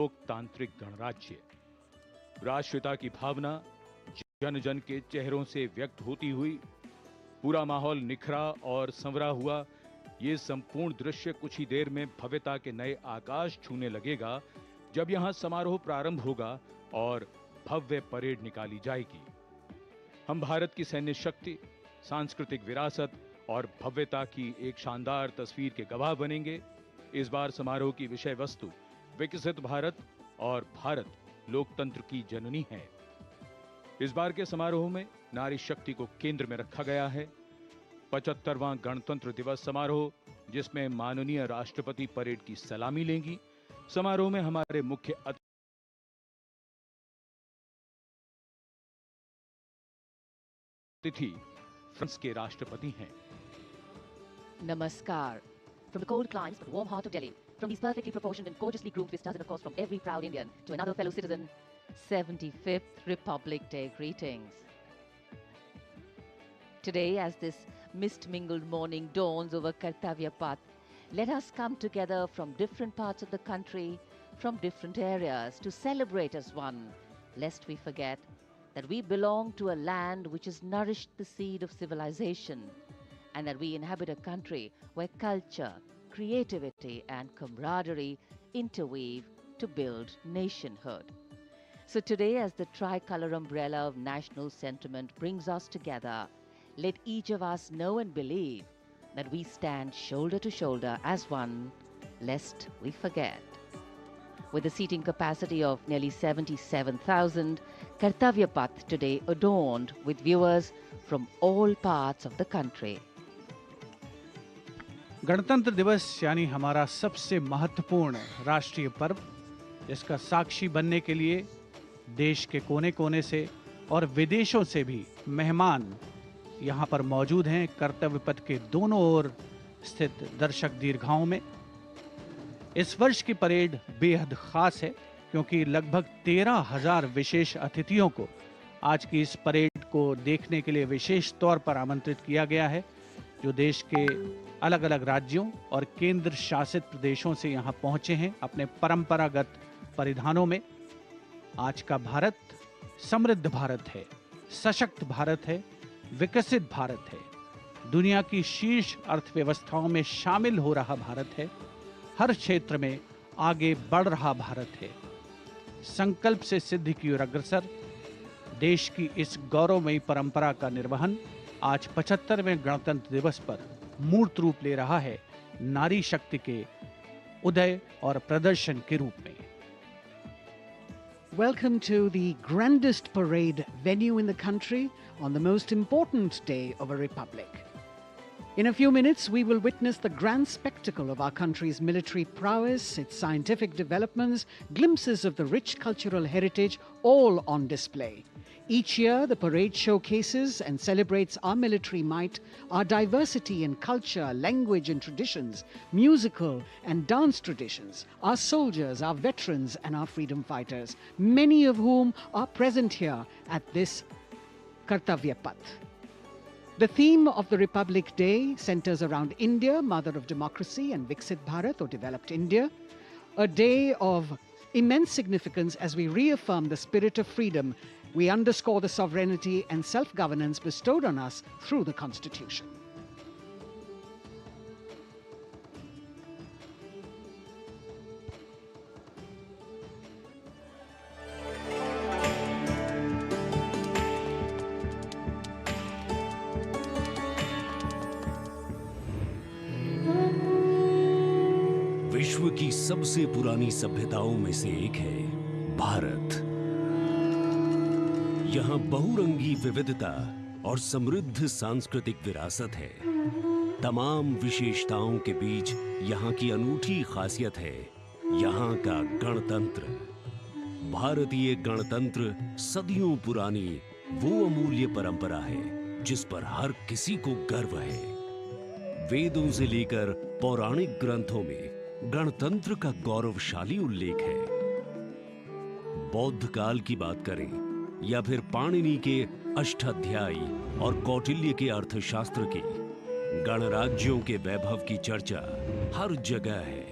लोकतांत्रिक गणराज्य। राष्ट्रीयता की भावना जन जन के चेहरों से व्यक्त होती हुई पूरा माहौल निखरा और संवरा हुआ। ये संपूर्ण दृश्य कुछ ही देर में भव्यता के नए आकाश छूने लगेगा जब यहां समारोह प्रारंभ होगा और भव्य परेड निकाली जाएगी। हम भारत की सैन्य शक्ति, सांस्कृतिक विरासत और भव्यता की एक शानदार तस्वीर के गवाह बनेंगे। इस बार समारोह की विषय वस्तु विकसित भारत और भारत लोकतंत्र की जननी है। इस बार के समारोह में नारी शक्ति को केंद्र में रखा गया है। 75वां गणतंत्र दिवस समारोह, जिसमें माननीय राष्ट्रपति परेड की सलामी लेंगी। समारोह में हमारे मुख्य अतिथि फ्रांस के राष्ट्रपति हैं। Namaskar. From the cold climes but warm heart of Delhi, from these perfectly proportioned and gorgeously groomed vistas, and of course from every proud Indian to another fellow citizen, 75th Republic Day greetings. Today, as this mist-mingled morning dawns over Kartavya Path, let us come together from different parts of the country, from different areas, to celebrate as one, lest we forget that we belong to a land which has nourished the seed of civilization, and that we inhabit a country where culture, creativity and camaraderie interweave to build nationhood. So today, as the tricolor umbrella of national sentiment brings us together, let each of us know and believe that we stand shoulder to shoulder as one, lest we forget. With a seating capacity of nearly 77,000, Kartavya Path today adorned with viewers from all parts of the country. गणतंत्र दिवस यानी हमारा सबसे महत्वपूर्ण राष्ट्रीय पर्व, जिसका साक्षी बनने के लिए देश के कोने कोने से और विदेशों से भी मेहमान यहाँ पर मौजूद हैं। कर्तव्य पथ के दोनों ओर स्थित दर्शक दीर्घाओं में इस वर्ष की परेड बेहद खास है, क्योंकि लगभग 13,000 विशेष अतिथियों को आज की इस परेड को देखने के लिए विशेष तौर पर आमंत्रित किया गया है, जो देश के अलग अलग राज्यों और केंद्र शासित प्रदेशों से यहाँ पहुंचे हैं अपने परंपरागत परिधानों में। आज का भारत समृद्ध भारत है, सशक्त भारत है, विकसित भारत है, दुनिया की शीर्ष अर्थव्यवस्थाओं में शामिल हो रहा भारत है, हर क्षेत्र में आगे बढ़ रहा भारत है, संकल्प से सिद्धि की ओर अग्रसर। देश की इस गौरवमयी परंपरा का निर्वहन आज 75वें गणतंत्र दिवस पर मूर्त रूप ले रहा है, नारी शक्ति के उदय और प्रदर्शन के रूप में। Welcome to the grandest parade venue in the country on the most important day of a republic. In a few minutes, we will witness the grand spectacle of our country's military prowess, its scientific developments, glimpses of the rich cultural heritage, all on display. Each year, the parade showcases and celebrates our military might, our diversity in culture, language and traditions, musical and dance traditions, our soldiers, our veterans and our freedom fighters, many of whom are present here at this Kartavya Path. The theme of the Republic Day centers around India, mother of democracy, and Viksit Bharat, or developed India, a day of immense significance as we reaffirm the spirit of freedom. We underscore the sovereignty and self-governance bestowed on us through the Constitution. विश्व की सबसे पुरानी सभ्यताओं में से एक है भारत। यहाँ बहुरंगी विविधता और समृद्ध सांस्कृतिक विरासत है। तमाम विशेषताओं के बीच यहाँ की अनूठी खासियत है यहाँ का गणतंत्र। भारतीय गणतंत्र सदियों पुरानी वो अमूल्य परंपरा है जिस पर हर किसी को गर्व है। वेदों से लेकर पौराणिक ग्रंथों में गणतंत्र का गौरवशाली उल्लेख है। बौद्ध काल की बात करें या फिर पाणिनि के अष्टाध्यायी और कौटिल्य के अर्थशास्त्र की, गणराज्यों के वैभव की चर्चा हर जगह है।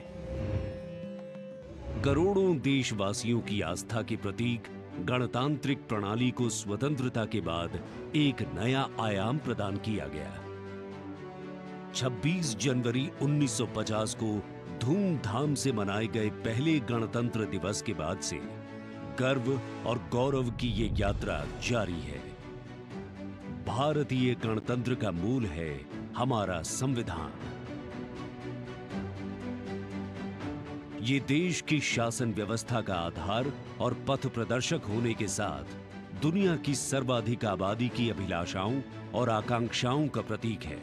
करोड़ों देशवासियों की आस्था के प्रतीक गणतांत्रिक प्रणाली को स्वतंत्रता के बाद एक नया आयाम प्रदान किया गया। 26 जनवरी 1950 को धूमधाम से मनाए गए पहले गणतंत्र दिवस के बाद से गर्व और गौरव की ये यात्रा जारी है। भारतीय गणतंत्र का मूल है हमारा संविधान। ये देश की शासन व्यवस्था का आधार और पथ प्रदर्शक होने के साथ दुनिया की सर्वाधिक आबादी की अभिलाषाओं और आकांक्षाओं का प्रतीक है।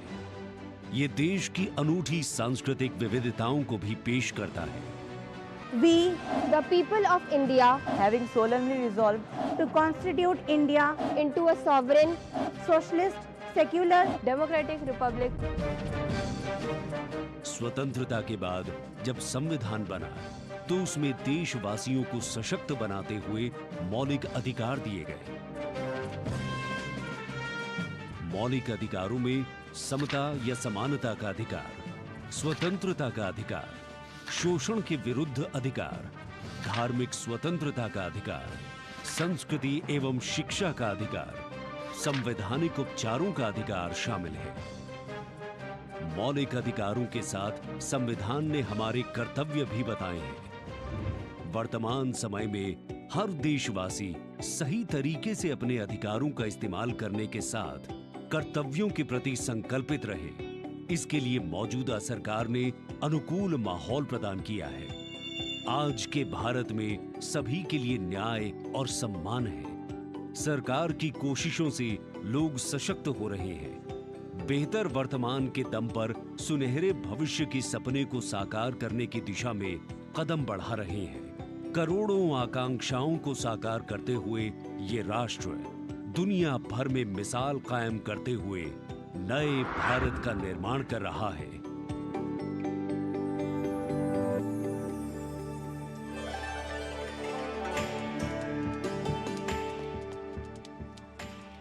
ये देश की अनूठी सांस्कृतिक विविधताओं को भी पेश करता है। We, the people of India, having solemnly resolved to constitute India into a sovereign, socialist, secular, democratic republic. स्वतंत्रता के बाद जब संविधान बना तो उसमें देशवासियों को सशक्त बनाते हुए मौलिक अधिकार दिए गए। मौलिक अधिकारों में समता या समानता का अधिकार, स्वतंत्रता का अधिकार, शोषण के विरुद्ध अधिकार, धार्मिक स्वतंत्रता का अधिकार, संस्कृति एवं शिक्षा का अधिकार, संवैधानिक उपचारों का अधिकार शामिल है। मौलिक अधिकारों के साथ संविधान ने हमारे कर्तव्य भी बताए हैं। वर्तमान समय में हर देशवासी सही तरीके से अपने अधिकारों का इस्तेमाल करने के साथ कर्तव्यों के प्रति संकल्पित रहे, इसके लिए मौजूदा सरकार ने अनुकूल माहौल प्रदान किया है। आज के भारत में सभी के लिए न्याय और सम्मान है। सरकार की कोशिशों से लोग सशक्त हो रहे हैं। बेहतर वर्तमान के दम पर सुनहरे भविष्य के सपने को साकार करने की दिशा में कदम बढ़ा रहे हैं। करोड़ों आकांक्षाओं को साकार करते हुए ये राष्ट्र दुनिया भर में मिसाल कायम करते हुए नए भारत का निर्माण कर रहा है।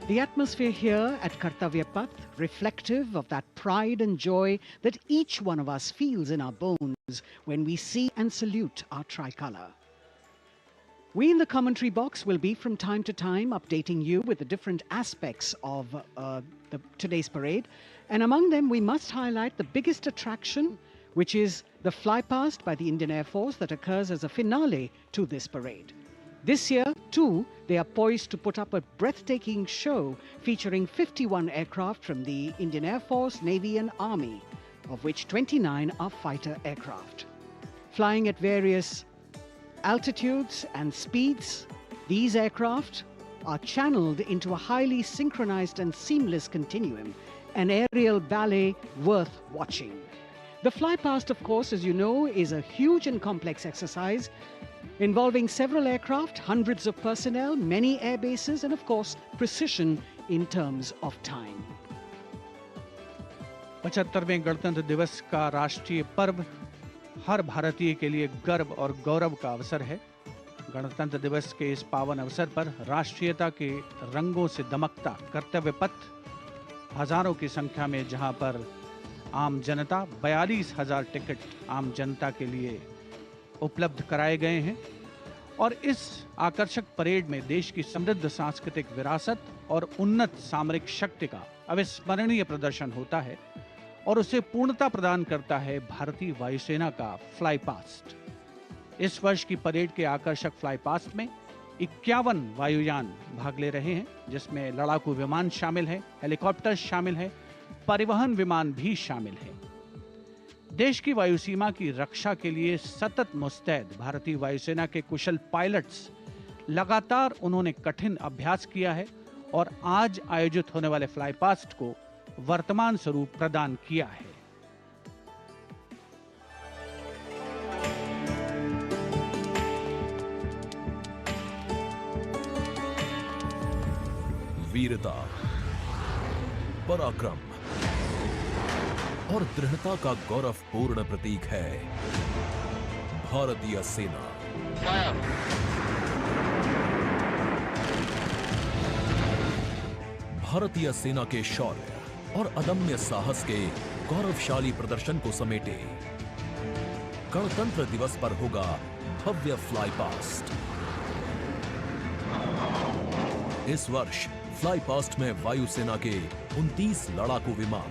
The atmosphere here at Kartavya Path, reflective of that pride and joy that each one of us feels in our bones when we see and salute our tricolour. We in the commentary box will be from time to time updating you with the different aspects of today's parade. And among them, we must highlight the biggest attraction, which is the flypast by the Indian Air Force that occurs as a finale to this parade. This year, too, they are poised to put up a breathtaking show featuring 51 aircraft from the Indian Air Force, Navy and Army, of which 29 are fighter aircraft. Flying at various altitudes and speeds, these aircraft are channeled into a highly synchronized and seamless continuum, an aerial ballet worth watching. The flypast, of course, as you know, is a huge and complex exercise involving several aircraft, hundreds of personnel, many air bases, and of course, precision in terms of time. 75वें गणतंत्र दिवस का राष्ट्रीय पर्व हर भारतीय के लिए गर्व और गौरव का अवसर है। गणतंत्र दिवस के इस पावन अवसर पर राष्ट्रीयता के रंगों से दमकता कर्तव्य पथ, हजारों की संख्या में जहां पर आम जनता 42,000 टिकट आम जनता के लिए उपलब्ध कराए गए हैं और इस आकर्षक परेड में देश की समृद्ध सांस्कृतिक विरासत और उन्नत सामरिक शक्ति का अविस्मरणीय प्रदर्शन होता है और उसे पूर्णता प्रदान करता है भारतीय वायुसेना का फ्लाई पास्ट। इस वर्ष की परेड के आकर्षक फ्लाई पास्ट में 51 वायुयान भाग ले रहे हैं, जिसमें लड़ाकू विमान शामिल है, हेलीकॉप्टर शामिल है, परिवहन विमान भी शामिल है। देश की वायुसीमा की रक्षा के लिए सतत मुस्तैद भारतीय वायुसेना के कुशल पायलट्स लगातार उन्होंने कठिन अभ्यास किया है और आज आयोजित होने वाले फ्लाई पास्ट को वर्तमान स्वरूप प्रदान किया है। वीरता, पराक्रम और दृढ़ता का गौरवपूर्ण प्रतीक है भारतीय सेना। भारतीय सेना के शौर्य और अदम्य साहस के गौरवशाली प्रदर्शन को समेटे गणतंत्र दिवस पर होगा भव्य फ्लाई पास्ट। इस वर्ष फ्लाई पास्ट में वायुसेना के 29 लड़ाकू विमान,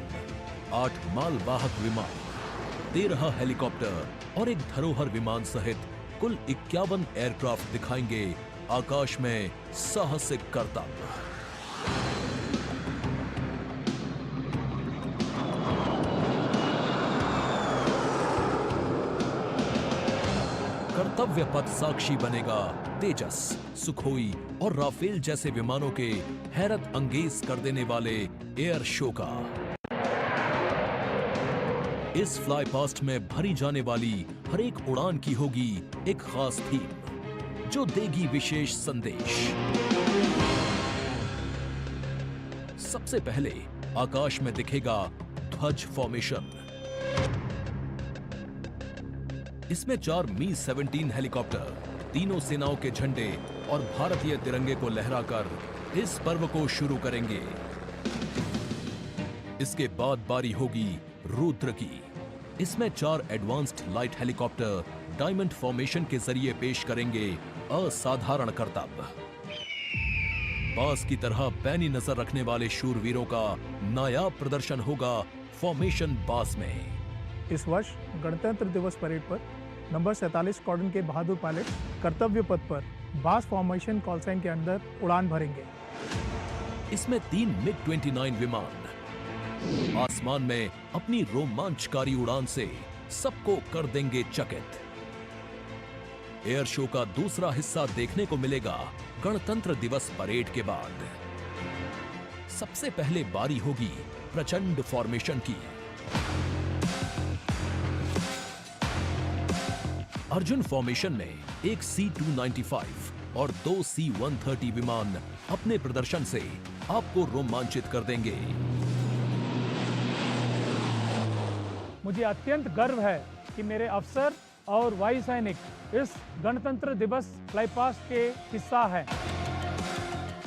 8 मालवाहक विमान, 13 हेलीकॉप्टर और एक धरोहर विमान सहित कुल 51 एयरक्राफ्ट दिखाएंगे आकाश में साहसिक करतब। कर्तव्य पथ साक्षी बनेगा तेजस, सुखोई और राफेल जैसे विमानों के हैरत अंगेज कर देने वाले एयर शो का। इस फ्लाई पास्ट में भरी जाने वाली हर एक उड़ान की होगी एक खास थीम, जो देगी विशेष संदेश। सबसे पहले आकाश में दिखेगा ध्वज फॉर्मेशन। इसमें 4 मी-17 हेलीकॉप्टर तीनों सेनाओं के झंडे और भारतीय तिरंगे को लहराकर इस पर्व को शुरू करेंगे। इसके बाद बारी होगी रुद्र की। इसमें 4 advanced light helicopter diamond formation के जरिए पेश करेंगे असाधारण करतब। बास की तरह पैनी नजर रखने वाले शूरवीरों का नायाब प्रदर्शन होगा फॉर्मेशन बास में। इस वर्ष गणतंत्र दिवस परेड पर नंबर 47 स्क्वाड्रन के बहादुर पायलट कर्तव्य पथ पर बास फॉर्मेशन कॉल साइन के अंदर उड़ान भरेंगे। इसमें 3 MiG-29 विमान आसमान में अपनी रोमांचकारी उड़ान से सबको कर देंगे चकित। एयर शो का दूसरा हिस्सा देखने को मिलेगा गणतंत्र दिवस परेड के बाद। सबसे पहले बारी होगी प्रचंड फॉर्मेशन की। अर्जुन फॉर्मेशन में एक C-295 और 2 C-130 विमान अपने प्रदर्शन से आपको रोमांचित कर देंगे। मुझे अत्यंत गर्व है कि मेरे अफसर और वायु सैनिक इस गणतंत्र दिवस फ्लाई पास्ट के हिस्सा है।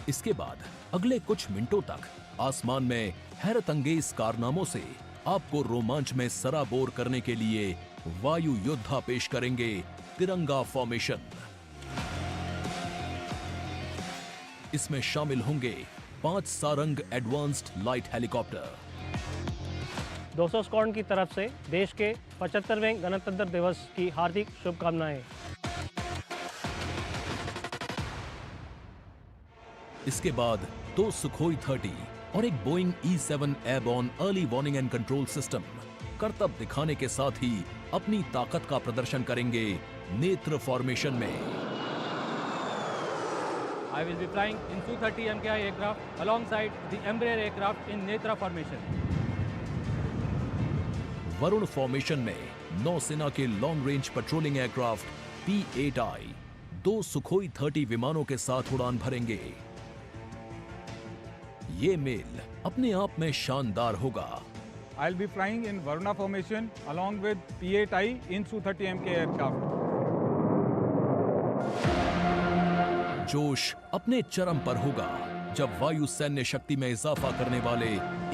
इसके बाद अगले कुछ मिनटों तक आसमान में हैरत अंगेज कारनामों से आपको रोमांच में सराबोर करने के लिए वायु योद्धा पेश करेंगे तिरंगा फॉर्मेशन। इसमें शामिल होंगे 5 Sarang advanced light helicopter. 200 squadron की तरफ से देश के 75वें गणतंत्र दिवस की हार्दिक शुभकामनाएं। इसके बाद 2 सुखोई 30 और एक Boeing E-7 airborne early warning and control system करतब दिखाने के साथ ही अपनी ताकत का प्रदर्शन करेंगे नेत्र फॉर्मेशन में। I will be flying in Su-30 MKI aircraft alongside the Embraer aircraft in Netra formation. Varun formation में नौसेना के long range patrolling aircraft P-8I 2 Sukhoi 30 विमानों के साथ उड़ान भरेंगे। ये मेल अपने आप में शानदार होगा। I'll be flying in Varuna formation along with P-8I in Su-30 MK aircraft. जोश अपने चरम पर होगा जब वायु सैन्य शक्ति में इजाफा करने वाले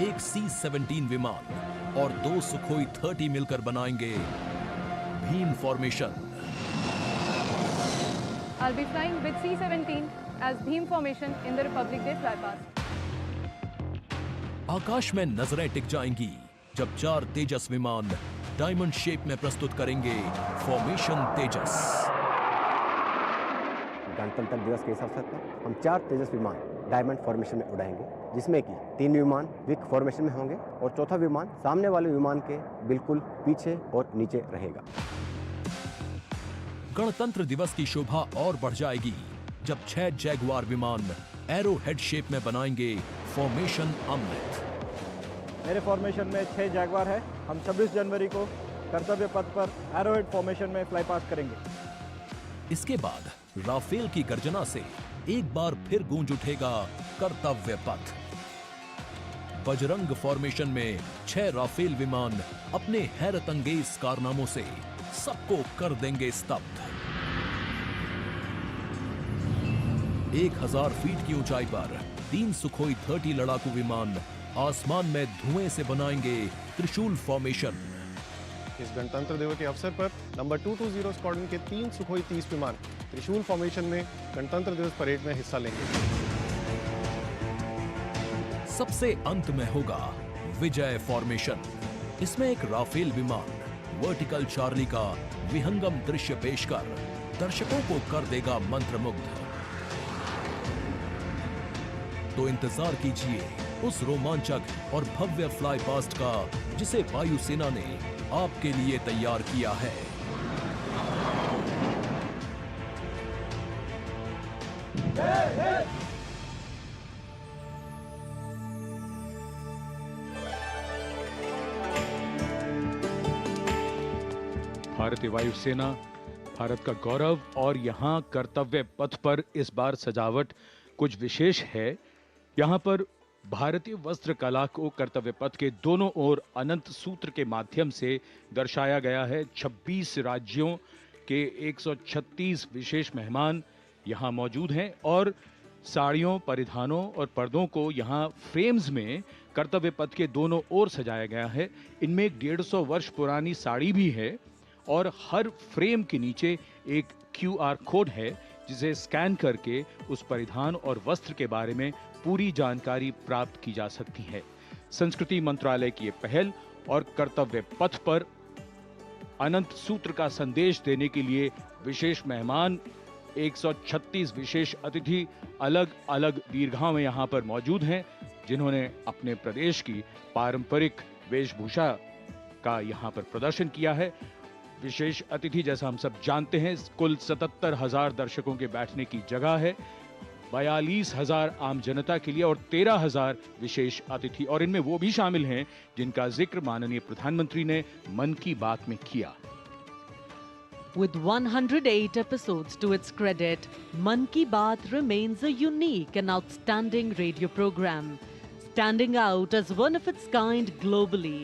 एक C-17 विमान और 2 सुखोई 30 मिलकर बनाएंगे Bhim formation. I'll be flying with C-17 as Bhim formation in the Republic Day flypast. आकाश में नजरें टिक जाएंगी जब 4 तेजस विमान डायमंड शेप में प्रस्तुत करेंगे फॉर्मेशन तेजस। गणतंत्र दिवस के इस अवसर पर हम 4 तेजस विमान डायमंड फॉर्मेशन में उड़ाएंगे, जिसमें कि 3 विमान विक फॉर्मेशन में होंगे और चौथा विमान सामने वाले विमान के बिल्कुल पीछे और नीचे रहेगा। गणतंत्र दिवस की शोभा और बढ़ जाएगी जब 6 जैगुआर विमान एरो हेड शेप में बनाएंगे फॉर्मेशन अमृत। मेरे फॉर्मेशन में 6 जैगुआर है। हम 26 जनवरी को कर्तव्य पथ पर एरो हेड फॉर्मेशन में फ्लाई पास्ट करेंगे। इसके बाद राफेल की गर्जना से एक बार फिर गूंज उठेगा कर्तव्य पथ। बजरंग फॉर्मेशन में 6 राफेल विमान अपने हैरत अंगेज कारनामों से सबको कर देंगे स्तब्ध। 1000 फीट की ऊंचाई पर 3 सुखोई 30 लड़ाकू विमान आसमान में धुएं से बनाएंगे त्रिशूल फॉर्मेशन। इस गणतंत्र दिवस के अवसर पर नंबर 220 स्क्वाड्रन के 3 सुखोई 30 विमान त्रिशूल फॉर्मेशन में गणतंत्र दिवस परेड में हिस्सा लेंगे। सबसे अंत में होगा विजय फॉर्मेशन। इसमें एक राफेल विमान वर्टिकल चार्ली का विहंगम दृश्य पेश कर दर्शकों को कर देगा मंत्रमुग्ध। तो इंतजार कीजिए उस रोमांचक और भव्य फ्लाई पास्ट का जिसे वायुसेना ने आपके लिए तैयार किया है। भारतीय वायुसेना भारत का गौरव और यहां कर्तव्य पथ पर इस बार सजावट कुछ विशेष है। यहां पर भारतीय वस्त्र कला को कर्तव्य पथ के दोनों ओर अनंत सूत्र के माध्यम से दर्शाया गया है। 26 राज्यों के 136 विशेष मेहमान यहां मौजूद हैं और साड़ियों, परिधानों और पर्दों को यहां फ्रेम्स में कर्तव्य पथ के दोनों ओर सजाया गया है। इनमें 150 वर्ष पुरानी साड़ी भी है और हर फ्रेम के नीचे एक QR कोड है जिसे स्कैन करके उस परिधान और वस्त्र के बारे में पूरी जानकारी प्राप्त की जा सकती है। संस्कृति मंत्रालय की ये पहल और कर्तव्य पथ पर अनंत सूत्र का संदेश देने के लिए विशेष मेहमान 136 विशेष अतिथि अलग अलग दीर्घाओं में यहां पर मौजूद हैं, जिन्होंने अपने प्रदेश की पारंपरिक वेशभूषा का यहां पर प्रदर्शन किया है। विशेष अतिथि जैसा हम सब जानते हैं, कुल 77,000 दर्शकों के बैठने की जगह है, 42,000 आम जनता के लिए और 13,000 विशेष अतिथि, और इनमें वो भी शामिल हैं जिनका जिक्र माननीय प्रधानमंत्री ने मन की बात में किया। With 108 episodes to its credit, Man Ki Baat remains a unique and outstanding radio program, standing out as one of its kind globally.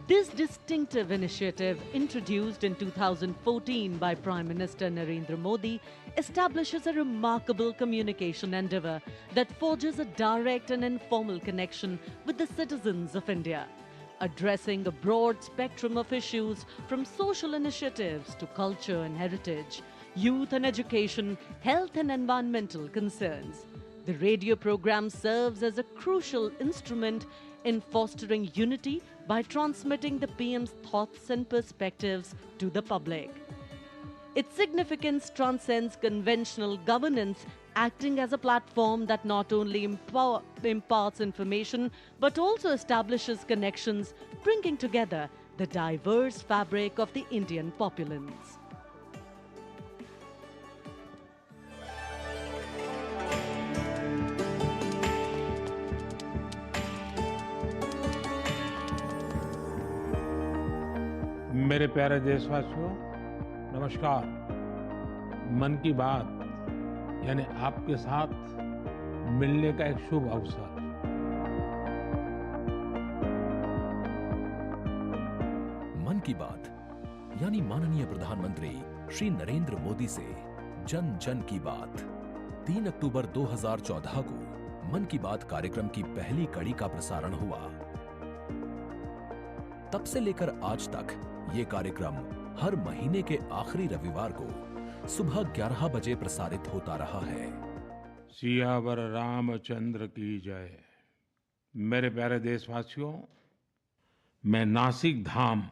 This distinctive initiative, introduced in 2014 by Prime Minister Narendra Modi, establishes a remarkable communication endeavour that forges a direct and informal connection with the citizens of India, addressing a broad spectrum of issues from social initiatives to culture and heritage, youth and education, health and environmental concerns. The radio program serves as a crucial instrument in fostering unity by transmitting the PM's thoughts and perspectives to the public. Its significance transcends conventional governance, acting as a platform that not only imparts information but also establishes connections, bringing together the diverse fabric of the Indian populace. मेरे प्यारे देशवासियों, नमस्कार। मन की बात यानी आपके साथ मिलने का एक शुभ अवसर। मन की बात यानी माननीय प्रधानमंत्री श्री नरेंद्र मोदी से जन जन की बात। 3 अक्टूबर 2014 को मन की बात कार्यक्रम की पहली कड़ी का प्रसारण हुआ। तब से लेकर आज तक ये कार्यक्रम हर महीने के आखिरी रविवार को सुबह 11 बजे प्रसारित होता रहा है। सियावर रामचंद्र की जय। मेरे प्यारे देशवासियों, मैं नासिक धाम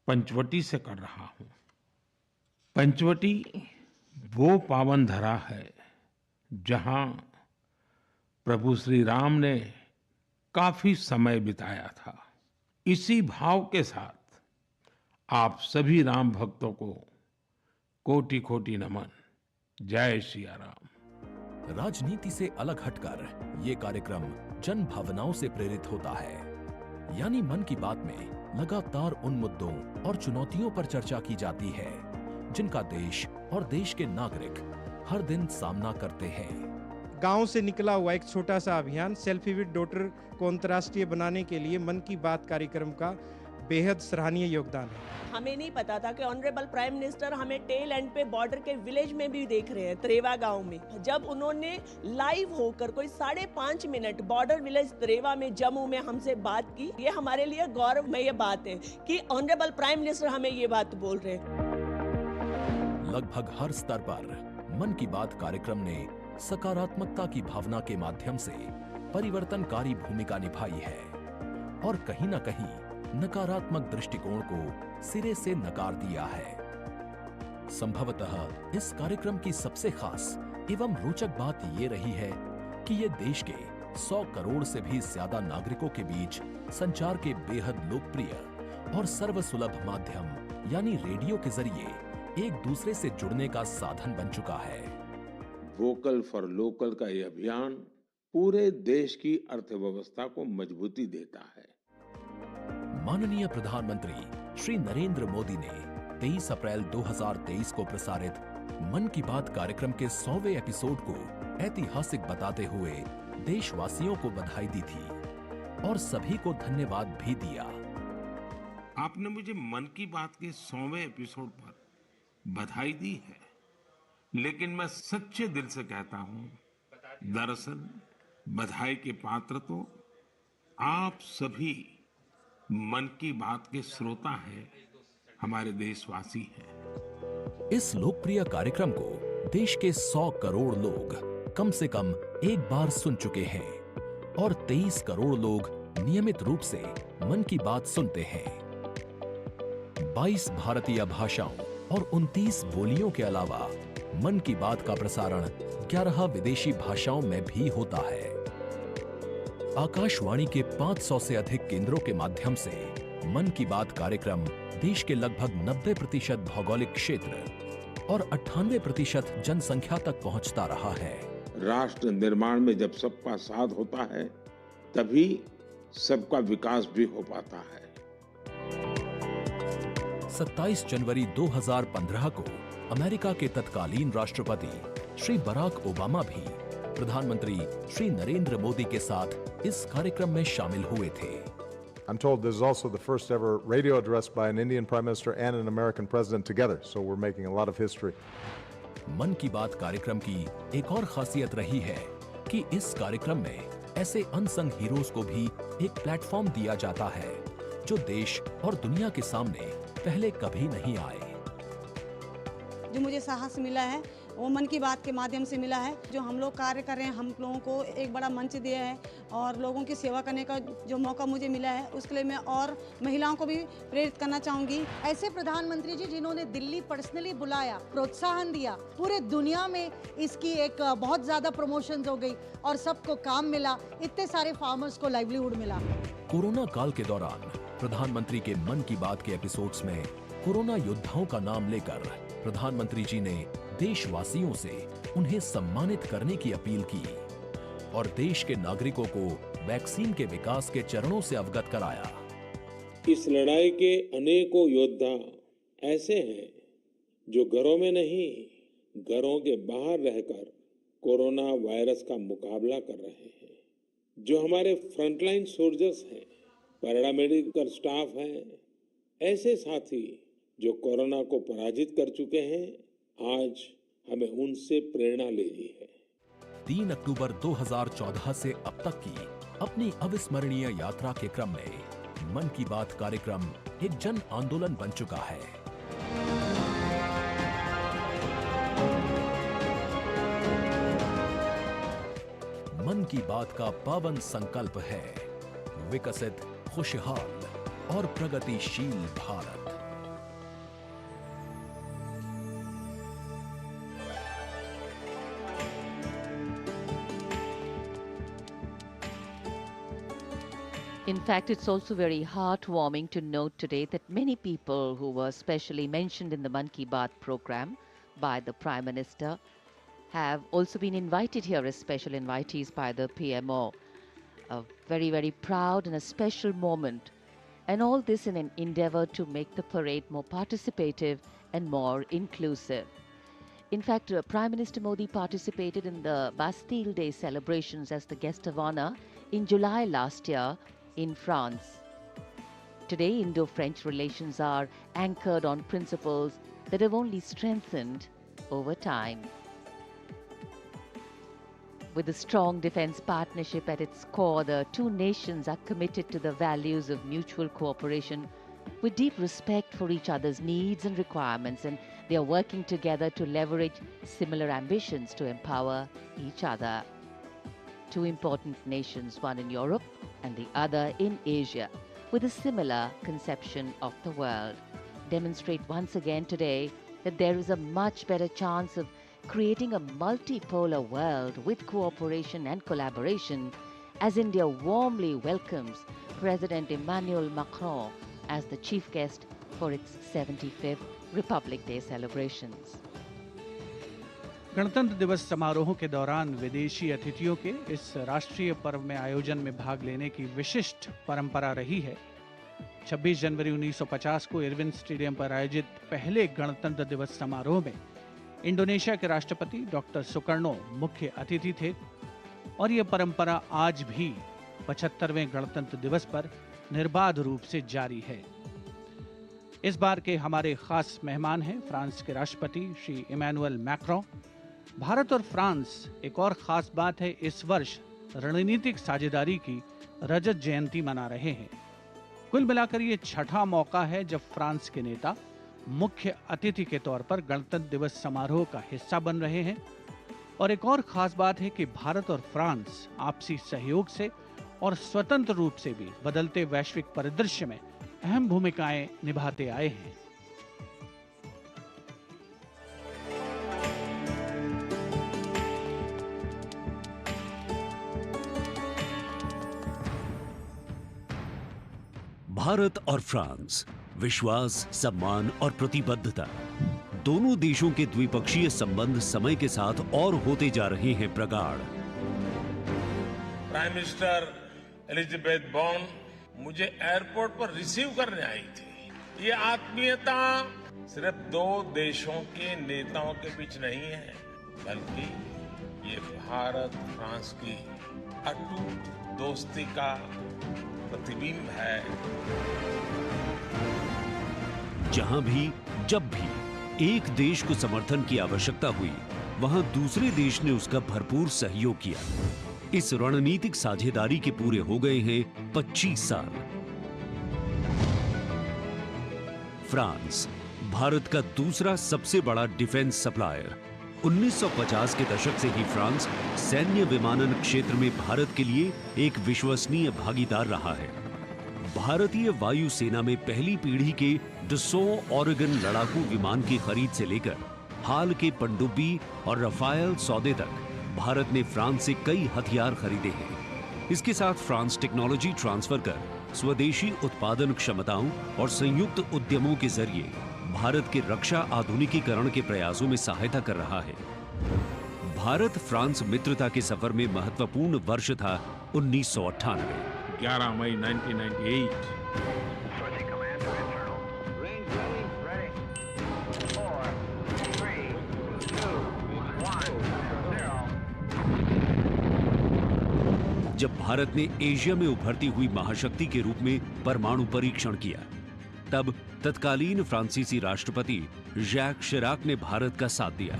पंचवटी से कर रहा हूं। पंचवटी वो पावन धरा है जहां प्रभु श्री राम ने काफी समय बिताया था। इसी भाव के साथ आप सभी राम भक्तों को कोटि कोटि नमन। जय सिया राम। राजनीति से अलग हटकर ये कार्यक्रम जन भावनाओं से प्रेरित होता है, यानी मन की बात में लगातार उन मुद्दों और चुनौतियों पर चर्चा की जाती है जिनका देश और देश के नागरिक हर दिन सामना करते हैं। गांव से निकला हुआ एक छोटा सा अभियान सेल्फी विद डॉटर को अंतर्राष्ट्रीय बनाने के लिए मन की बात कार्यक्रम का बेहद सराहनीय योगदान है। हमें नहीं पता था कि ऑनरेबल प्राइम मिनिस्टर हमें टेल एंड पे बॉर्डर के विलेज में भी देख रहे हैं, त्रेवा गांव में। जब उन्होंने लाइव होकर कोई 5.5 मिनट बॉर्डर विलेज त्रेवा में जम्मू में हमसे बात की, ये हमारे लिए गौरवमय बात है कि ऑनरेबल प्राइम मिनिस्टर हमें ये बात बोल रहे हैं। लगभग हर स्तर पर मन की बात कार्यक्रम ने सकारात्मकता की भावना के माध्यम से परिवर्तनकारी भूमिका निभाई है और कहीं न कहीं नकारात्मक दृष्टिकोण को सिरे से नकार दिया है। संभवतः इस कार्यक्रम की सबसे खास एवं रोचक बात ये रही है कि ये देश के 100 करोड़ से भी ज्यादा नागरिकों के बीच संचार के बेहद लोकप्रिय और सर्वसुलभ माध्यम यानी रेडियो के जरिए एक दूसरे से जुड़ने का साधन बन चुका है। वोकल फॉर लोकल का ये अभियान पूरे देश की अर्थव्यवस्था को मजबूती देता है। माननीय प्रधानमंत्री श्री नरेंद्र मोदी ने 23 अप्रैल 2023 को प्रसारित मन की बात कार्यक्रम के 100वें एपिसोड को ऐतिहासिक बताते हुए देशवासियों को बधाई दी थी और सभी को धन्यवाद भी दिया। आपने मुझे मन की बात के 100वें एपिसोड पर बधाई दी है, लेकिन मैं सच्चे दिल से कहता हूं, दरअसल बधाई के पात्र तो आप सभी मन की बात के श्रोता हैं, हमारे देशवासी हैं। इस लोकप्रिय कार्यक्रम को देश के 100 करोड़ लोग कम से कम एक बार सुन चुके हैं और 23 करोड़ लोग नियमित रूप से मन की बात सुनते हैं। 22 भारतीय भाषाओं और 29 बोलियों के अलावा मन की बात का प्रसारण 11 विदेशी भाषाओं में भी होता है। आकाशवाणी के 500 से अधिक केंद्रों के माध्यम से मन की बात कार्यक्रम देश के लगभग 90% भौगोलिक क्षेत्र और 98% जनसंख्या तक पहुंचता रहा है। राष्ट्र निर्माण में जब सबका साथ होता है, तभी सबका विकास भी हो पाता है। 27 जनवरी 2015 को अमेरिका के तत्कालीन राष्ट्रपति श्री बराक ओबामा भी प्रधानमंत्री श्री नरेंद्र मोदी के साथ इस कार्यक्रम में शामिल हुए थे। I'm told this is also the first ever radio address by an Indian Prime Minister and an American President together, so we're making a lot of history. मन की बात कार्यक्रम की एक और खासियत रही है कि इस कार्यक्रम में ऐसे अनसंग हीरोज को भी एक प्लेटफॉर्म दिया जाता है जो देश और दुनिया के सामने पहले कभी नहीं आए। जो मुझे साहस मिला है वो मन की बात के माध्यम से मिला है। जो हम लोग कार्य कर रहे हैं, हम लोगों को एक बड़ा मंच दिया है और लोगों की सेवा करने का जो मौका मुझे मिला है, उसके लिए मैं और महिलाओं को भी प्रेरित करना चाहूँगी। ऐसे प्रधानमंत्री जी जिन्होंने दिल्ली पर्सनली बुलाया, प्रोत्साहन दिया, पूरे दुनिया में इसकी एक बहुत ज़्यादा प्रमोशन हो गई और सबको काम मिला, इतने सारे फार्मर्स को लाइवलीहुड मिला। कोरोना काल के दौरान प्रधानमंत्री के मन की बात के एपिसोड्स में कोरोना योद्धाओं का नाम लेकर प्रधानमंत्री जी ने देशवासियों से उन्हें सम्मानित करने की अपील की और देश के नागरिकों को वैक्सीन के विकास के चरणों से अवगत कराया। इस लड़ाई के अनेकों योद्धा ऐसे हैं जो घरों में नहीं, घरों के बाहर रहकर कोरोना वायरस का मुकाबला कर रहे हैं। जो हमारे फ्रंटलाइन सोल्जर्स हैं, पैरामेडिकल स्टाफ हैं, ऐसे साथी जो कोरोना को पराजित कर चुके हैं, आज हमें उनसे प्रेरणा लेनी है। 3 अक्टूबर 2014 से अब तक की अपनी अविस्मरणीय यात्रा के क्रम में मन की बात कार्यक्रम एक जन आंदोलन बन चुका है। मन की बात का पावन संकल्प है विकसित, खुशहाल और प्रगतिशील Bharat. In fact, it's also very heartwarming to note today that many people who were specially mentioned in the Man Ki Baat program by the Prime Minister have also been invited here as special invitees by the PMO. A very, very proud and a special moment. And all this in an endeavor to make the parade more participative and more inclusive. In fact, Prime Minister Modi participated in the Bastille Day celebrations as the guest of honor in July last year in France. today, Indo-French relations are anchored on principles that have only strengthened over time. With a strong defense partnership at its core, the two nations are committed to the values of mutual cooperation with deep respect for each other's needs and requirements, and they are working together to leverage similar ambitions to empower each other. Two important nations, one in Europe and the other in Asia, with a similar conception of the world, demonstrate once again today that there is a much better chance of creating a multipolar world with cooperation and collaboration, as India warmly welcomes President Emmanuel Macron as the chief guest for its 75th Republic Day celebrations. गणतंत्र दिवस समारोहों के दौरान विदेशी अतिथियों के इस राष्ट्रीय पर्व में आयोजन में भाग लेने की विशिष्ट परंपरा रही है। 26 जनवरी 1950 को इरविन स्टेडियम पर आयोजित पहले गणतंत्र दिवस समारोह में इंडोनेशिया के राष्ट्रपति डॉक्टर सुकर्णो मुख्य अतिथि थे और यह परंपरा आज भी 75वें गणतंत्र दिवस पर निर्बाध रूप से जारी है। इस बार के हमारे खास मेहमान हैं फ्रांस के राष्ट्रपति श्री इमैनुअल मैक्रों। भारत और फ्रांस, एक और खास बात है, इस वर्ष रणनीतिक साझेदारी की रजत जयंती मना रहे हैं। कुल मिलाकर ये छठा मौका है जब फ्रांस के नेता मुख्य अतिथि के तौर पर गणतंत्र दिवस समारोह का हिस्सा बन रहे हैं। और एक और खास बात है कि भारत और फ्रांस आपसी सहयोग से और स्वतंत्र रूप से भी बदलते वैश्विक परिदृश्य में अहम भूमिकाएं निभाते आए हैं। भारत और फ्रांस, विश्वास, सम्मान और प्रतिबद्धता, दोनों देशों के द्विपक्षीय संबंध समय के साथ और होते जा रहे हैं प्रगाढ़। प्राइम मिनिस्टर एलिजाबेथ बॉर्न मुझे एयरपोर्ट पर रिसीव करने आई थी। ये आत्मीयता सिर्फ दो देशों के नेताओं के बीच नहीं है, बल्कि ये भारत फ्रांस की अटूट दोस्ती का प्रतिबिंब है। जहां भी, जब भी एक देश को समर्थन की आवश्यकता हुई, वहां दूसरे देश ने उसका भरपूर सहयोग किया। इस रणनीतिक साझेदारी के पूरे हो गए हैं 25 साल। फ्रांस, भारत का दूसरा सबसे बड़ा डिफेंस सप्लायर। 1950 के दशक से ही फ्रांस सैन्य विमानन क्षेत्र में भारत के लिए एक विश्वसनीय भागीदार रहा है। भारतीय वायुसेना में पहली पीढ़ी के डसॉ ऑरेगन लड़ाकू विमान की खरीद से लेकर हाल के पनडुब्बी और रफायल सौदे तक भारत ने फ्रांस से कई हथियार खरीदे हैं। इसके साथ फ्रांस टेक्नोलॉजी ट्रांसफर कर स्वदेशी उत्पादन क्षमताओं और संयुक्त उद्यमों के जरिए भारत के रक्षा आधुनिकीकरण के प्रयासों में सहायता कर रहा है। भारत फ्रांस मित्रता के सफर में महत्वपूर्ण वर्ष था 1998। 11 मई 1998। जब भारत ने एशिया में उभरती हुई महाशक्ति के रूप में परमाणु परीक्षण किया, तब तत्कालीन फ्रांसीसी राष्ट्रपति जैक शिराक ने भारत का साथ दिया।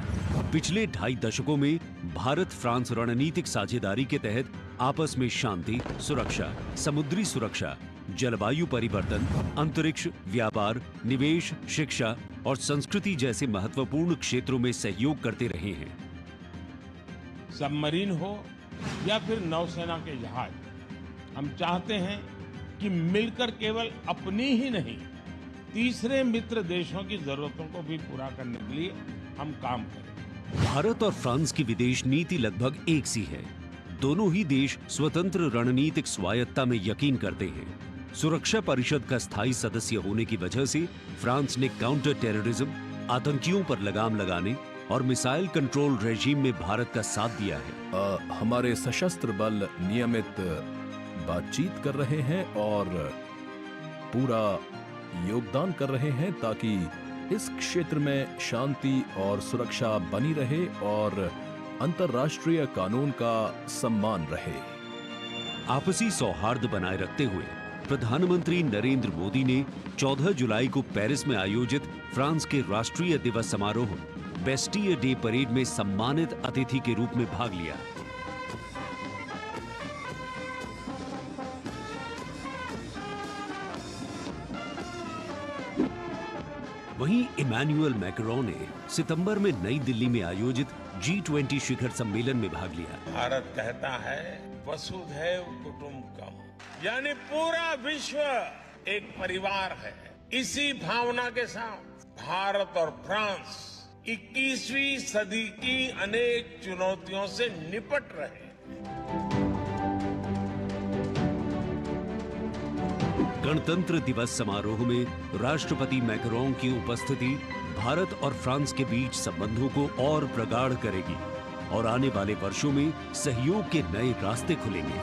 पिछले 2.5 दशकों में भारत फ्रांस रणनीतिक साझेदारी के तहत आपस में शांति, सुरक्षा, समुद्री सुरक्षा, जलवायु परिवर्तन, अंतरिक्ष, व्यापार, निवेश, शिक्षा और संस्कृति जैसे महत्वपूर्ण क्षेत्रों में सहयोग करते रहे हैं। सबमरीन हो या फिर नौसेना के जहाज, हम चाहते हैं कि मिलकर केवल अपनी ही नहीं, तीसरे मित्र देशों की जरूरतों को भी पूरा करने के लिए हम काम करें। भारत और फ्रांस की विदेश नीति लगभग एक सी है। दोनों ही देश स्वतंत्र रणनीतिक स्वायत्ता में यकीन करते हैं। सुरक्षा परिषद का स्थायी सदस्य होने की वजह से फ्रांस ने काउंटर टेररिज्म, आतंकियों पर लगाम लगाने और मिसाइल कंट्रोल रेजीम में भारत का साथ दिया है। हमारे सशस्त्र बल नियमित बातचीत कर रहे हैं और पूरा योगदान कर रहे हैं ताकि इस क्षेत्र में शांति और सुरक्षा बनी रहे और अंतर्राष्ट्रीय कानून का सम्मान रहे। आपसी सौहार्द बनाए रखते हुए प्रधानमंत्री नरेंद्र मोदी ने 14 जुलाई को पेरिस में आयोजित फ्रांस के राष्ट्रीय दिवस समारोह बेस्टियर डे परेड में सम्मानित अतिथि के रूप में भाग लिया। वहीं इमैनुअल मैक्रोन ने सितंबर में नई दिल्ली में आयोजित G20 शिखर सम्मेलन में भाग लिया। भारत कहता है वसुधैव कुटुंबकम, यानी पूरा विश्व एक परिवार है। इसी भावना के साथ भारत और फ्रांस 21वीं सदी की अनेक चुनौतियों से निपट रहे हैं। गणतंत्र दिवस समारोह में राष्ट्रपति मैक्रोन की उपस्थिति भारत और फ्रांस के बीच संबंधों को और प्रगाढ़ करेगी और आने वाले वर्षों में सहयोग के नए रास्ते खुलेंगे।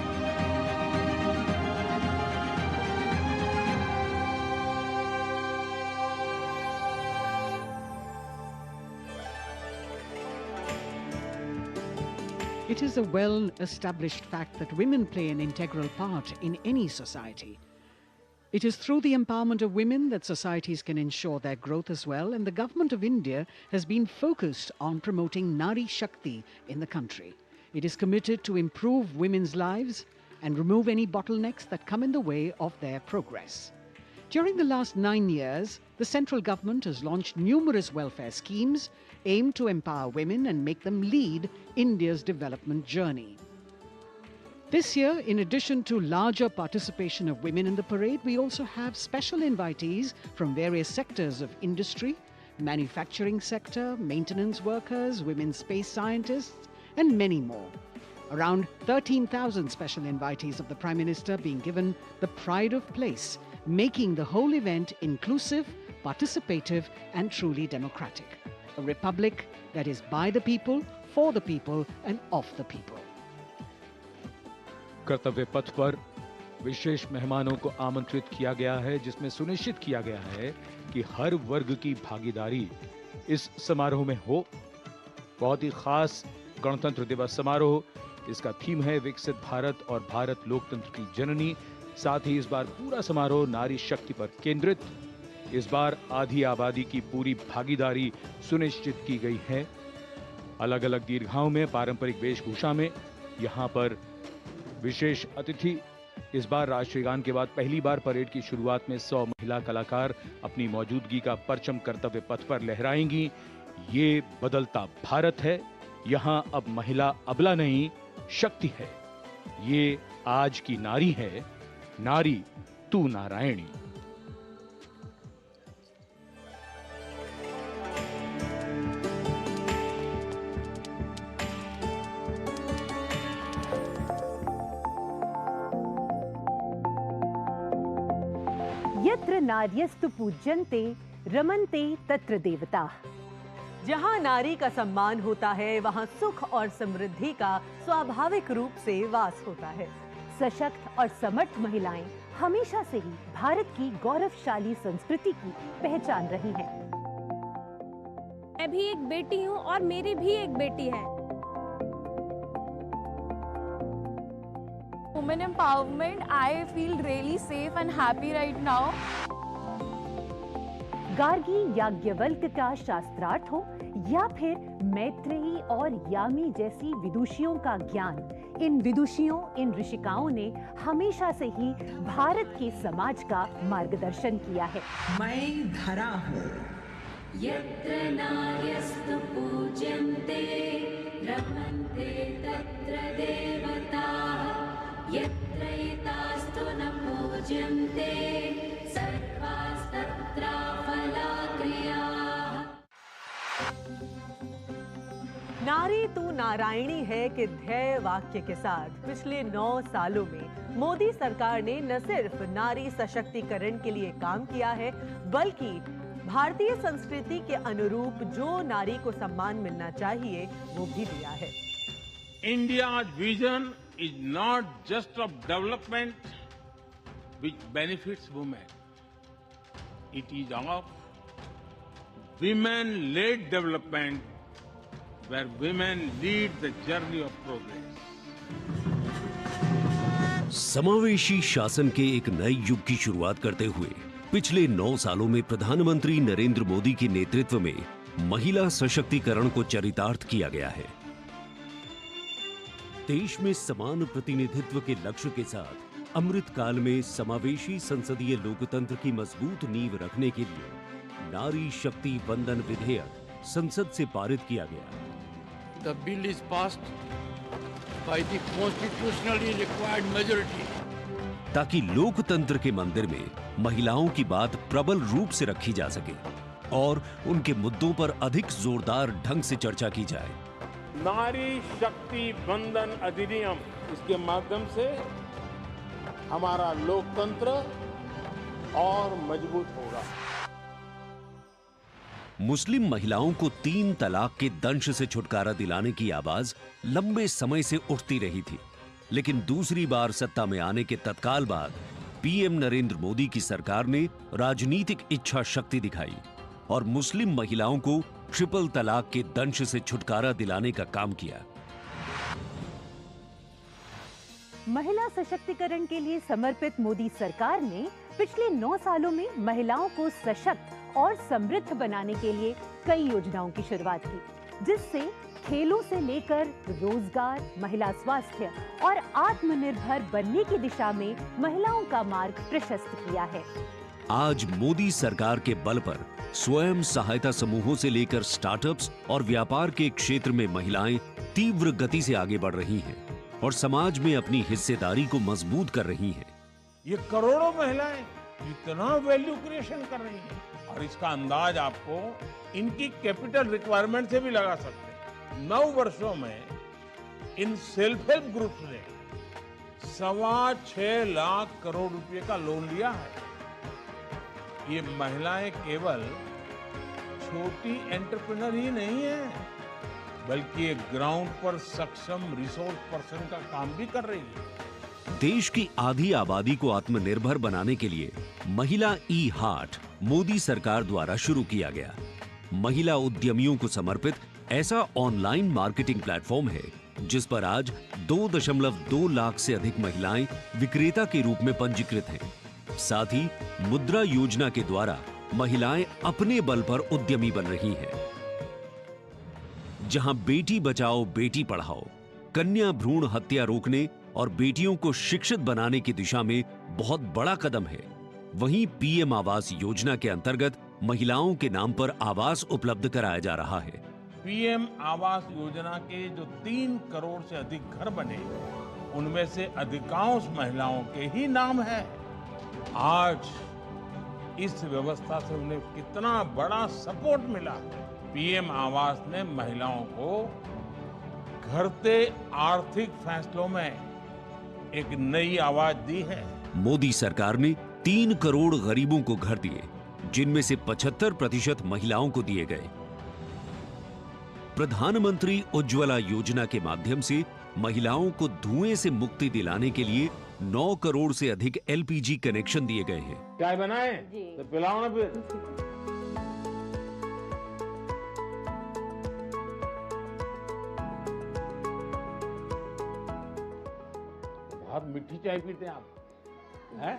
It is a well-established fact that women play an integral part in any society. It is through the empowerment of women that societies can ensure their growth as well, and the Government of India has been focused on promoting Nari Shakti in the country. It is committed to improve women's lives and remove any bottlenecks that come in the way of their progress. During the last 9 years, the central government has launched numerous welfare schemes aimed to empower women and make them lead India's development journey. This year, in addition to larger participation of women in the parade, we also have special invitees from various sectors of industry, manufacturing sector, maintenance workers, women space scientists, and many more. Around 13,000 special invitees of the Prime Minister being given the pride of place, making the whole event inclusive, participative, and truly democratic. A republic that is by the people, for the people, and of the people. कर्तव्य पथ पर विशेष मेहमानों को आमंत्रित किया गया है, जिसमें सुनिश्चित किया गया है कि हर वर्ग की भागीदारी इस समारोह में हो। बहुत ही खास गणतंत्र दिवस समारोह, इसका थीम है विकसित भारत और भारत लोकतंत्र की जननी। साथ ही इस बार पूरा समारोह नारी शक्ति पर केंद्रित। इस बार आधी आबादी की पूरी भागीदारी सुनिश्चित की गई है। अलग अलग दीर्घाओं में पारंपरिक वेशभूषा में यहाँ पर विशेष अतिथि। इस बार राष्ट्रीय गान के बाद पहली बार परेड की शुरुआत में 100 महिला कलाकार अपनी मौजूदगी का परचम कर्तव्य पथ पर लहराएंगी। ये बदलता भारत है, यहाँ अब महिला अबला नहीं, शक्ति है। ये आज की नारी है, नारी तू नारायणी। यत्र नार्यस्तु पूज्यन्ते रमन्ते तत्र देवताः। जहाँ नारी का सम्मान होता है, वहाँ सुख और समृद्धि का स्वाभाविक रूप से वास होता है। सशक्त और समर्थ महिलाएं हमेशा से ही भारत की गौरवशाली संस्कृति की पहचान रही हैं। मैं भी एक बेटी हूँ और मेरी भी एक बेटी है। Women empowerment, I feel really safe and happy right now. Gargi Yajnavalkya का शास्त्रार्थ हो या फिर मैत्रेयी और यामी जैसी विदुषियों का ज्ञान, इन विदुषियों, इन ऋषिकाओं ने हमेशा से ही भारत के समाज का मार्गदर्शन किया है। मैं धरा हूँ। यत्र नार्यस्तु पूज्यन्ते रमन्ते तत्र देवताः, यत्र एतास्तु न पूज्यन्ते सर्वास्तत्र फलाक्रियाः। नारी तू नारायणी है के ध्येय वाक्य के साथ पिछले 9 सालों में मोदी सरकार ने न सिर्फ नारी सशक्तिकरण के लिए काम किया है, बल्कि भारतीय संस्कृति के अनुरूप जो नारी को सम्मान मिलना चाहिए वो भी दिया है। India's vision is not just of development which benefits women. It is of women-led development where women lead the journey of progress. समावेशी शासन के एक नए युग की शुरुआत करते हुए पिछले 9 सालों में प्रधानमंत्री नरेंद्र मोदी के नेतृत्व में महिला सशक्तिकरण को चरितार्थ किया गया है। देश में समान प्रतिनिधित्व के लक्ष्य के साथ अमृत काल में समावेशी संसदीय लोकतंत्र की मजबूत नींव रखने के लिए नारी शक्ति वंदन विधेयक संसद से पारित किया गया। The bill is passed by the constitutionally required majority. ताकि लोकतंत्र के मंदिर में महिलाओं की बात प्रबल रूप से रखी जा सके और उनके मुद्दों पर अधिक जोरदार ढंग से चर्चा की जाए। नारी शक्ति वंदन अधिनियम, इसके माध्यम से हमारा लोकतंत्र और मजबूत होगा। मुस्लिम महिलाओं को 3 तलाक के दंश से छुटकारा दिलाने की आवाज लंबे समय से उठती रही थी, लेकिन दूसरी बार सत्ता में आने के तत्काल बाद पीएम नरेंद्र मोदी की सरकार ने राजनीतिक इच्छा शक्ति दिखाई और मुस्लिम महिलाओं को ट्रिपल तलाक के दंश से छुटकारा दिलाने का काम किया। महिला सशक्तिकरण के लिए समर्पित मोदी सरकार ने पिछले 9 सालों में महिलाओं को सशक्त और समृद्ध बनाने के लिए कई योजनाओं की शुरुआत की, जिससे खेलों से लेकर रोजगार, महिला स्वास्थ्य और आत्मनिर्भर बनने की दिशा में महिलाओं का मार्ग प्रशस्त किया है। आज मोदी सरकार के बल पर स्वयं सहायता समूहों से लेकर स्टार्टअप्स और व्यापार के क्षेत्र में महिलाएं तीव्र गति से आगे बढ़ रही हैं और समाज में अपनी हिस्सेदारी को मजबूत कर रही हैं। ये करोड़ों महिलाएं कितना वैल्यू क्रिएशन कर रही हैं और इसका अंदाज आपको इनकी कैपिटल रिक्वायरमेंट से भी लगा सकते हैं। 9 वर्षों में इन सेल्फ हेल्प ग्रुप्स ने 6.25 लाख करोड़ रुपए का लोन लिया है। ये महिलाएं केवल छोटी एंटरप्रेन्योर ही नहीं है, बल्कि एक ग्राउंड पर सक्षम रिसोर्स पर्सन का काम भी कर रही है। देश की आधी आबादी को आत्मनिर्भर बनाने के लिए महिला ई हाट मोदी सरकार द्वारा शुरू किया गया। महिला उद्यमियों को समर्पित ऐसा ऑनलाइन मार्केटिंग प्लेटफॉर्म है जिस पर आज 2.2 लाख से अधिक महिलाएं विक्रेता के रूप में पंजीकृत हैं। साथ ही मुद्रा योजना के द्वारा महिलाएं अपने बल पर उद्यमी बन रही हैं। जहां बेटी बचाओ बेटी पढ़ाओ, कन्या भ्रूण हत्या रोकने और बेटियों को शिक्षित बनाने की दिशा में बहुत बड़ा कदम है, वहीं पीएम आवास योजना के अंतर्गत महिलाओं के नाम पर आवास उपलब्ध कराया जा रहा है। पीएम आवास योजना के जो 3 करोड़ से अधिक घर बने, उनमें से अधिकांश महिलाओं के ही नाम है। आज इस व्यवस्था से उन्हें कितना बड़ा सपोर्ट मिला। पीएम आवास ने महिलाओं को घरते आर्थिक फैसलों में एक नई आवाज दी है। मोदी सरकार ने 3 करोड़ गरीबों को घर दिए, जिनमें से 75% महिलाओं को दिए गए। प्रधानमंत्री उज्ज्वला योजना के माध्यम से महिलाओं को धुएं से मुक्ति दिलाने के लिए 9 करोड़ से अधिक एलपीजी कनेक्शन दिए गए हैं। चाय बनाए तो पिलाओ ना फिर। बहुत मीठी चाय पीते हैं आप, हैं?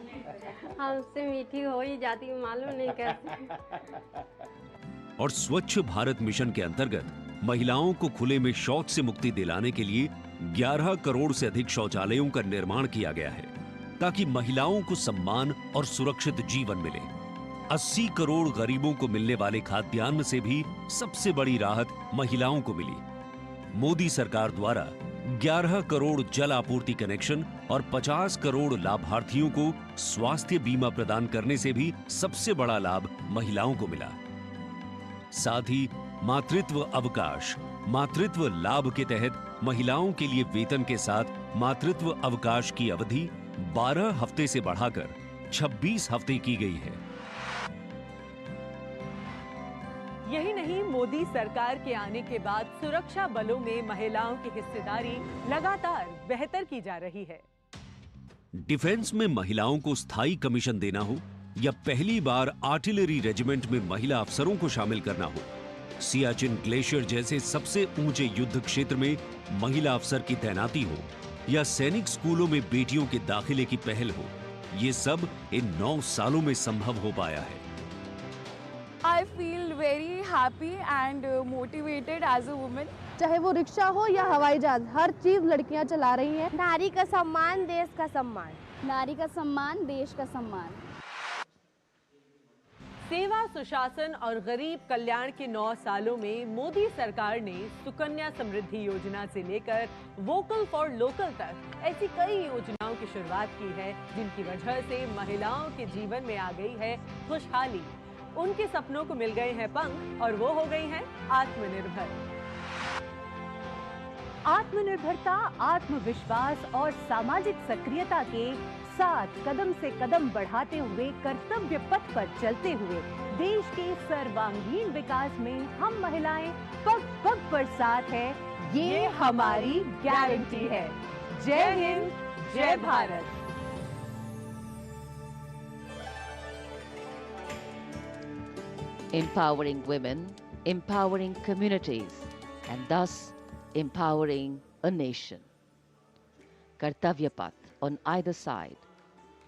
हमसे मीठी हो ही जाती, मालूम नहीं कैसे। और स्वच्छ भारत मिशन के अंतर्गत महिलाओं को खुले में शौच से मुक्ति दिलाने के लिए 11 करोड़ से अधिक शौचालयों का निर्माण किया गया है, ताकि महिलाओं को सम्मान और सुरक्षित जीवन मिले। 80 करोड़ गरीबों को मिलने वाले खाद्यान्न से भी सबसे बड़ी राहत महिलाओं को मिली। मोदी सरकार द्वारा 11 करोड़ जल आपूर्ति कनेक्शन और 50 करोड़ लाभार्थियों को स्वास्थ्य बीमा प्रदान करने से भी सबसे बड़ा लाभ महिलाओं को मिला। साथ ही मातृत्व अवकाश, मातृत्व लाभ के तहत महिलाओं के लिए वेतन के साथ मातृत्व अवकाश की अवधि 12 हफ्ते से बढ़ाकर 26 हफ्ते की गई है। यही नहीं, मोदी सरकार के आने के बाद सुरक्षा बलों में महिलाओं की हिस्सेदारी लगातार बेहतर की जा रही है। डिफेंस में महिलाओं को स्थायी कमीशन देना हो या पहली बार आर्टिलरी रेजिमेंट में महिला अफसरों को शामिल करना हो, सियाचिन ग्लेशियर जैसे सबसे ऊंचे युद्ध क्षेत्र में महिला अफसर की तैनाती हो या सैनिक स्कूलों में बेटियों के दाखिले की पहल हो, ये सब इन 9 सालों में संभव हो पाया है। I feel very happy and motivated as a woman. चाहे वो रिक्शा हो या हवाई जहाज, हर चीज लड़कियां चला रही हैं। नारी का सम्मान देश का सम्मान। नारी का सम्मान देश का सम्मान। सेवा, सुशासन और गरीब कल्याण के 9 सालों में मोदी सरकार ने सुकन्या समृद्धि योजना से लेकर वोकल फॉर लोकल तक ऐसी कई योजनाओं की शुरुआत की है, जिनकी वजह से महिलाओं के जीवन में आ गई है खुशहाली। उनके सपनों को मिल गए हैं पंख और वो हो गई हैं आत्मनिर्भर। आत्मनिर्भरता, आत्मविश्वास और सामाजिक सक्रियता के साथ कदम से कदम बढ़ाते हुए कर्तव्य पथ पर चलते हुए देश के सर्वांगीण विकास में हम महिलाएं पग पग पर साथ है, ये हमारी गारंटी है। जय हिंद, जय Bharat. Empowering women, empowering communities, and thus empowering a nation. Kartavya Path on either side.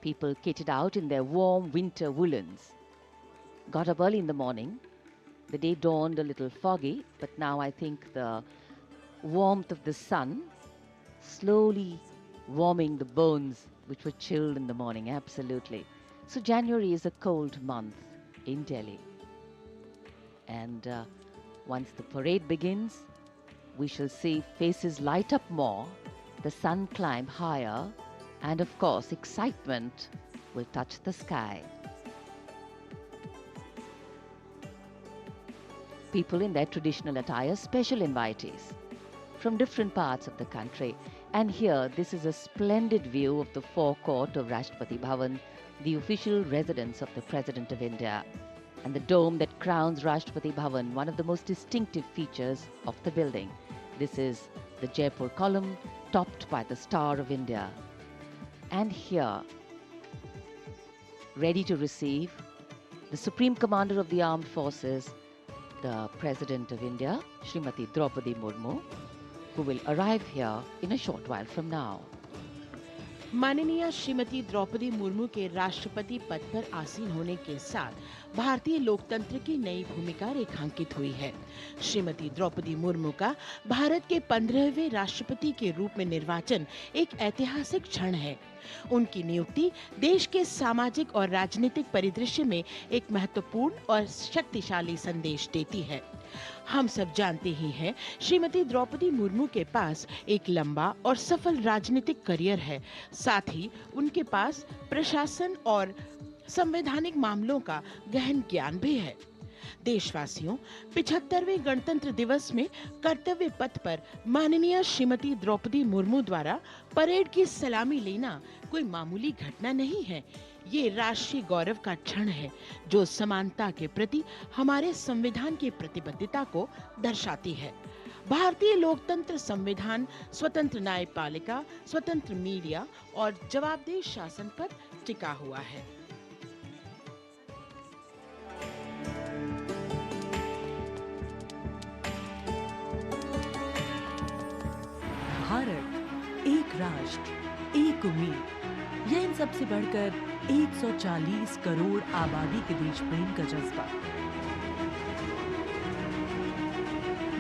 People kitted out in their warm winter woolens. Got up early in the morning. The day dawned a little foggy, but now I think the warmth of the sun slowly warming the bones which were chilled in the morning, absolutely. So January is a cold month in Delhi. And once the parade begins, we shall see faces light up more, the sun climb higher, and of course excitement will touch the sky. People in their traditional attire, special invitees from different parts of the country. And here, this is a splendid view of the forecourt of Rashtrapati Bhavan, the official residence of the President of India, and the dome that crowns Rashtrapati Bhavan, one of the most distinctive features of the building. This is the Jaipur column, topped by the Star of India. And here, ready to receive the Supreme Commander of the Armed Forces, the President of India, Srimati Draupadi Murmu, who will arrive here in a short while from now. माननीय श्रीमती द्रौपदी मुर्मू के राष्ट्रपति पद पर आसीन होने के साथ भारतीय लोकतंत्र की नई भूमिका रेखांकित हुई है। श्रीमती द्रौपदी मुर्मू का भारत के 15वें राष्ट्रपति के रूप में निर्वाचन एक ऐतिहासिक क्षण है। उनकी नियुक्ति देश के सामाजिक और राजनीतिक परिदृश्य में एक महत्वपूर्ण और शक्तिशाली संदेश देती है। हम सब जानते ही हैं, श्रीमती द्रौपदी मुर्मू के पास एक लंबा और सफल राजनीतिक करियर है। साथ ही उनके पास प्रशासन और संवैधानिक मामलों का गहन ज्ञान भी है। देशवासियों, 75वें गणतंत्र दिवस में कर्तव्य पथ पर माननीय श्रीमती द्रौपदी मुर्मू द्वारा परेड की सलामी लेना कोई मामूली घटना नहीं है। ये राष्ट्रीय गौरव का क्षण है, जो समानता के प्रति हमारे संविधान की प्रतिबद्धता को दर्शाती है। भारतीय लोकतंत्र संविधान स्वतंत्र न्यायपालिका, स्वतंत्र मीडिया और जवाबदेह शासन पर टिका हुआ है। भारत, एक राष्ट्र, एक उम्मीद, यह इन सबसे बढ़कर 140 करोड़ आबादी के देश प्रेम का जज्बा।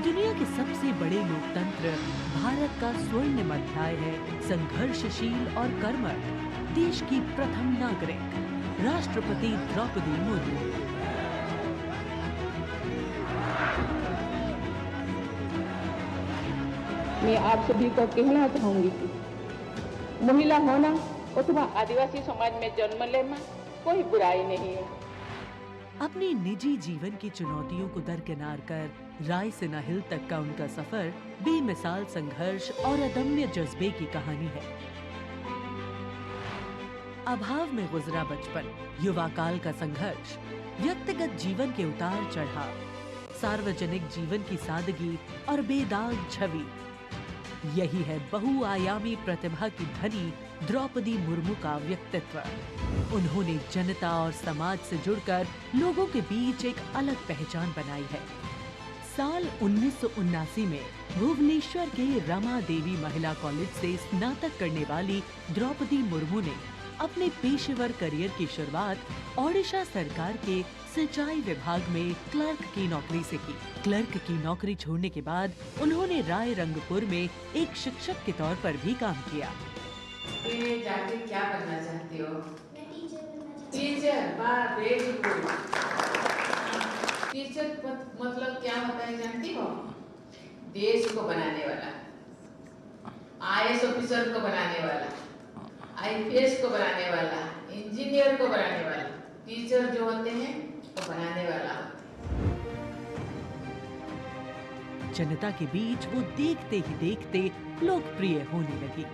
दुनिया के सबसे बड़े लोकतंत्र भारत का स्वर्णिम अध्याय है संघर्षशील और कर्मठ देश की प्रथम नागरिक राष्ट्रपति द्रौपदी मुर्मू। मैं आप सभी को कहना चाहूंगी कि महिला होना अथवा आदिवासी समाज में जन्म लेना कोई बुराई नहीं है। अपने निजी जीवन की चुनौतियों को दरकिनार कर रायसीना हिल तक का उनका सफर बेमिसाल संघर्ष और अदम्य जज्बे की कहानी है। अभाव में गुजरा बचपन, युवा काल का संघर्ष, व्यक्तिगत जीवन के उतार चढ़ाव, सार्वजनिक जीवन की सादगी और बेदाग छवि, यही है बहुआयामी प्रतिभा की धनी द्रौपदी मुर्मू का व्यक्तित्व। उन्होंने जनता और समाज से जुड़कर लोगों के बीच एक अलग पहचान बनाई है। साल 1979 में भुवनेश्वर के रमा देवी महिला कॉलेज से स्नातक करने वाली द्रौपदी मुर्मू ने अपने पेशेवर करियर की शुरुआत ओडिशा सरकार के सिंचाई विभाग में क्लर्क की नौकरी से की। क्लर्क की नौकरी छोड़ने के बाद उन्होंने राय रंगपुर में एक शिक्षक के तौर पर भी काम किया। जाके क्या बनना चाहती हो? टीचर। वाह, वेरी गुड। टीचर मतलब क्या होता है जानती हो? देश को बनाने वाला, IAS ऑफिसर को बनाने वाला, IPS को बनाने वाला, इंजीनियर को बनाने वाला। टीचर जो होते हैं वो बनाने वाला होता है। जनता के बीच वो देखते ही देखते लोकप्रिय होने लगी।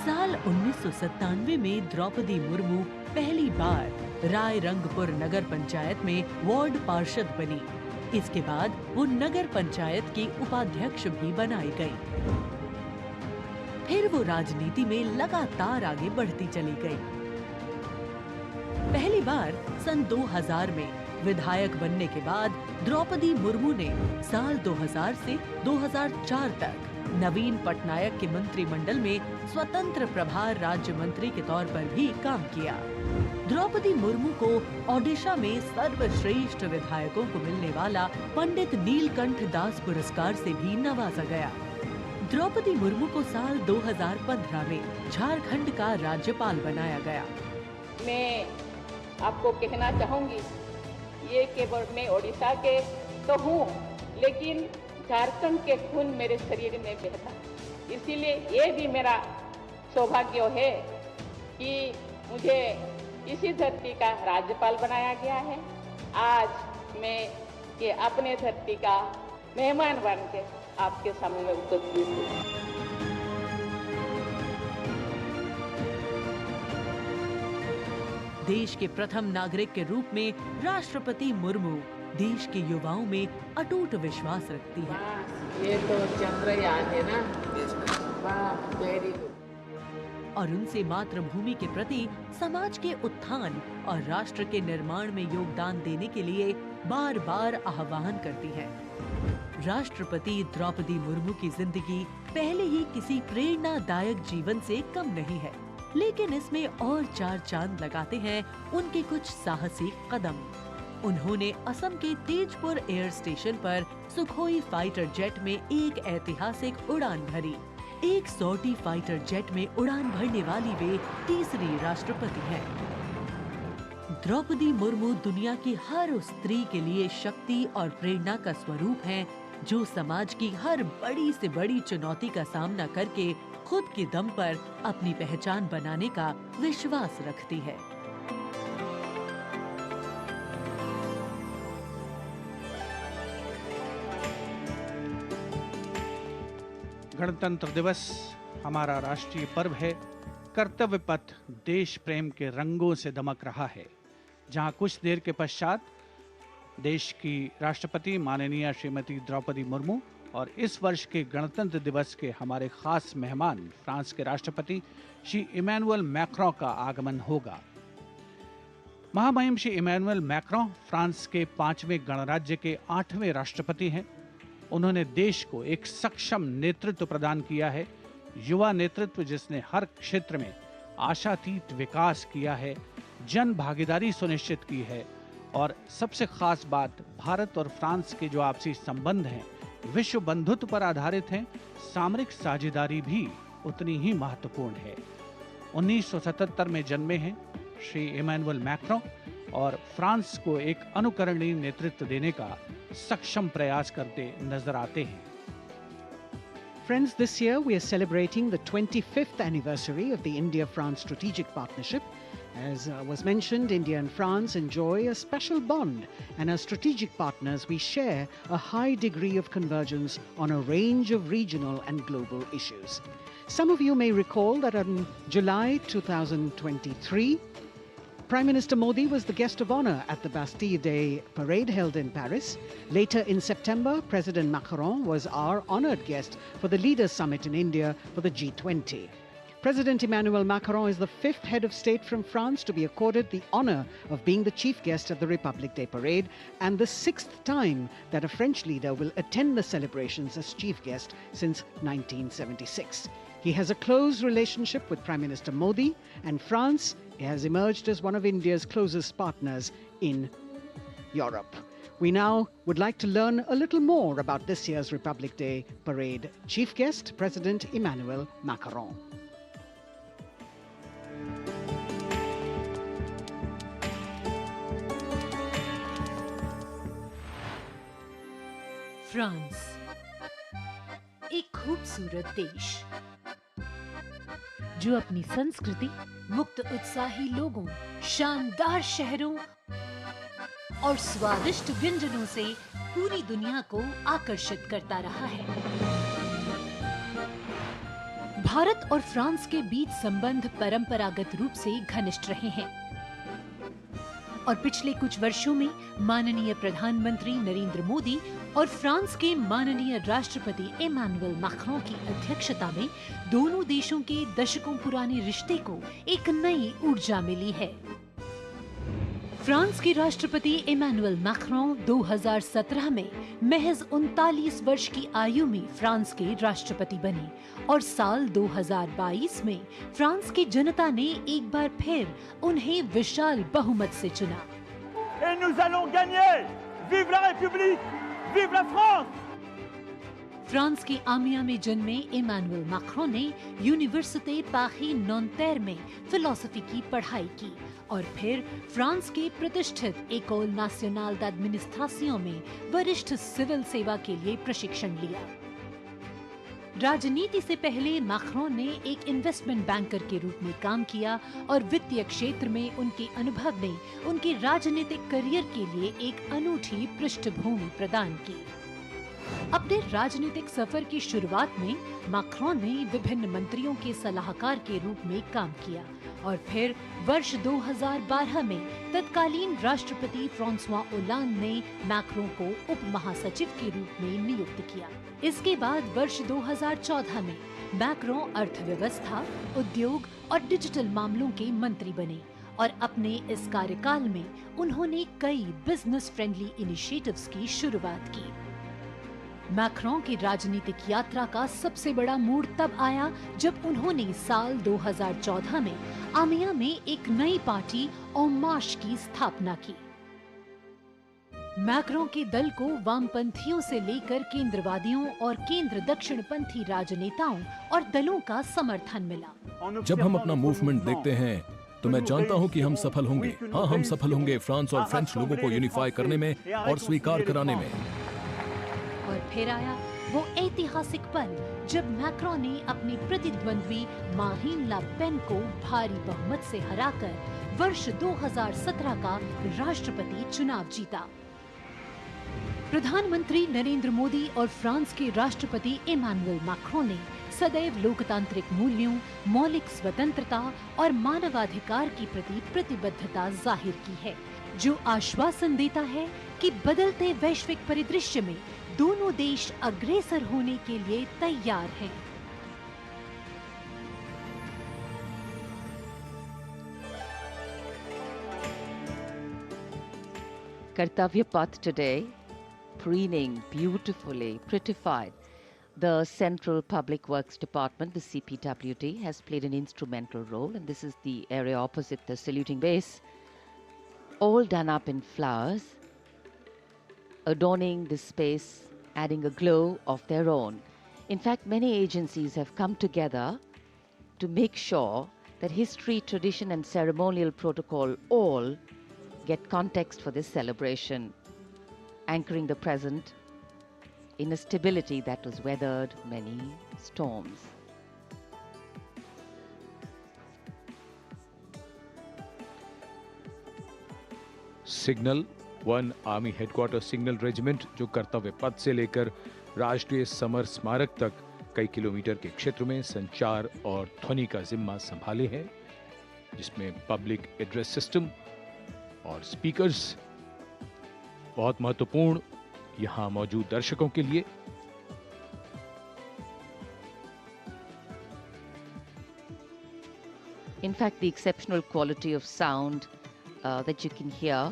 साल 1997 में द्रौपदी मुर्मू पहली बार राय रंगपुर नगर पंचायत में वार्ड पार्षद बनी। इसके बाद वो नगर पंचायत की उपाध्यक्ष भी बनाई गई। फिर वो राजनीति में लगातार आगे बढ़ती चली गई। पहली बार सन 2000 में विधायक बनने के बाद द्रौपदी मुर्मू ने साल 2000 से 2004 तक नवीन पटनायक के मंत्रिमंडल में स्वतंत्र प्रभार राज्य मंत्री के तौर पर भी काम किया। द्रौपदी मुर्मू को ओडिशा में सर्वश्रेष्ठ विधायकों को मिलने वाला पंडित नीलकंठ दास पुरस्कार से भी नवाजा गया। द्रौपदी मुर्मू को साल 2015 में झारखंड का राज्यपाल बनाया गया। मैं आपको कहना चाहूंगी, ये केवल मैं ओडिशा के तो हूँ, लेकिन झारखंड के खून मेरे शरीर में बहता, इसीलिए ये भी मेरा सौभाग्य है कि मुझे इसी धरती का राज्यपाल बनाया गया है। आज मैं ये अपने धरती का मेहमान बन के आपके सामने उपस्थित हूँ। देश के प्रथम नागरिक के रूप में राष्ट्रपति मुर्मू देश के युवाओं में अटूट विश्वास रखती है। ये तो चंद्रयान है ना? वाह, वेरी गुड। और उनसे मातृभूमि के प्रति समाज के उत्थान और राष्ट्र के निर्माण में योगदान देने के लिए बार बार आह्वान करती है। राष्ट्रपति द्रौपदी मुर्मू की जिंदगी पहले ही किसी प्रेरणादायक जीवन से कम नहीं है, लेकिन इसमें और चार चांद लगाते हैं उनके कुछ साहसी कदम। उन्होंने असम के तेजपुर एयर स्टेशन पर सुखोई फाइटर जेट में एक ऐतिहासिक उड़ान भरी। एक सॉर्टी फाइटर जेट में उड़ान भरने वाली वे तीसरी राष्ट्रपति हैं। द्रौपदी मुर्मू दुनिया की हर उस स्त्री के लिए शक्ति और प्रेरणा का स्वरूप हैं, जो समाज की हर बड़ी से बड़ी चुनौती का सामना करके खुद के दम पर अपनी पहचान बनाने का विश्वास रखती है। गणतंत्र दिवस हमारा राष्ट्रीय पर्व है। कर्तव्य पथ देश प्रेम के रंगों से दमक रहा है, जहां कुछ देर के पश्चात देश की राष्ट्रपति माननीय श्रीमती द्रौपदी मुर्मू और इस वर्ष के गणतंत्र दिवस के हमारे खास मेहमान फ्रांस के राष्ट्रपति श्री इमैनुअल मैक्रों का आगमन होगा। महामहिम श्री इमैनुअल मैक्रों फ्रांस के 5वें गणराज्य के 8वें राष्ट्रपति हैं। उन्होंने देश को एक सक्षम नेतृत्व प्रदान किया है, युवा नेतृत्व जिसने हर क्षेत्र में आशातीत विकास किया है, जन भागीदारी सुनिश्चित की है और सबसे खास बात, भारत और फ्रांस के जो आपसी संबंध हैं विश्व बंधुत्व पर आधारित हैं। सामरिक साझेदारी भी उतनी ही महत्वपूर्ण है। 1977 में जन्मे हैं श्री इमैनुअल मैक्रों और फ्रांस को एक अनुकरणीय नेतृत्व देने का सक्षम प्रयास करते नजर आते हैं। Friends, this year we are celebrating the 25th anniversary of the India-France strategic partnership. As was mentioned, India and France enjoy a special bond, and as strategic partners we share a high degree of convergence on a range of regional and global issues. Some of you may recall that in July 2023, Prime Minister Modi was the guest of honor at the Bastille Day parade held in Paris. Later in September, President Macron was our honored guest for the Leaders Summit in India for the G20. President Emmanuel Macron is the fifth head of state from France to be accorded the honor of being the chief guest at the Republic Day parade, and the sixth time that a French leader will attend the celebrations as chief guest since 1976. He has a close relationship with Prime Minister Modi, and France has emerged as one of India's closest partners in Europe. We now would like to learn a little more about this year's Republic Day parade. Chief guest, President Emmanuel Macron. France, एक खूबसूरत देश जो अपनी संस्कृति, मुक्त उत्साही लोगों, शानदार शहरों और स्वादिष्ट व्यंजनों से पूरी दुनिया को आकर्षित करता रहा है। भारत और फ्रांस के बीच संबंध परंपरागत रूप से घनिष्ठ रहे हैं और पिछले कुछ वर्षों में माननीय प्रधानमंत्री नरेंद्र मोदी और फ्रांस के माननीय राष्ट्रपति इमैनुअल मैक्रों की अध्यक्षता में दोनों देशों के दशकों पुराने रिश्ते को एक नई ऊर्जा मिली है। फ्रांस के राष्ट्रपति इमैनुअल मैक्रों 2017 में महज 39 वर्ष की आयु में फ्रांस के राष्ट्रपति बने और साल 2022 में फ्रांस की जनता ने एक बार फिर उन्हें विशाल बहुमत से चुना। Et nous allons gagner! Vive la République! Vive la France! France के आमिया में जन्मे इमैनुअल मैक्रों ने यूनिवर्सिटी पारी नॉन्तेर में फिलॉसफी की पढ़ाई की और फिर फ्रांस के प्रतिष्ठित एकोल नेशनल d'administration में वरिष्ठ सिविल सेवा के लिए प्रशिक्षण लिया। राजनीति से पहले मैक्रों ने एक इन्वेस्टमेंट बैंकर के रूप में काम किया और वित्तीय क्षेत्र में उनके अनुभव ने उनके राजनीतिक करियर के लिए एक अनूठी पृष्ठभूमि प्रदान की। अपने राजनीतिक सफर की शुरुआत में मैक्रों ने विभिन्न मंत्रियों के सलाहकार के रूप में काम किया और फिर वर्ष 2012 में तत्कालीन राष्ट्रपति फ्रांसवा ओलांद ने मैक्रों को उप महासचिव के रूप में नियुक्त किया। इसके बाद वर्ष 2014 में मैक्रों अर्थव्यवस्था, उद्योग और डिजिटल मामलों के मंत्री बने और अपने इस कार्यकाल में उन्होंने कई बिजनेस फ्रेंडली इनिशिएटिव्स की शुरुआत की। मैक्रों की राजनीतिक यात्रा का सबसे बड़ा मोड़ तब आया जब उन्होंने साल 2014 में आमिया में एक नई पार्टी En Marche की स्थापना की। मैक्रों के दल को वामपंथियों से लेकर केंद्रवादियों और केंद्र दक्षिणपंथी राजनेताओं और दलों का समर्थन मिला। जब हम अपना मूवमेंट देखते हैं तो मैं जानता हूं कि हम सफल होंगे। हाँ, हम सफल होंगे फ्रांस और फ्रेंच लोगों को यूनिफाई करने में और स्वीकार कराने में। और फिर आया वो ऐतिहासिक पल जब मैक्रों ने अपने प्रतिद्वंद्वी मारीन ला पेन को भारी बहुमत से हराकर वर्ष 2017 का राष्ट्रपति चुनाव जीता। प्रधानमंत्री नरेंद्र मोदी और फ्रांस के राष्ट्रपति इमैनुअल मैक्रों ने सदैव लोकतांत्रिक मूल्यों, मौलिक स्वतंत्रता और मानवाधिकार की प्रति प्रतिबद्धता जाहिर की है, जो आश्वासन देता है कि बदलते वैश्विक परिदृश्य में दोनों देश अग्रसर होने के लिए तैयार हैं। Kartavya Path today, preening beautifully, prettified. The Central Public Works Department, the CPWD, has played an instrumental role, and this is the area opposite the saluting base, all done up in flowers, adorning this space, adding a glow of their own. In fact, many agencies have come together to make sure that history, tradition and ceremonial protocol all get context for this celebration, anchoring the present in a stability that was weathered many storms. Signal 1 army headquarter signal regiment जो कर्तव्य पथ से लेकर राष्ट्रीय summer स्मारक तक कई kilometre के क्षेत्र में संचार और ध्वनि का जिम्मा संभाले हैं, जिसमें पब्लिक एड्रेस सिस्टम और स्पीकर्स बहुत महत्वपूर्ण यहां मौजूद दर्शकों के लिए। In fact, the exceptional quality of sound that you can hear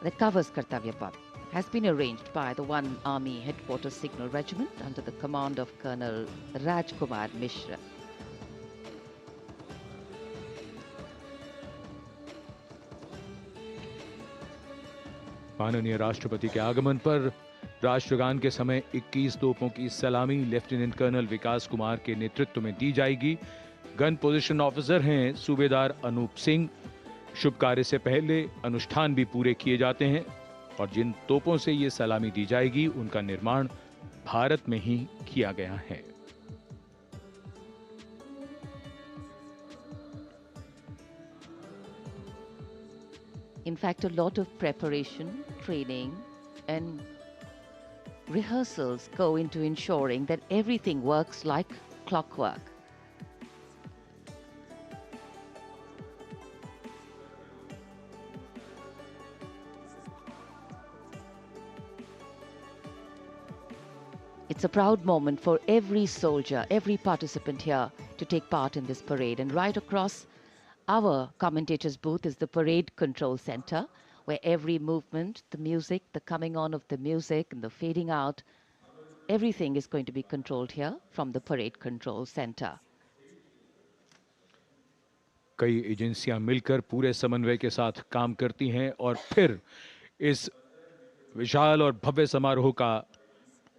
that covers Kartavya Path has been arranged by the 1 Army Headquarters Signal Regiment under the command of Colonel Rajkumar Mishra. माननीय राष्ट्रपति के आगमन पर राष्ट्रगान के समय 21 तोपों की सलामी लेफ्टिनेंट कर्नल विकास कुमार के नेतृत्व में दी जाएगी। गन पोजीशन ऑफिसर हैं सूबेदार अनूप सिंह। शुभ कार्य से पहले अनुष्ठान भी पूरे किए जाते हैं और जिन तोपों से ये सलामी दी जाएगी उनका निर्माण भारत में ही किया गया है। In fact, a lot of preparation, training, and rehearsals go into ensuring that everything works like clockwork. It's a proud moment for every soldier, every participant here to take part in this parade. And right across our commentator's booth is the Parade Control Center, where every movement, the music, the coming on of the music and the fading out, everything is going to be controlled here from the Parade Control Center. कई एजेंसियां मिलकर पूरे समन्वय के साथ काम करती हैं और फिर इस विशाल और भव्य समारोह का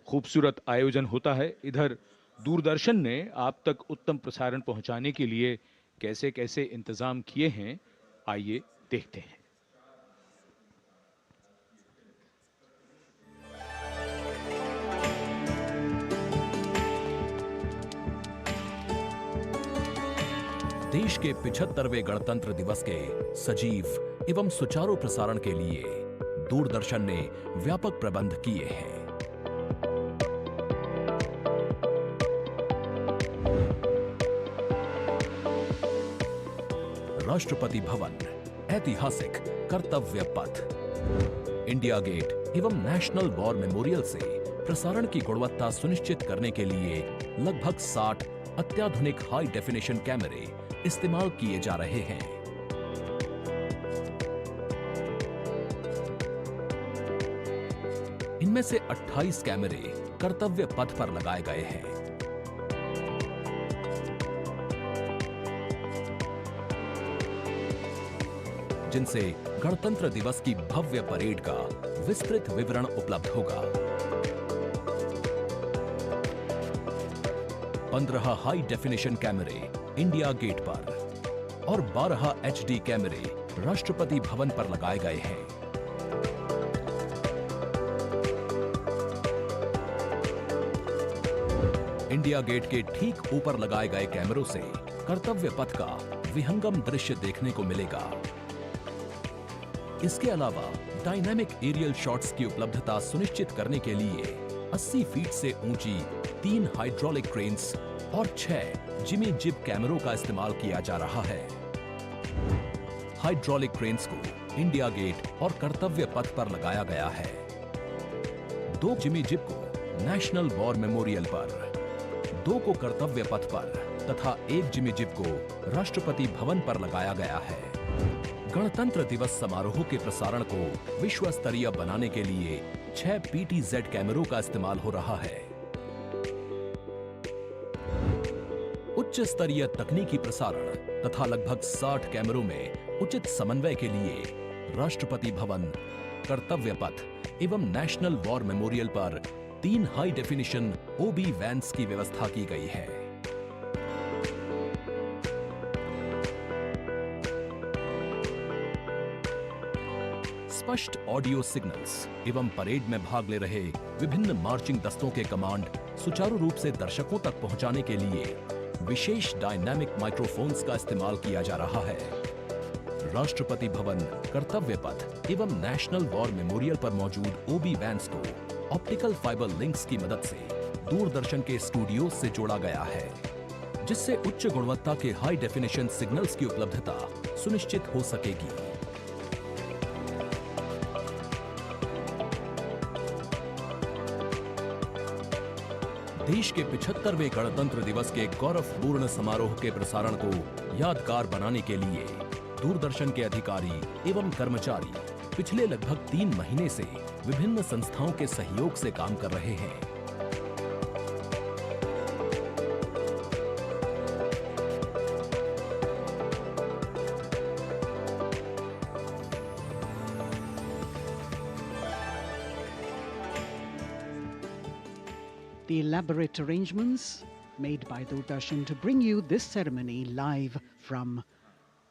खूबसूरत आयोजन होता है। इधर दूरदर्शन ने आप तक उत्तम प्रसारण पहुंचाने के लिए कैसे कैसे इंतजाम किए हैं, आइए देखते हैं। देश के 75वें गणतंत्र दिवस के सजीव एवं सुचारू प्रसारण के लिए दूरदर्शन ने व्यापक प्रबंध किए हैं। राष्ट्रपति भवन, ऐतिहासिक कर्तव्य पथ, इंडिया गेट एवं नेशनल वॉर मेमोरियल से प्रसारण की गुणवत्ता सुनिश्चित करने के लिए लगभग 60 अत्याधुनिक हाई डेफिनेशन कैमरे इस्तेमाल किए जा रहे हैं। इनमें से 28 कैमरे कर्तव्य पथ पर लगाए गए हैं। जिनसे गणतंत्र दिवस की भव्य परेड का विस्तृत विवरण उपलब्ध होगा। 15 हाई डेफिनेशन कैमरे इंडिया गेट पर और 12 HD कैमरे राष्ट्रपति भवन पर लगाए गए हैं। इंडिया गेट के ठीक ऊपर लगाए गए कैमरों से कर्तव्य पथ का विहंगम दृश्य देखने को मिलेगा। इसके अलावा डायनामिक एरियल शॉट्स की उपलब्धता सुनिश्चित करने के लिए 80 फीट से ऊंची 3 हाइड्रोलिक क्रेन्स और 6 जिमी जिब कैमरों का इस्तेमाल किया जा रहा है। हाइड्रोलिक क्रेन्स को इंडिया गेट और कर्तव्य पथ पर लगाया गया है। 2 जिमी जिब को नेशनल वॉर मेमोरियल पर, 2 को कर्तव्य पथ पर तथा 1 जिमी जिब को राष्ट्रपति भवन पर लगाया गया है। गणतंत्र दिवस समारोह के प्रसारण को विश्व स्तरीय बनाने के लिए 6 PTZ कैमरों का इस्तेमाल हो रहा है। उच्च स्तरीय तकनीकी प्रसारण तथा लगभग 60 कैमरों में उचित समन्वय के लिए राष्ट्रपति भवन, कर्तव्य पथ एवं नेशनल वॉर मेमोरियल पर 3 हाई डेफिनेशन OB वैन्स की व्यवस्था की गई है। स्पष्ट ऑडियो सिग्नल्स एवं परेड में भाग ले रहे विभिन्न मार्चिंग दस्तों के कमांड सुचारू रूप से दर्शकों तक पहुंचाने के लिए विशेष डायनामिक माइक्रोफोन्स का इस्तेमाल किया जा रहा है। राष्ट्रपति भवन, कर्तव्य पथ एवं नेशनल वॉर मेमोरियल पर मौजूद OB वैन्स को ऑप्टिकल फाइबर लिंक्स की मदद से दूरदर्शन के स्टूडियो से जोड़ा गया है, जिससे उच्च गुणवत्ता के हाई डेफिनेशन सिग्नल्स की उपलब्धता सुनिश्चित हो सकेगी। देश के 75वें गणतंत्र दिवस के गौरवपूर्ण समारोह के प्रसारण को यादगार बनाने के लिए दूरदर्शन के अधिकारी एवं कर्मचारी पिछले लगभग 3 महीने से विभिन्न संस्थाओं के सहयोग से काम कर रहे हैं। The elaborate arrangements made by Doordarshan to bring you this ceremony live from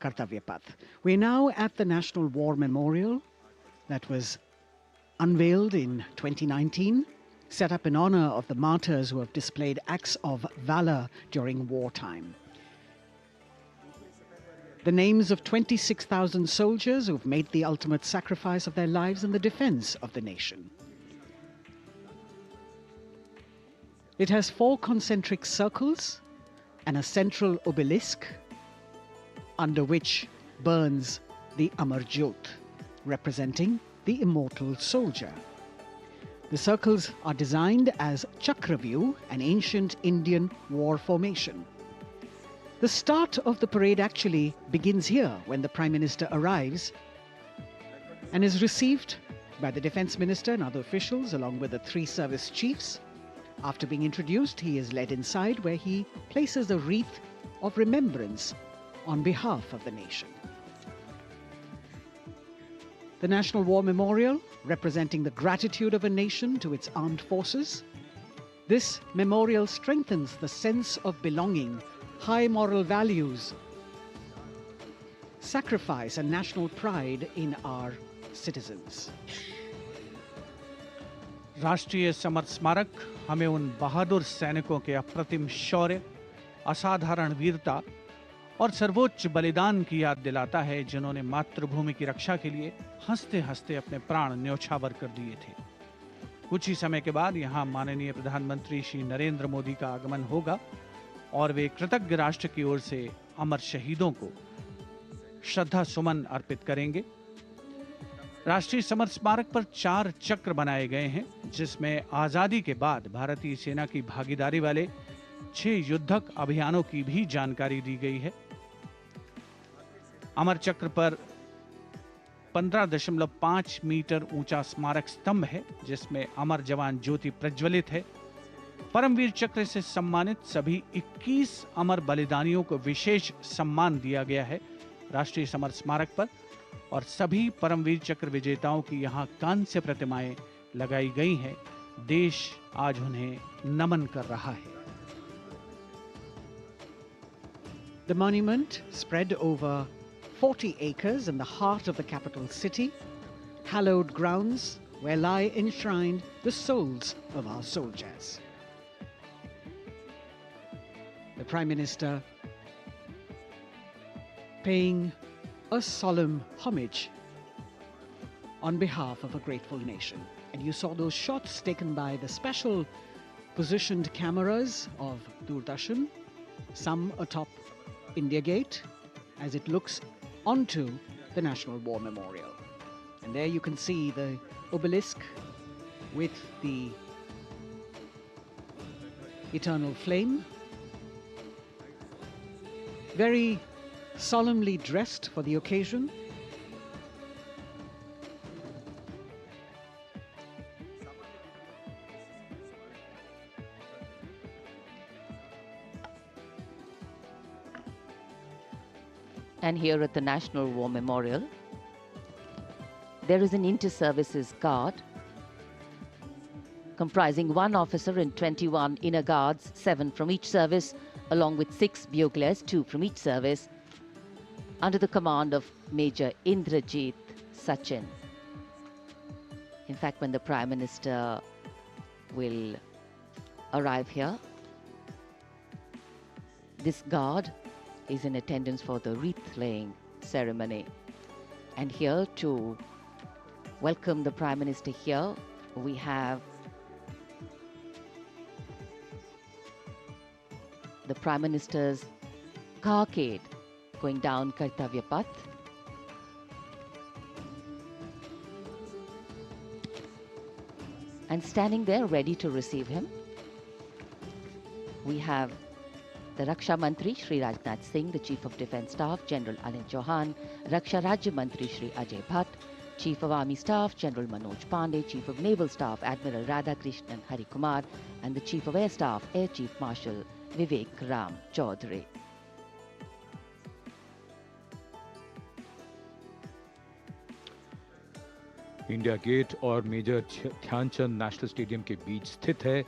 Kartavya Path. We're now at the National War Memorial that was unveiled in 2019, set up in honor of the martyrs who have displayed acts of valor during wartime. The names of 26,000 soldiers who've made the ultimate sacrifice of their lives in the defense of the nation. It has 4 concentric circles and a central obelisk under which burns the Amar Jyot, representing the immortal soldier. The circles are designed as Chakravyu, an ancient Indian war formation. The start of the parade actually begins here when the Prime Minister arrives and is received by the Defence Minister and other officials along with the 3 service chiefs. After being introduced, he is led inside where he places a wreath of remembrance on behalf of the nation. The National War Memorial, representing the gratitude of a nation to its armed forces. This memorial strengthens the sense of belonging, high moral values, sacrifice and national pride in our citizens. राष्ट्रीय summer स्मारक हमें उन बहादुर सैनिकों के अप्रतिम शौर्य, असाधारण वीरता और सर्वोच्च बलिदान की याद दिलाता है जिन्होंने मातृभूमि की रक्षा के लिए हंसते हंसते अपने प्राण न्योछावर कर दिए थे। कुछ ही समय के बाद यहाँ माननीय प्रधानमंत्री श्री नरेंद्र मोदी का आगमन होगा और वे कृतज्ञ राष्ट्र की ओर से अमर शहीदों को श्रद्धा सुमन अर्पित करेंगे। राष्ट्रीय समर स्मारक पर 4 चक्र बनाए गए हैं जिसमें आजादी के बाद भारतीय सेना की भागीदारी वाले 6 युद्धक अभियानों की भी जानकारी दी गई है। अमर चक्र पर 15.5 मीटर ऊंचा स्मारक स्तंभ है जिसमें अमर जवान ज्योति प्रज्वलित है। परमवीर चक्र से सम्मानित सभी 21 अमर बलिदानियों को विशेष सम्मान दिया गया है राष्ट्रीय समर स्मारक पर और सभी परमवीर चक्र विजेताओं की यहाँ कांस्य प्रतिमाएं लगाई गई हैं। देश आज उन्हें नमन कर रहा है। The monument, spread over 40 acres in the heart of the capital city, hallowed grounds where lie enshrined the souls of our soldiers. The Prime Minister paying a solemn homage on behalf of a grateful nation. And you saw those shots taken by the special positioned cameras of Doordarshan, some atop India Gate as it looks onto the National War Memorial. And there you can see the obelisk with the eternal flame, very solemnly dressed for the occasion. And here at the National War Memorial, there is an inter-services guard comprising 1 officer and 21 inner guards, 7 from each service, along with 6 buglers, 2 from each service, under the command of Major Indrajit Sachin. In fact, when the Prime Minister will arrive here, this guard is in attendance for the wreath-laying ceremony. And here to welcome the Prime Minister here, we have the Prime Minister's carcade going down Kartavya Path. And standing there ready to receive him We have the Raksha Mantri Shri Rajnath Singh, the Chief of Defence Staff General Anil Chauhan, Raksha Rajya Mantri Shri Ajay Bhatt, Chief of Army Staff General Manoj Pandey, Chief of Naval Staff Admiral Radhakrishnan Harikumar, and the Chief of Air Staff Air Chief Marshal Vivek Ram Chaudhary. India gate और major Dhyan Chand national stadium के बीच स्थित है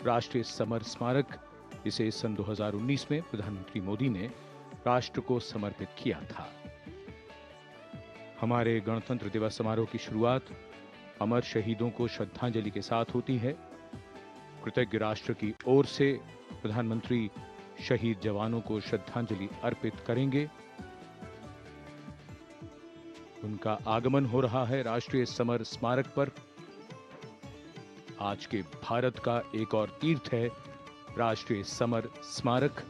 राष्ट्रीय summer स्मारक। इसे सन 2019 में प्रधानमंत्री मोदी ने राष्ट्र को समर्पित किया था। हमारे गणतंत्र दिवस समारोह की शुरुआत अमर शहीदों को श्रद्धांजलि के साथ होती है। कृतज्ञ राष्ट्र की ओर से प्रधानमंत्री शहीद जवानों को श्रद्धांजलि अर्पित करेंगे। उनका आगमन हो रहा है राष्ट्रीय समर स्मारक पर। आज के भारत का एक और तीर्थ है राष्ट्रीय समर स्मारक।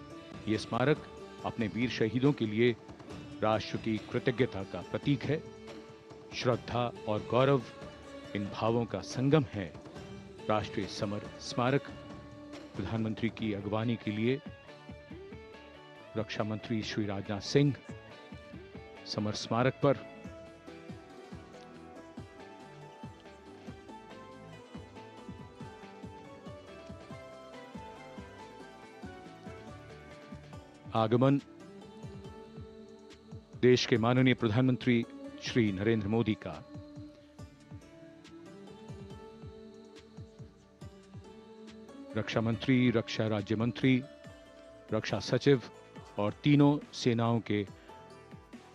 ये स्मारक अपने वीर शहीदों के लिए राष्ट्र की कृतज्ञता का प्रतीक है। श्रद्धा और गौरव इन भावों का संगम है राष्ट्रीय समर स्मारक। प्रधानमंत्री की अगवानी के लिए रक्षा मंत्री श्री राजनाथ सिंह समर स्मारक पर आगमन देश के माननीय प्रधानमंत्री श्री नरेंद्र मोदी का। रक्षा मंत्री, रक्षा राज्य मंत्री, रक्षा सचिव और तीनों सेनाओं के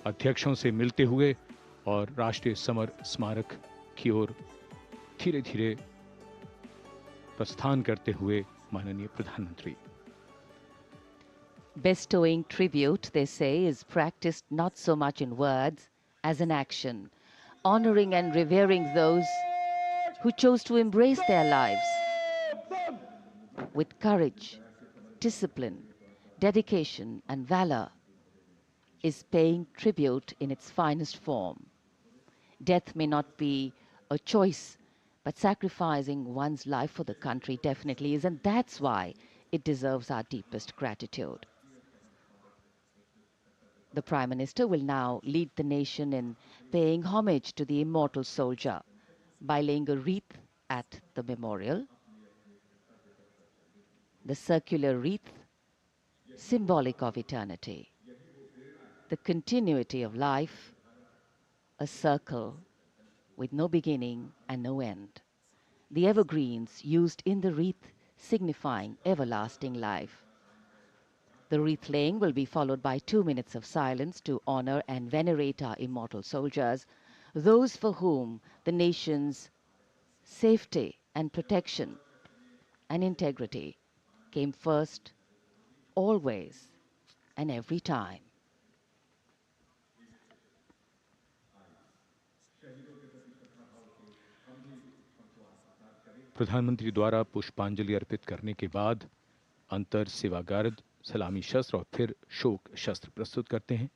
अध्यक्षों से मिलते हुए और राष्ट्रीय समर स्मारक की ओर धीरे धीरे प्रस्थान करते हुए माननीय प्रधानमंत्री। Bestowing tribute, they say, is practiced not so much in words as in action, honoring and revering those who chose to embrace their lives with courage, discipline, dedication, and valor is paying tribute in its finest form. Death may not be a choice, but sacrificing one's life for the country definitely is, and that's why it deserves our deepest gratitude. The Prime Minister will now lead the nation in paying homage to the immortal soldier by laying a wreath at the memorial. The circular wreath, symbolic of eternity, the continuity of life, a circle with no beginning and no end. The evergreens used in the wreath signifying everlasting life. The wreath laying will be followed by 2 minutes of silence to honor and venerate our immortal soldiers, those for whom the nation's safety and protection and integrity came first, always and every time. प्रधानमंत्री द्वारा पुष्पांजलि अर्पित करने के बाद अंतर सेवागार्द सलामी शस्त्र और फिर शोक शस्त्र प्रस्तुत करते हैं।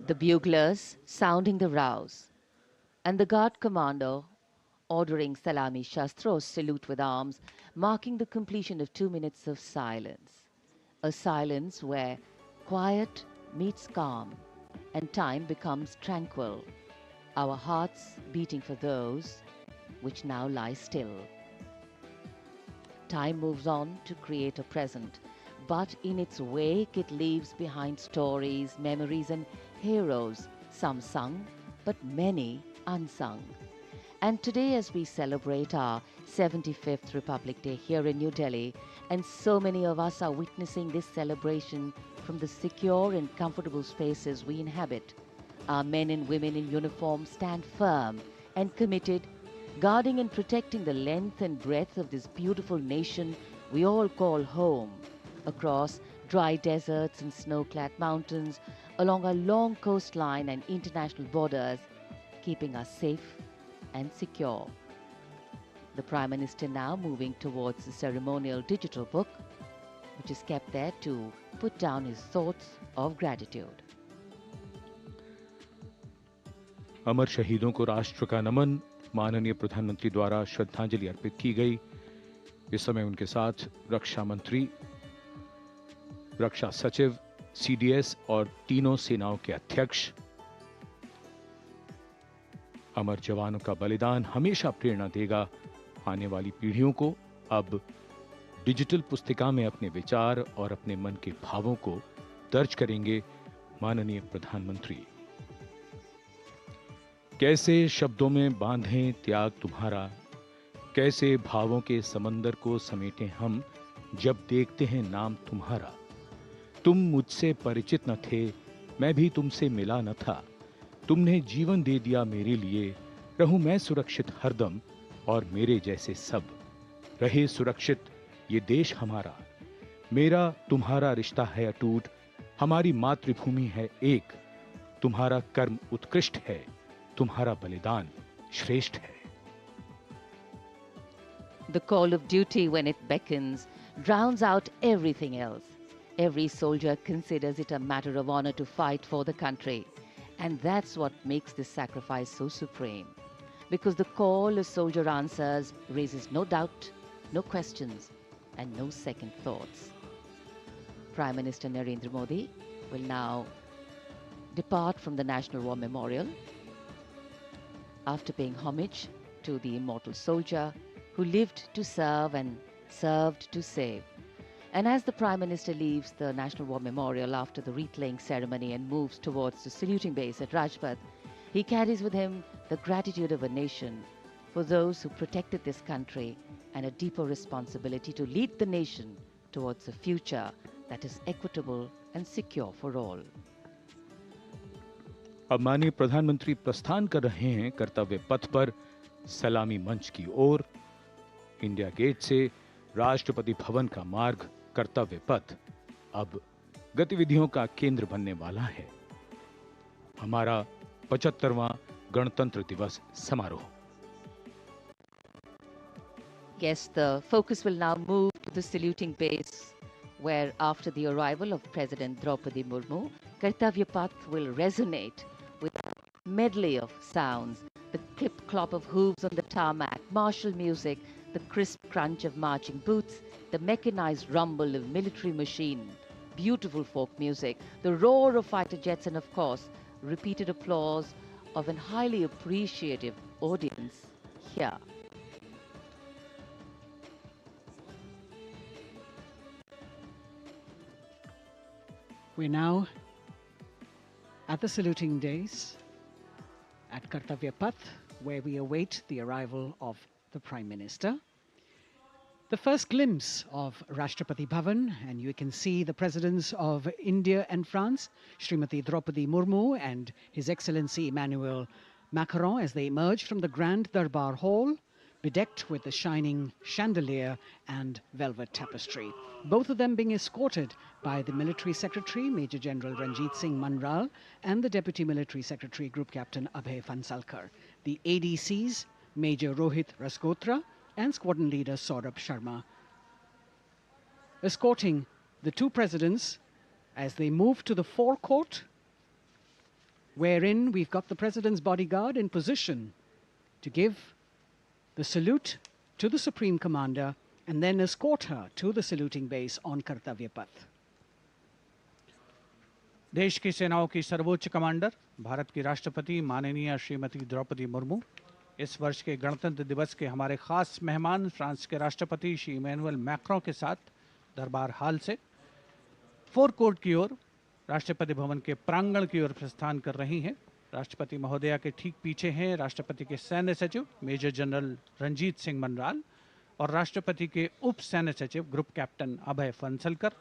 The buglers sounding the rouse, and the guard commander ordering Salami Shastros salute with arms, marking the completion of 2 minutes of silence. A silence where quiet meets calm and time becomes tranquil, our hearts beating for those which now lie still. Time moves on to create a present, but in its wake it leaves behind stories, memories and heroes, some sung, but many unsung. And today, as we celebrate our 75th Republic Day here in New Delhi, and so many of us are witnessing this celebration from the secure and comfortable spaces we inhabit, our men and women in uniform stand firm and committed, guarding and protecting the length and breadth of this beautiful nation we all call home, across dry deserts and snow-clad mountains, along our long coastline and international borders, keeping us safe and secure. The Prime Minister now moving towards the ceremonial digital book, which is kept there to put down his thoughts of gratitude. अमर शहीदों को राष्ट्र का नमन, माननीय प्रधानमंत्री द्वारा श्रद्धांजलि अर्पित की गई। इस समय उनके साथ रक्षा मंत्री, रक्षा सचिव, सीडीएस और तीनों सेनाओं के अध्यक्ष। अमर जवानों का बलिदान हमेशा प्रेरणा देगा आने वाली पीढ़ियों को। अब डिजिटल पुस्तिका में अपने विचार और अपने मन के भावों को दर्ज करेंगे माननीय प्रधानमंत्री। कैसे शब्दों में बांधें त्याग तुम्हारा, कैसे भावों के समंदर को समेटें हम जब देखते हैं नाम तुम्हारा। तुम मुझसे परिचित न थे, मैं भी तुमसे मिला न था, तुमने जीवन दे दिया मेरे लिए, रहूं मैं सुरक्षित हरदम और मेरे जैसे सब रहे सुरक्षित ये देश हमारा। मेरा तुम्हारा रिश्ता है अटूट, हमारी मातृभूमि है एक, तुम्हारा कर्म उत्कृष्ट है, तुम्हारा बलिदान श्रेष्ठ है। The call of duty, when it beckons, drowns out everything else. Every soldier considers it a matter of honor to fight for the country. And that's what makes this sacrifice so supreme. Because the call a soldier answers raises no doubt, no questions, and no second thoughts. Prime Minister Narendra Modi will now depart from the National War Memorial after paying homage to the immortal soldier who lived to serve and served to save. And as the Prime Minister leaves the National War Memorial after the wreath-laying ceremony and moves towards the saluting base at Rajpath, he carries with him the gratitude of a nation for those who protected this country and a deeper responsibility to lead the nation towards a future that is equitable and secure for all. अब माननीय प्रधानमंत्री प्रस्थान कर रहे हैं कर्तव्य पथ पर सलामी मंच की ओर। इंडिया गेट से राष्ट्रपति भवन का मार्ग कर्तव्य पथ अब गतिविधियों का केंद्र बनने वाला है। हमारा 75वां गणतंत्र दिवस समारोह। Yes, the focus will now move to the saluting base, where after the arrival of President Draupadi Murmu, Kartavya Path will resonate with a medley of sounds, the clip-clop of hooves on the tarmac, martial music, the crisp crunch of marching boots, the mechanized rumble of military machine, beautiful folk music, the roar of fighter jets, and of course, repeated applause of an highly appreciative audience here. We're now at the saluting days at Kartavya Path, where we await the arrival of the Prime Minister. The first glimpse of Rashtrapati Bhavan, and you can see the presidents of India and France, Srimati Draupadi Murmu and His Excellency Emmanuel Macron, as they emerge from the Grand Darbar Hall, bedecked with the shining chandelier and velvet tapestry. Both of them being escorted by the Military Secretary, Major General Ranjit Singh Manral, and the Deputy Military Secretary, Group Captain Abhay Fansalkar. The ADCs, Major Rohit Rasgotra and Squadron Leader Saurabh Sharma, escorting the two presidents as they move to the forecourt, wherein we've got the President's bodyguard in position to give the salute to the Supreme Commander and then escort her to the saluting base on Kartavya Path. देश की सेनाओं की सर्वोच्च commander Bharat की राष्ट्रपति माननीय श्रीमती द्रौपदी मुर्मू इस वर्ष के गणतंत्र दिवस के हमारे खास मेहमान फ्रांस के राष्ट्रपति श्री इमैनुअल मैक्रों के साथ दरबार हाल से फोर कोर्ट की ओर राष्ट्रपति भवन के प्रांगण की ओर प्रस्थान कर रही हैं। राष्ट्रपति महोदया के ठीक पीछे हैं राष्ट्रपति के सैन्य सचिव मेजर जनरल रंजीत सिंह मनराल और राष्ट्रपति के उप सैन्य सचिव ग्रुप कैप्टन अभय फंसलकर।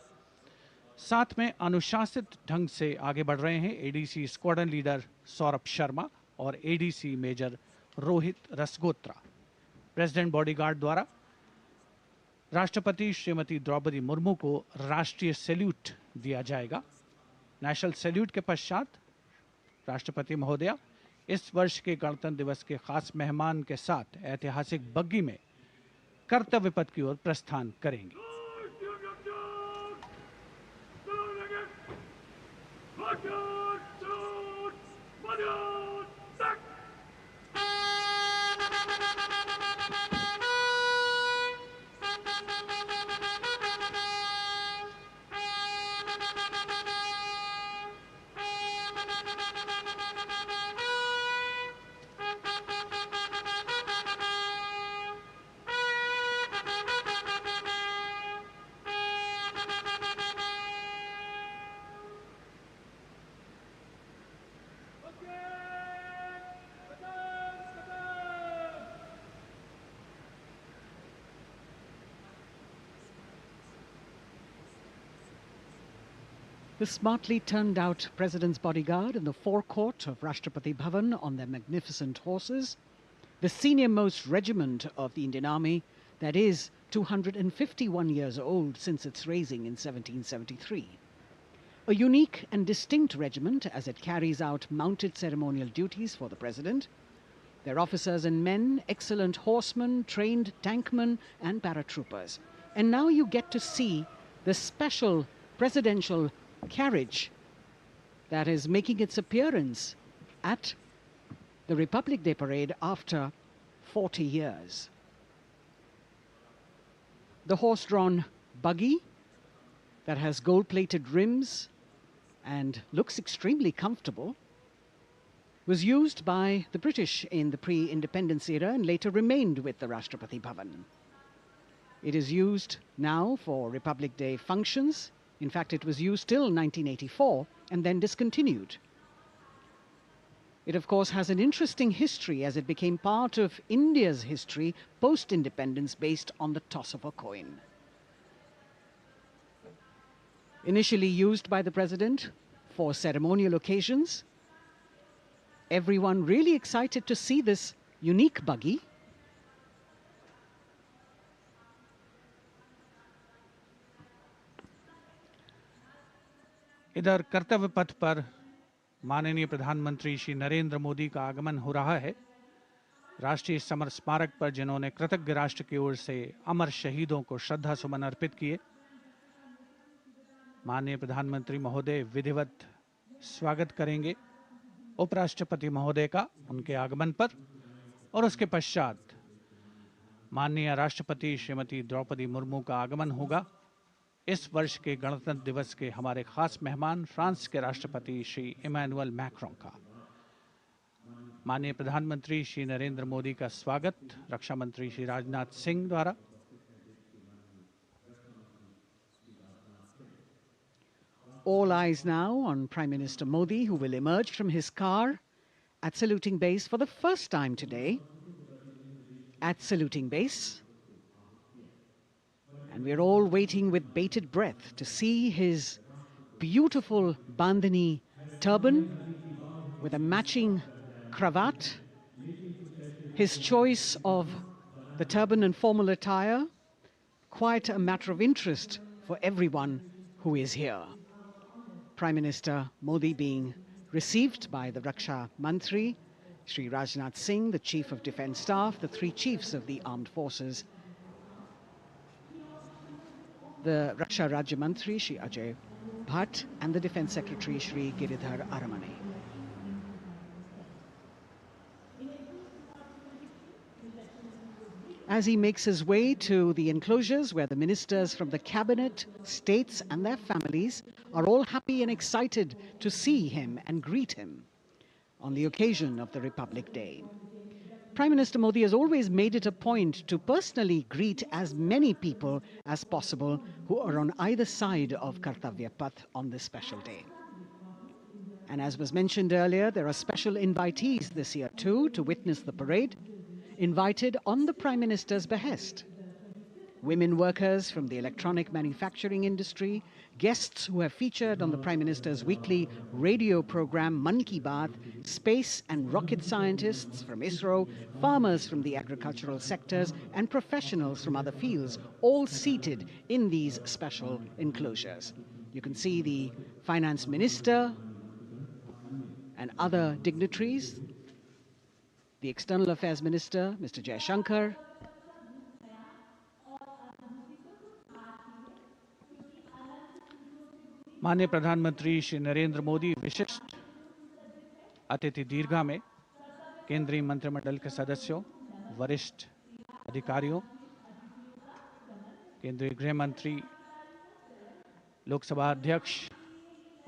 साथ में अनुशासित ढंग से आगे बढ़ रहे हैं ADC squadron leader Saurabh Sharma और ADC major Rohit Rasgotra. President bodyguard द्वारा राष्ट्रपति श्रीमती द्रौपदी मुर्मू को राष्ट्रीय सैल्यूट दिया जाएगा। नेशनल सैल्यूट के पश्चात राष्ट्रपति महोदया इस वर्ष के गणतंत्र दिवस के खास मेहमान के साथ ऐतिहासिक बग्गी में कर्तव्य पथ की ओर प्रस्थान करेंगी। The smartly turned out President's bodyguard in the forecourt of Rashtrapati Bhavan on their magnificent horses, the senior-most regiment of the Indian Army, that is 251 years old since its raising in 1773. A unique and distinct regiment as it carries out mounted ceremonial duties for the President. Their officers and men, excellent horsemen, trained tankmen and paratroopers. And now you get to see the special presidential carriage that is making its appearance at the Republic Day parade after 40 years. The horse-drawn buggy that has gold-plated rims and looks extremely comfortable was used by the British in the pre-independence era and later remained with the Rashtrapati Bhavan. It is used now for Republic Day functions. In fact, it was used till 1984 and then discontinued. It, of course, has an interesting history as it became part of India's history post-independence based on the toss of a coin. Initially used by the President for ceremonial occasions, everyone really excited to see this unique buggy. इधर कर्तव्य पथ पर माननीय प्रधानमंत्री श्री नरेंद्र मोदी का आगमन हो रहा है। राष्ट्रीय समर स्मारक पर जिन्होंने कृतज्ञ राष्ट्र की ओर से अमर शहीदों को श्रद्धा सुमन अर्पित किए, माननीय प्रधानमंत्री महोदय विधिवत स्वागत करेंगे उपराष्ट्रपति महोदय का उनके आगमन पर और उसके पश्चात माननीय राष्ट्रपति श्रीमती द्रौपदी मुर्मू का आगमन होगा। इस वर्ष के गणतंत्र दिवस के हमारे खास मेहमान फ्रांस के राष्ट्रपति श्री इमैनुअल मैक्रों का। माननीय प्रधानमंत्री श्री नरेंद्र मोदी का स्वागत रक्षा मंत्री श्री राजनाथ सिंह द्वारा। All eyes now on Prime Minister Modi, who will emerge from his car at saluting base for the first time today. At saluting base. And we're all waiting with bated breath to see his beautiful bandhani turban with a matching cravat. His choice of the turban and formal attire, quite a matter of interest for everyone who is here. Prime Minister Modi being received by the Raksha Mantri, Shri Rajnath Singh, the Chief of Defence Staff, the three chiefs of the armed forces, the Raksha Rajya Mantri, Shri Ajay Bhatt, and the Defence Secretary, Shri Giridhar Aramane. As he makes his way to the enclosures where the ministers from the cabinet, states and their families are all happy and excited to see him and greet him on the occasion of the Republic Day. Prime Minister Modi has always made it a point to personally greet as many people as possible who are on either side of Kartavya Path on this special day. And as was mentioned earlier, there are special invitees this year too to witness the parade, invited on the Prime Minister's behest. Women workers from the electronic manufacturing industry, guests who have featured on the Prime Minister's weekly radio program Mann Ki Baat, space and rocket scientists from ISRO, farmers from the agricultural sectors and professionals from other fields, all seated in these special enclosures. You can see the Finance Minister and other dignitaries, the External Affairs Minister, Mr. Jaishankar, माननीय प्रधानमंत्री श्री नरेंद्र मोदी विशिष्ट अतिथि दीर्घा में केंद्रीय मंत्रिमंडल के सदस्यों, वरिष्ठ अधिकारियों, केंद्रीय गृह मंत्री, लोकसभा अध्यक्ष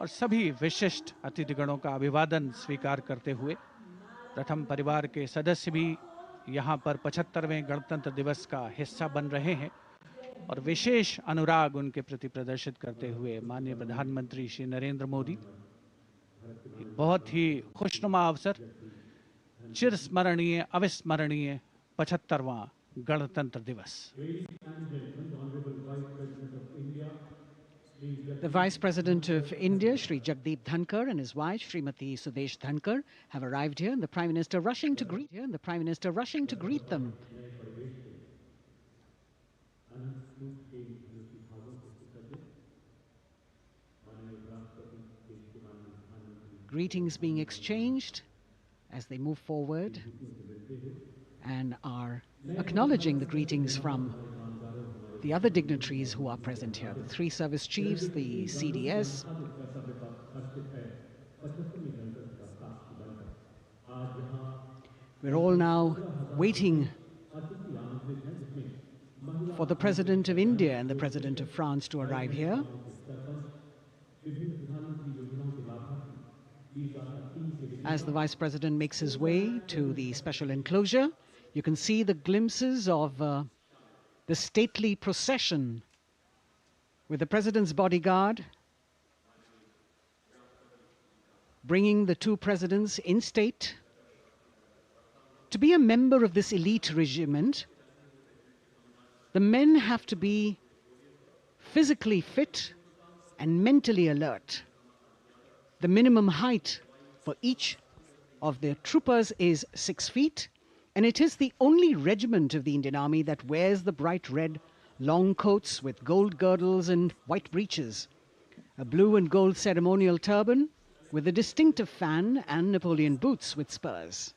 और सभी विशिष्ट अतिथिगणों का अभिवादन स्वीकार करते हुए प्रथम परिवार के सदस्य भी यहां पर 75वें गणतंत्र दिवस का हिस्सा बन रहे हैं और विशेष अनुराग उनके प्रति प्रदर्शित करते हुए माननीय प्रधानमंत्री श्री नरेंद्र मोदी, बहुत ही खुशनुमा अवसर, चिरस्मरणीय अविस्मरणीय 75वां गणतंत्र दिवस। The Vice President of India, Shri Jagdeep Dhankar, and his wife, Srimati Sudesh Dhankar, have arrived here, and the Prime Minister rushing to greet them. Greetings being exchanged as they move forward and are acknowledging the greetings from the other dignitaries who are present here, the three service chiefs, the CDS. We're all now waiting for the President of India and the President of France to arrive here. As the Vice President makes his way to the special enclosure, you can see the glimpses of the stately procession with the President's bodyguard bringing the two presidents in state. To be a member of this elite regiment, the men have to be physically fit and mentally alert. The minimum height for each of the troopers is 6 feet, and it is the only regiment of the Indian Army that wears the bright red long coats with gold girdles and white breeches, a blue and gold ceremonial turban with a distinctive fan and Napoleon boots with spurs.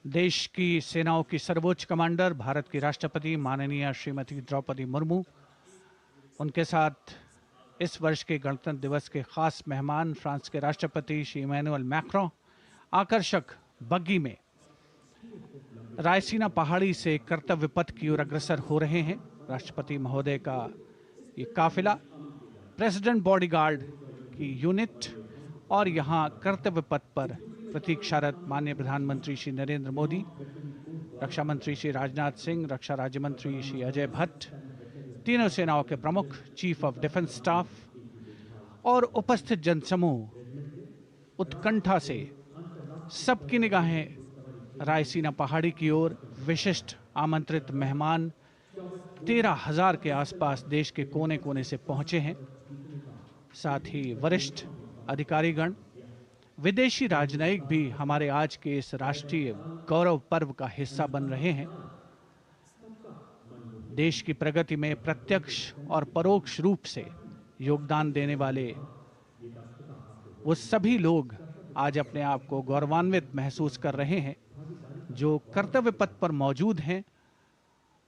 देश की सेनाओं की सर्वोच्च commander Bharat की राष्ट्रपति माननीय श्रीमती द्रौपदी मुर्मू, उनके साथ इस वर्ष के गणतंत्र दिवस के खास मेहमान फ्रांस के राष्ट्रपति श्री इमैनुअल मैक्रों, आकर्षक बग्गी में रायसीना पहाड़ी से कर्तव्य पथ की ओर अग्रसर हो रहे हैं। राष्ट्रपति महोदय का ये काफिला, प्रेसिडेंट बॉडीगार्ड की यूनिट और यहाँ कर्तव्य पथ पर प्रतीक्षारत माननीय प्रधानमंत्री श्री नरेंद्र मोदी, रक्षा मंत्री श्री राजनाथ सिंह, रक्षा राज्य मंत्री श्री अजय भट्ट, तीनों सेनाओं के प्रमुख, चीफ ऑफ डिफेंस स्टाफ और उपस्थित जनसमूह उत्कंठा से सबकी निगाहें रायसीना पहाड़ी की ओर। विशिष्ट आमंत्रित मेहमान 13,000 के आसपास देश के कोने कोने से पहुंचे हैं। साथ ही वरिष्ठ अधिकारीगण, विदेशी राजनयिक भी हमारे आज के इस राष्ट्रीय गौरव पर्व का हिस्सा बन रहे हैं। देश की प्रगति में प्रत्यक्ष और परोक्ष रूप से योगदान देने वाले वो सभी लोग आज अपने आप को गौरवान्वित महसूस कर रहे हैं, जो कर्तव्य पथ पर मौजूद हैं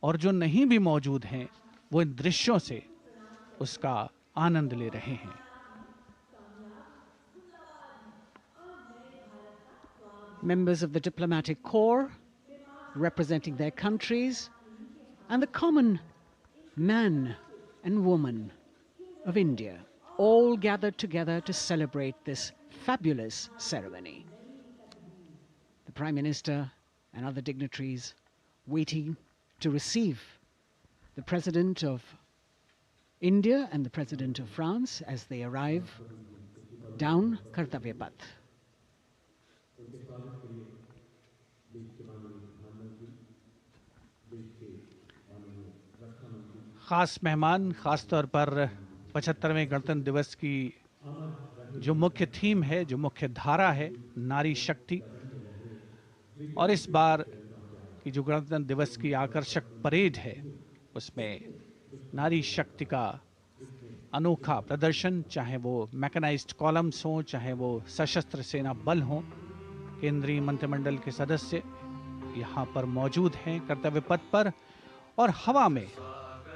और जो नहीं भी मौजूद हैं, वो इन दृश्यों से उसका आनंद ले रहे हैं। Members of the diplomatic corps representing their countries and the common man and woman of India all gathered together to celebrate this fabulous ceremony. The Prime Minister and other dignitaries waiting to receive the President of India and the President of France as they arrive down Kartavya Path. खास मेहमान, खास तौर पर 75वें गणतंत्र दिवस की जो मुख्य थीम है, जो मुख्य धारा है, नारी शक्ति, और इस बार की जो गणतंत्र दिवस की आकर्षक परेड है उसमें नारी शक्ति का अनोखा प्रदर्शन, चाहे वो मैकेनाइज्ड कॉलम्स हों, चाहे वो सशस्त्र सेना बल हों। केंद्रीय मंत्रिमंडल के सदस्य यहाँ पर मौजूद हैं कर्तव्य पथ पर, और हवा में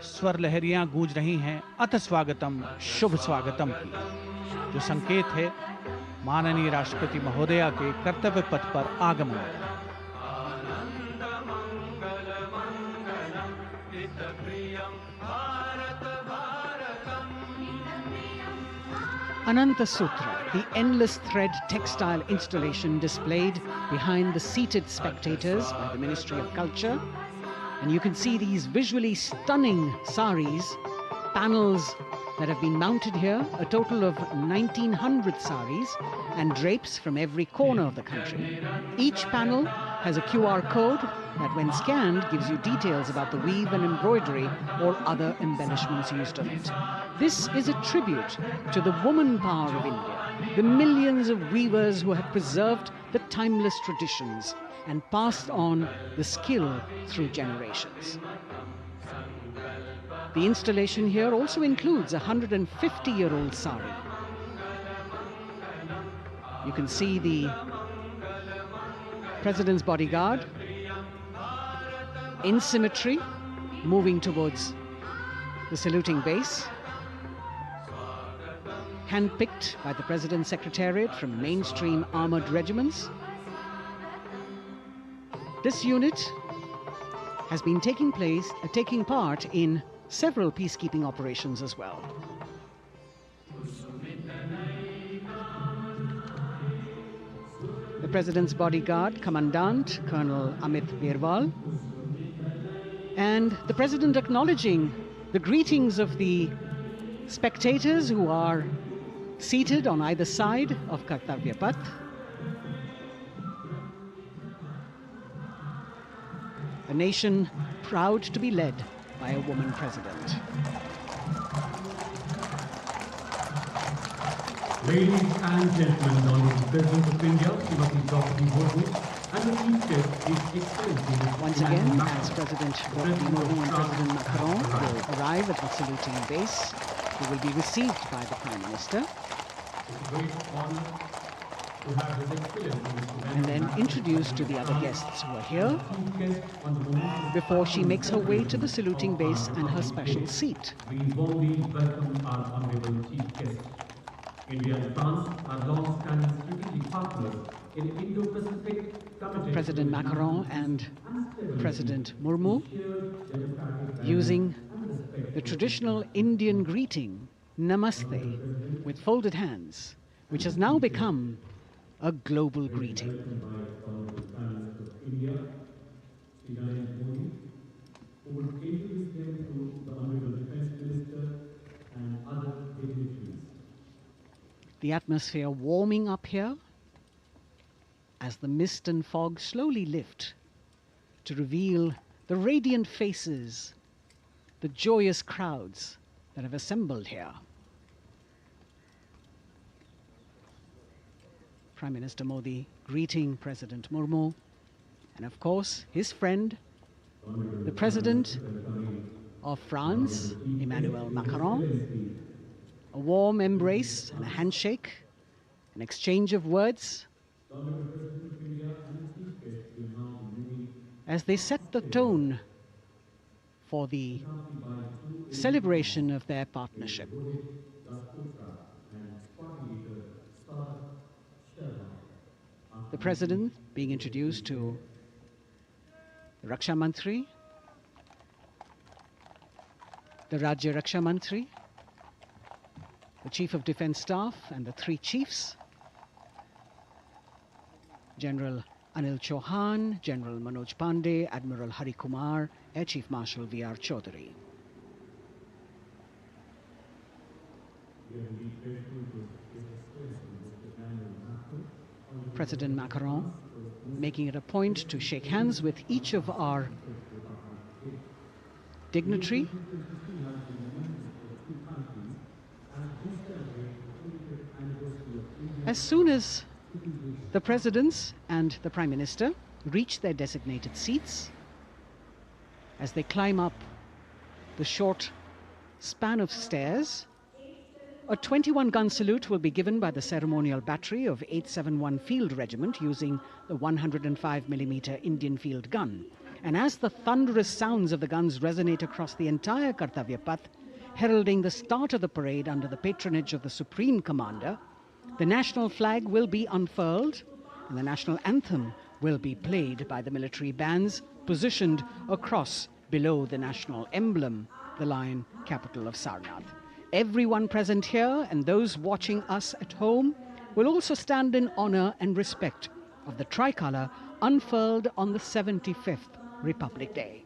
स्वर लहरियां गूंज रही हैं अथ स्वागतम, शुभ स्वागतम की, जो संकेत है माननीय राष्ट्रपति महोदया के कर्तव्य पथ पर आगमन का। Ananta Sutra, the endless thread textile installation displayed behind the seated spectators by the Ministry of Culture. And you can see these visually stunning saris, panels that have been mounted here, a total of 1,900 saris and drapes from every corner of the country. Each panel has a QR code that when scanned gives you details about the weave and embroidery or other embellishments used on it. This is a tribute to the woman power of India, the millions of weavers who have preserved the timeless traditions and passed on the skill through generations. The installation here also includes a 150-year-old sari. You can see the President's bodyguard in symmetry moving towards the saluting base, handpicked by the President's Secretariat from mainstream armored regiments. This unit has been taking part in several peacekeeping operations as well. The President's bodyguard, Commandant Colonel Amit Birwal, and the President acknowledging the greetings of the spectators who are seated on either side of Kartavya Path. A nation proud to be led by a woman president. Ladies and gentlemen, Honorable President of India, Srimati Draupadi Murmu, and the Chief Guest is Excellency. Once again, as President Draupadi Murmu and President Macron will arrive at the saluting base, they will be received by the Prime Minister. It's a great honor to have His Excellency and then introduced to the other guests who are here before she makes her way to the saluting base and her special seat. We warmly welcome our Honorable Chief Guest. India and France are long-standing strategic partners in Indo-Pacific committed President Macron and President Murmu using the traditional Indian greeting, Namaste, with folded hands, which has now become a global greeting. The atmosphere warming up here as the mist and fog slowly lift to reveal the radiant faces, the joyous crowds that have assembled here. Prime Minister Modi greeting President Murmu, and of course his friend, the President of France, Emmanuel Macron. A warm embrace and a handshake, an exchange of words as they set the tone for the celebration of their partnership. The President being introduced to the Raksha Mantri, the Rajya Raksha Mantri, the Chief of Defence Staff and the three chiefs, General Anil Chauhan, General Manoj Pandey, Admiral Hari Kumar, Air Chief Marshal V.R. Chaudhary. President Macron making it a point to shake hands with each of our dignitary. As soon as the presidents and the Prime Minister reach their designated seats, as they climb up the short span of stairs, a 21-gun salute will be given by the ceremonial battery of 871 Field Regiment using the 105mm Indian field gun. And as the thunderous sounds of the guns resonate across the entire Kartavya Path, heralding the start of the parade under the patronage of the Supreme Commander, the national flag will be unfurled and the national anthem will be played by the military bands positioned across below the national emblem, the lion capital of Sarnath. Everyone present here and those watching us at home will also stand in honor and respect of the tricolour unfurled on the 75th Republic Day.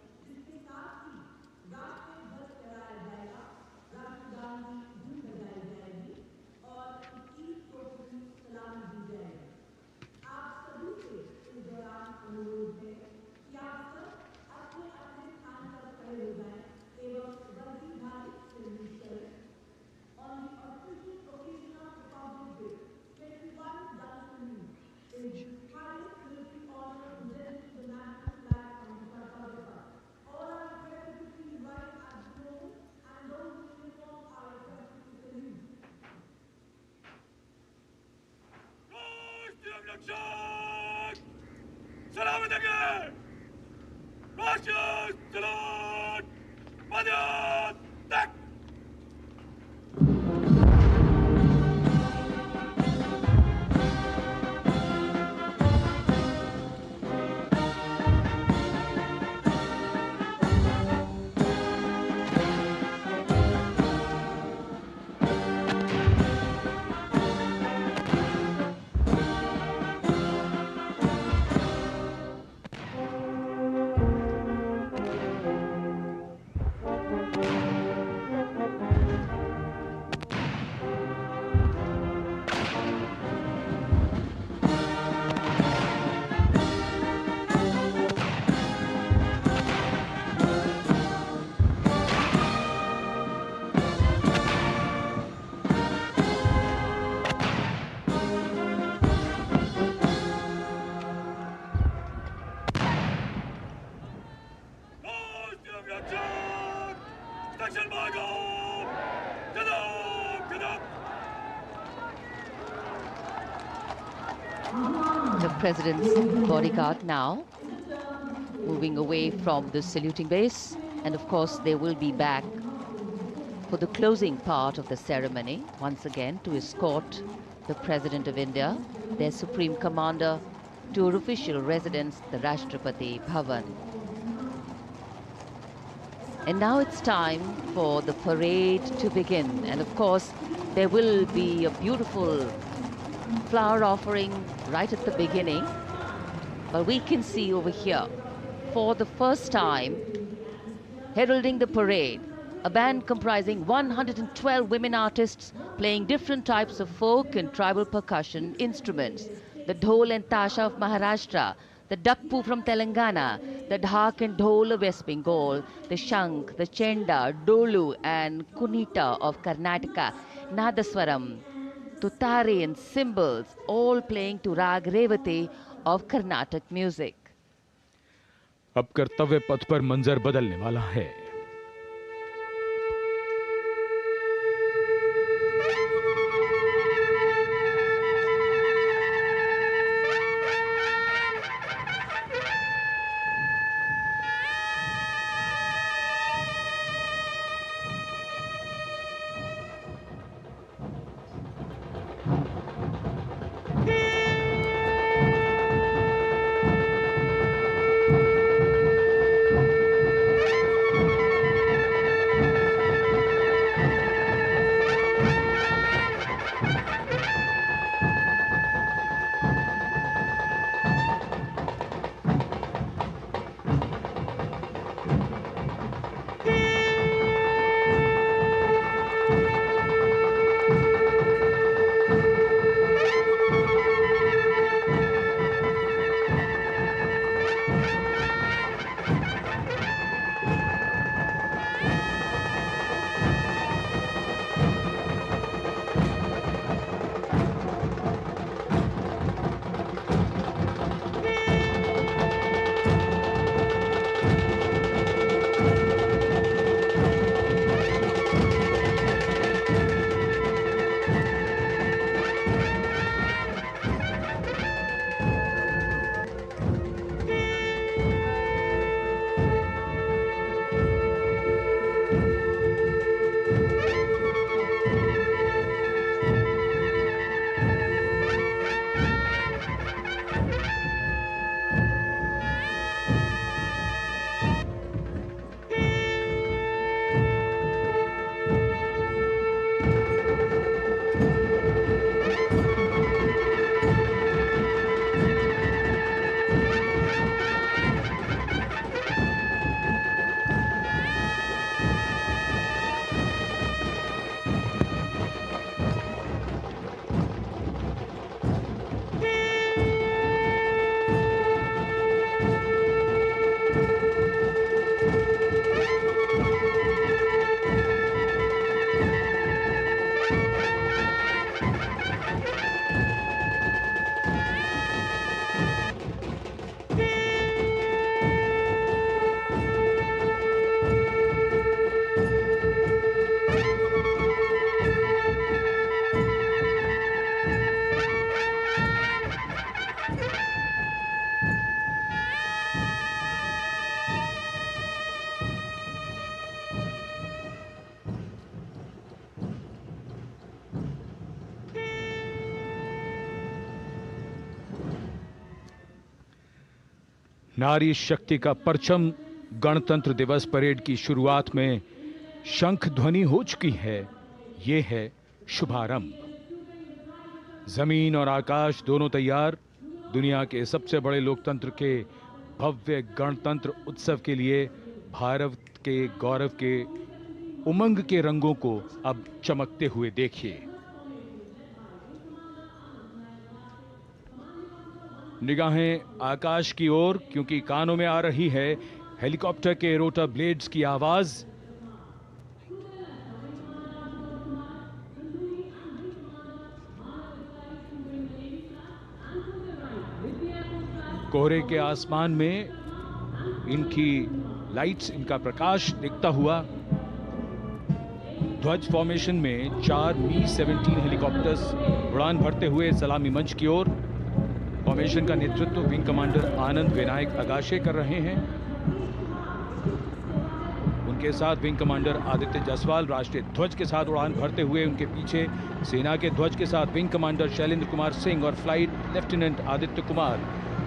The President's bodyguard now moving away from the saluting base, and of course they will be back for the closing part of the ceremony, once again to escort the President of India, their Supreme Commander, to her official residence, the Rashtrapati Bhavan. And now it's time for the parade to begin. And of course, there will be a beautiful flower offering right at the beginning. But we can see over here, for the first time, heralding the parade, a band comprising 112 women artists playing different types of folk and tribal percussion instruments. The dhol and tasha of Maharashtra, the dakpu from Telangana, the dhak and dhol of West Bengal, the shank, the chenda, dolu and kunita of Karnataka, nadaswaram, tutari and cymbals, all playing to rag revati of Carnatic music. अब कर्तव्य पथ पर मंजर बदलने वाला है। नारी शक्ति का परचम गणतंत्र दिवस परेड की शुरुआत में शंख ध्वनि हो चुकी है। ये है शुभारंभ। जमीन और आकाश दोनों तैयार। दुनिया के सबसे बड़े लोकतंत्र के भव्य गणतंत्र उत्सव के लिए भारत के गौरव के उमंग के रंगों को अब चमकते हुए देखिए। निगाहें आकाश की ओर, क्योंकि कानों में आ रही है हेलीकॉप्टर के रोटर ब्लेड्स की आवाज। कोहरे के आसमान में इनकी लाइट्स, इनका प्रकाश दिखता हुआ। ध्वज फॉर्मेशन में 4 Mi-17 हेलीकॉप्टर्स उड़ान भरते हुए सलामी मंच की ओर। फॉर्मेशन का नेतृत्व विंग कमांडर आनंद विनायक अगाशे कर रहे हैं। उनके साथ विंग कमांडर आदित्य जायसवाल राष्ट्रीय ध्वज के साथ उड़ान भरते हुए, उनके पीछे सेना के ध्वज के साथ विंग कमांडर शैलेंद्र कुमार सिंह और flight lieutenant Aditya Kumar,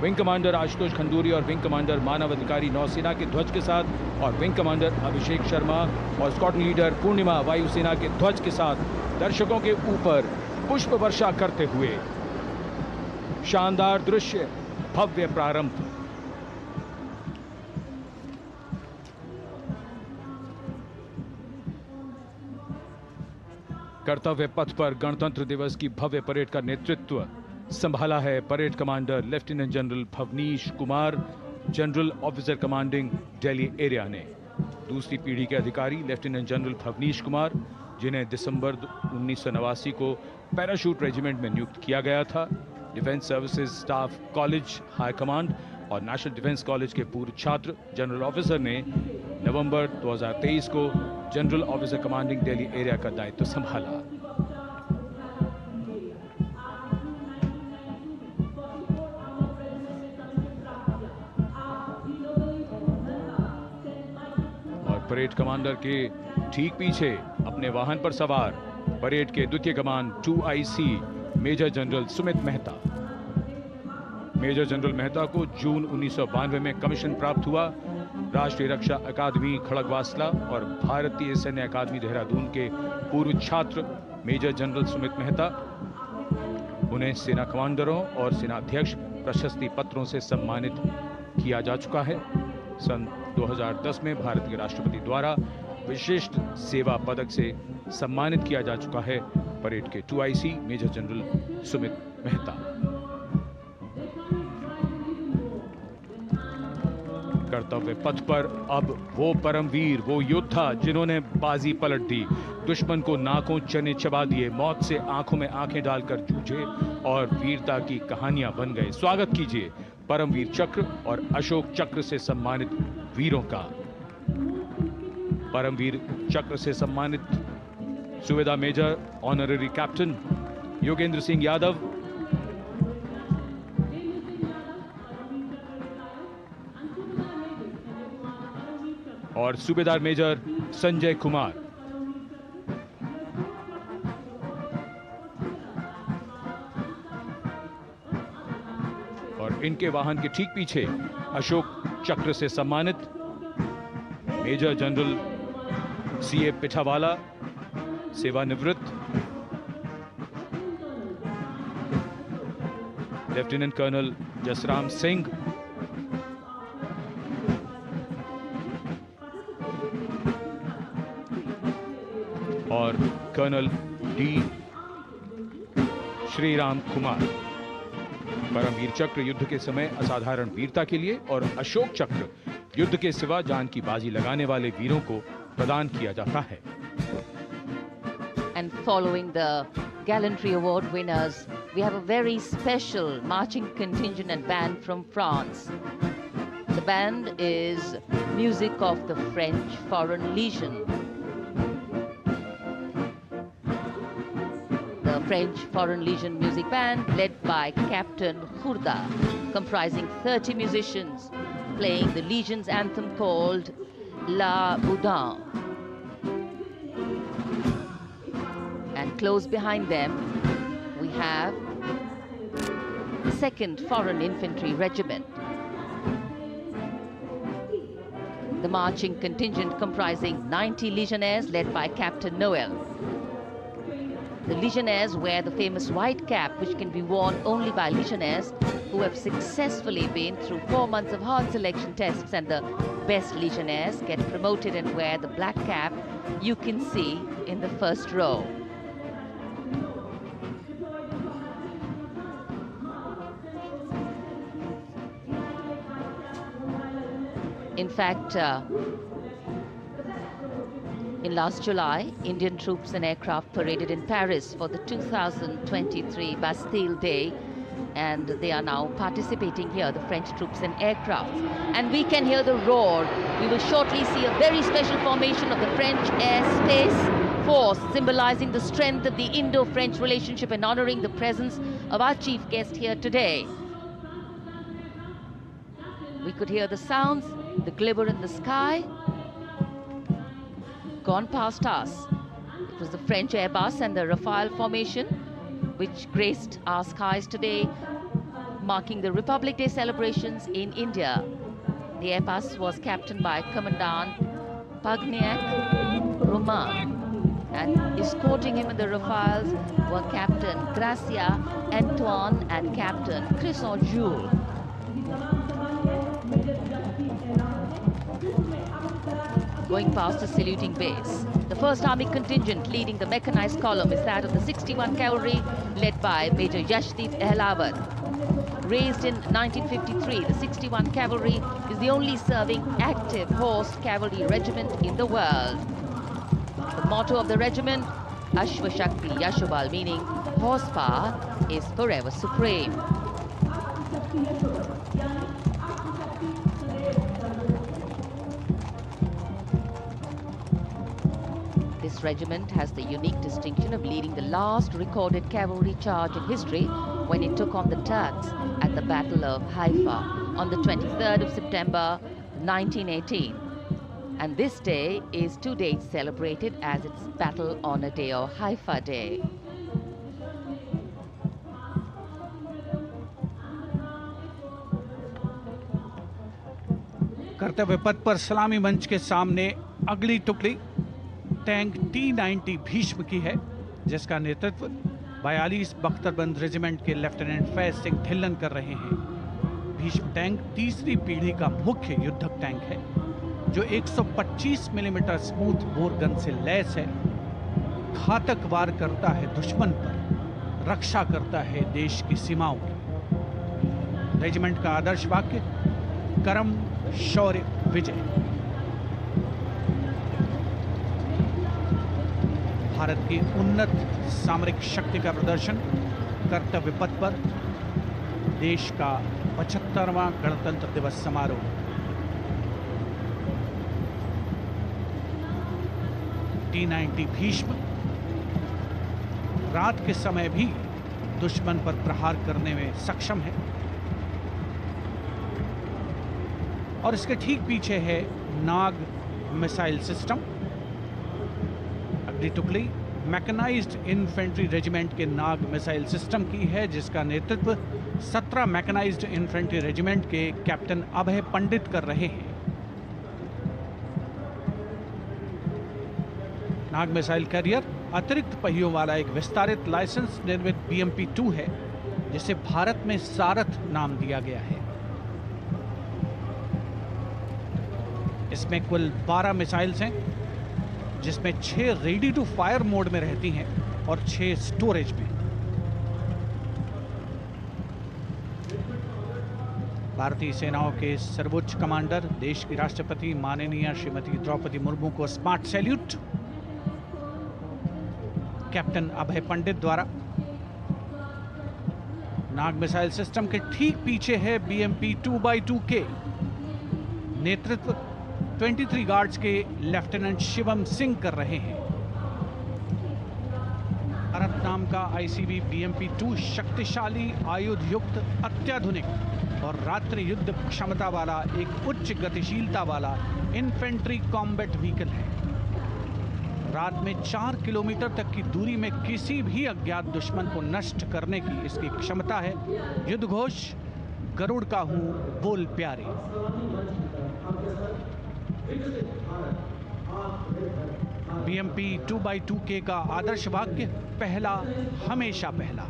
wing commander Ashutosh Khanduri और विंग कमांडर मानव अधिकारी नौसेना के ध्वज के साथ और विंग कमांडर अभिषेक शर्मा और स्क्वाड्रन लीडर पूर्णिमा वायुसेना के ध्वज के साथ दर्शकों के ऊपर पुष्प वर्षा करते हुए। शानदार दृश्य, भव्य प्रारंभ। कर्तव्य पथ पर गणतंत्र दिवस की भव्य परेड का नेतृत्व संभाला है parade commander lieutenant general Bhavnish Kumar, general officer commanding Delhi area ने। दूसरी पीढ़ी के अधिकारी लेफ्टिनेंट जनरल भवनीश कुमार, जिन्हें दिसंबर 1989 को पैराशूट रेजिमेंट में नियुक्त किया गया था, defence services staff college high command और नेशनल डिफेंस कॉलेज के पूर्व छात्र जनरल ऑफिसर ने नवंबर 2023 को general officer commanding Delhi area का दायित्व संभाला। और परेड कमांडर के ठीक पीछे अपने वाहन पर सवार परेड के द्वितीय कमान 2IC major general Sumit Mehta. Major general Mehta को जून 1992 में कमीशन प्राप्त हुआ। राष्ट्रीय रक्षा अकादमी खड़गवासला और भारतीय सैन्य अकादमी देहरादून के पूर्व छात्र मेजर जनरल सुमित मेहता। उन्हें सेना कमांडरों और सेनाध्यक्ष प्रशस्ति पत्रों से सम्मानित किया जा चुका है। सन 2010 में भारत के राष्ट्रपति द्वारा विशिष्ट सेवा पदक से सम्मानित किया जा चुका है परेड के 2IC major general Sumit Mehta. कर्तव्य पथ पर अब वो परमवीर, वो योद्धा जिन्होंने बाजी पलट दी, दुश्मन को नाकों चने चबा दिए, मौत से आंखों में आंखें डालकर जूझे और वीरता की कहानियां बन गए। स्वागत कीजिए परमवीर चक्र और अशोक चक्र से सम्मानित वीरों का। परमवीर चक्र से सम्मानित Subedar major honorary captain Yogendra Singh Yadav, और सूबेदार मेजर संजय कुमार। और इनके वाहन के ठीक पीछे अशोक चक्र से सम्मानित मेजर जनरल CA पिठावाला, सेवानिवृत्त, लेफ्टिनेंट कर्नल जसराम सिंह, और कर्नल D श्रीराम कुमार। परमवीर चक्र युद्ध के समय असाधारण वीरता के लिए और अशोक चक्र युद्ध के सिवा जान की बाजी लगाने वाले वीरों को प्रदान किया जाता है। And following the gallantry award winners, we have a very special marching contingent and band from France. The band is music of the French Foreign Legion. The French Foreign Legion music band led by Captain Khourda, comprising 30 musicians, playing the Legion's anthem called La Boudin. And close behind them, we have the 2nd Foreign Infantry Regiment. The marching contingent comprising 90 Legionnaires led by Captain Noel. The Legionnaires wear the famous white cap, which can be worn only by Legionnaires who have successfully been through 4 months of hard selection tests, and the best Legionnaires get promoted and wear the black cap you can see in the first row. In fact, in last July, Indian troops and aircraft paraded in Paris for the 2023 Bastille Day, and they are now participating here, the French troops and aircraft. And we can hear the roar. We will shortly see a very special formation of the French Air Space Force, symbolizing the strength of the Indo-French relationship and honoring the presence of our chief guest here today. We could hear the sounds, the glimmer in the sky. gone past us. It was the French Airbus and the Rafale formation which graced our skies today, marking the Republic Day celebrations in India. The Airbus was captained by Commandant Mahanayak Roman, and escorting him in the Rafales were Captain Gracia Antoine and Captain Crisson Jules. Going past the saluting base, the 1st Army contingent leading the mechanized column is that of the 61 Cavalry, led by Major Yashdeep Ehlawat. Raised in 1953, the 61 Cavalry is the only serving active horse cavalry regiment in the world. The motto of the regiment, Ashwa Shakti Yashobal, meaning horsepower is forever supreme. This regiment has the unique distinction of leading the last recorded cavalry charge in history when it took on the Turks at the Battle of Haifa on the 23rd of September 1918. And this day is to date celebrated as its Battle Honor Day or Haifa Day. कर्तव्य पथ पर सलामी मंच के सामने अगली टुकड़ी tank T-90 Bhishma की है, जिसका नेतृत्व 42 बख्तरबंद रेजिमेंट के लेफ्टिनेंट फैज सिंह ढिल्लन कर रहे हैं। भीष्म टैंक तीसरी पीढ़ी का मुख्य युद्धक टैंक है, जो 125 मिलीमीटर स्मूथ बोर गन से लैस है, घातक वार करता है दुश्मन पर, रक्षा करता है देश की सीमाओं की। रेजिमेंट का आदर्श वाक्य कर्म शौर्य विजय। भारत की उन्नत सामरिक शक्ति का प्रदर्शन कर्तव्य पथ पर देश का 75वां गणतंत्र दिवस समारोह। T-90 भीष्म रात के समय भी दुश्मन पर प्रहार करने में सक्षम है और इसके ठीक पीछे है नाग मिसाइल सिस्टम। अगली टुकड़ी मैकेनाइज्ड इन्फेंट्री रेजिमेंट के नाग मिसाइल सिस्टम की है, जिसका नेतृत्व 17 मैकेनाइज्ड इन्फेंट्री रेजिमेंट के कैप्टन अभय पंडित कर रहे हैं। नाग मिसाइल कैरियर अतिरिक्त पहियों वाला एक विस्तारित लाइसेंस निर्मित BMP-2 है, जिसे भारत में सारथ नाम दिया गया है। इसमें कुल 12 मिसाइल्स हैं, जिसमें 6 रेडी टू फायर मोड में रहती हैं और 6 स्टोरेज में। भारतीय सेनाओं के सर्वोच्च कमांडर देश की राष्ट्रपति माननीय श्रीमती द्रौपदी मुर्मू को स्मार्ट सैल्यूट कैप्टन अभय पंडित द्वारा। नाग मिसाइल सिस्टम के ठीक पीछे है BMP-2x2K। नेतृत्व 23 गार्ड्स के लेफ्टिनेंट शिवम सिंह कर रहे हैं। भारत नाम का ICV BMP-2 शक्तिशाली आयुध युक्त अत्याधुनिक और रात्रि युद्ध क्षमता वाला एक उच्च गतिशीलता वाला इन्फेंट्री कॉम्बैट व्हीकल है। रात में 4 किलोमीटर तक की दूरी में किसी भी अज्ञात दुश्मन को नष्ट करने की इसकी क्षमता है। युद्ध घोष गरुड़ का हूं बोल प्यारे। BMP-2x2K का आदर्श वाक्य पहला हमेशा पहला।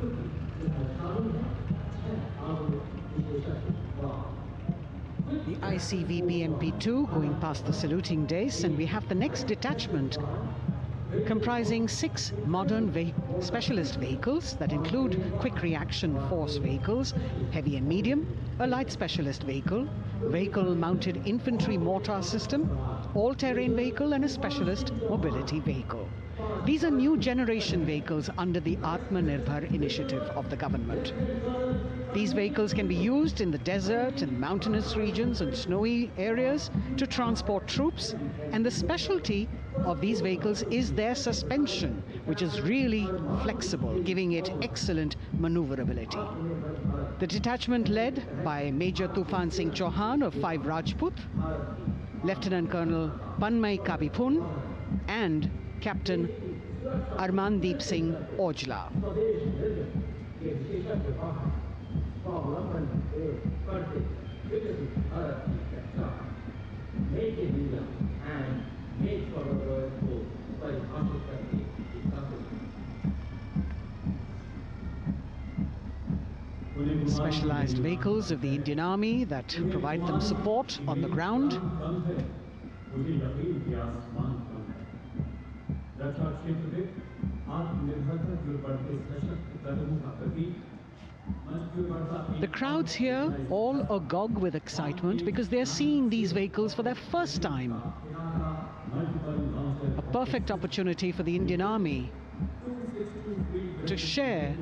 The ICV BMP-2 going past the saluting dais, and we have the next detachment comprising 6 modern specialist vehicles that include quick reaction force vehicles, heavy and medium, a light specialist vehicle, vehicle-mounted infantry mortar system, all-terrain vehicle, and a specialist mobility vehicle. These are new generation vehicles under the Atmanirbhar initiative of the government. These vehicles can be used in the desert and mountainous regions and snowy areas to transport troops, and the specialty of these vehicles is their suspension, which is really flexible, giving it excellent maneuverability. The detachment led by Major Tufan Singh Chauhan of 5 Rajput, Lieutenant Colonel Panmay Kabipun, and Captain Armandeep Singh Ojla. Specialized vehicles of the Indian Army that provide them support on the ground. The crowds here all agog with excitement because they're seeing these vehicles for their first time. A perfect opportunity for the Indian Army to share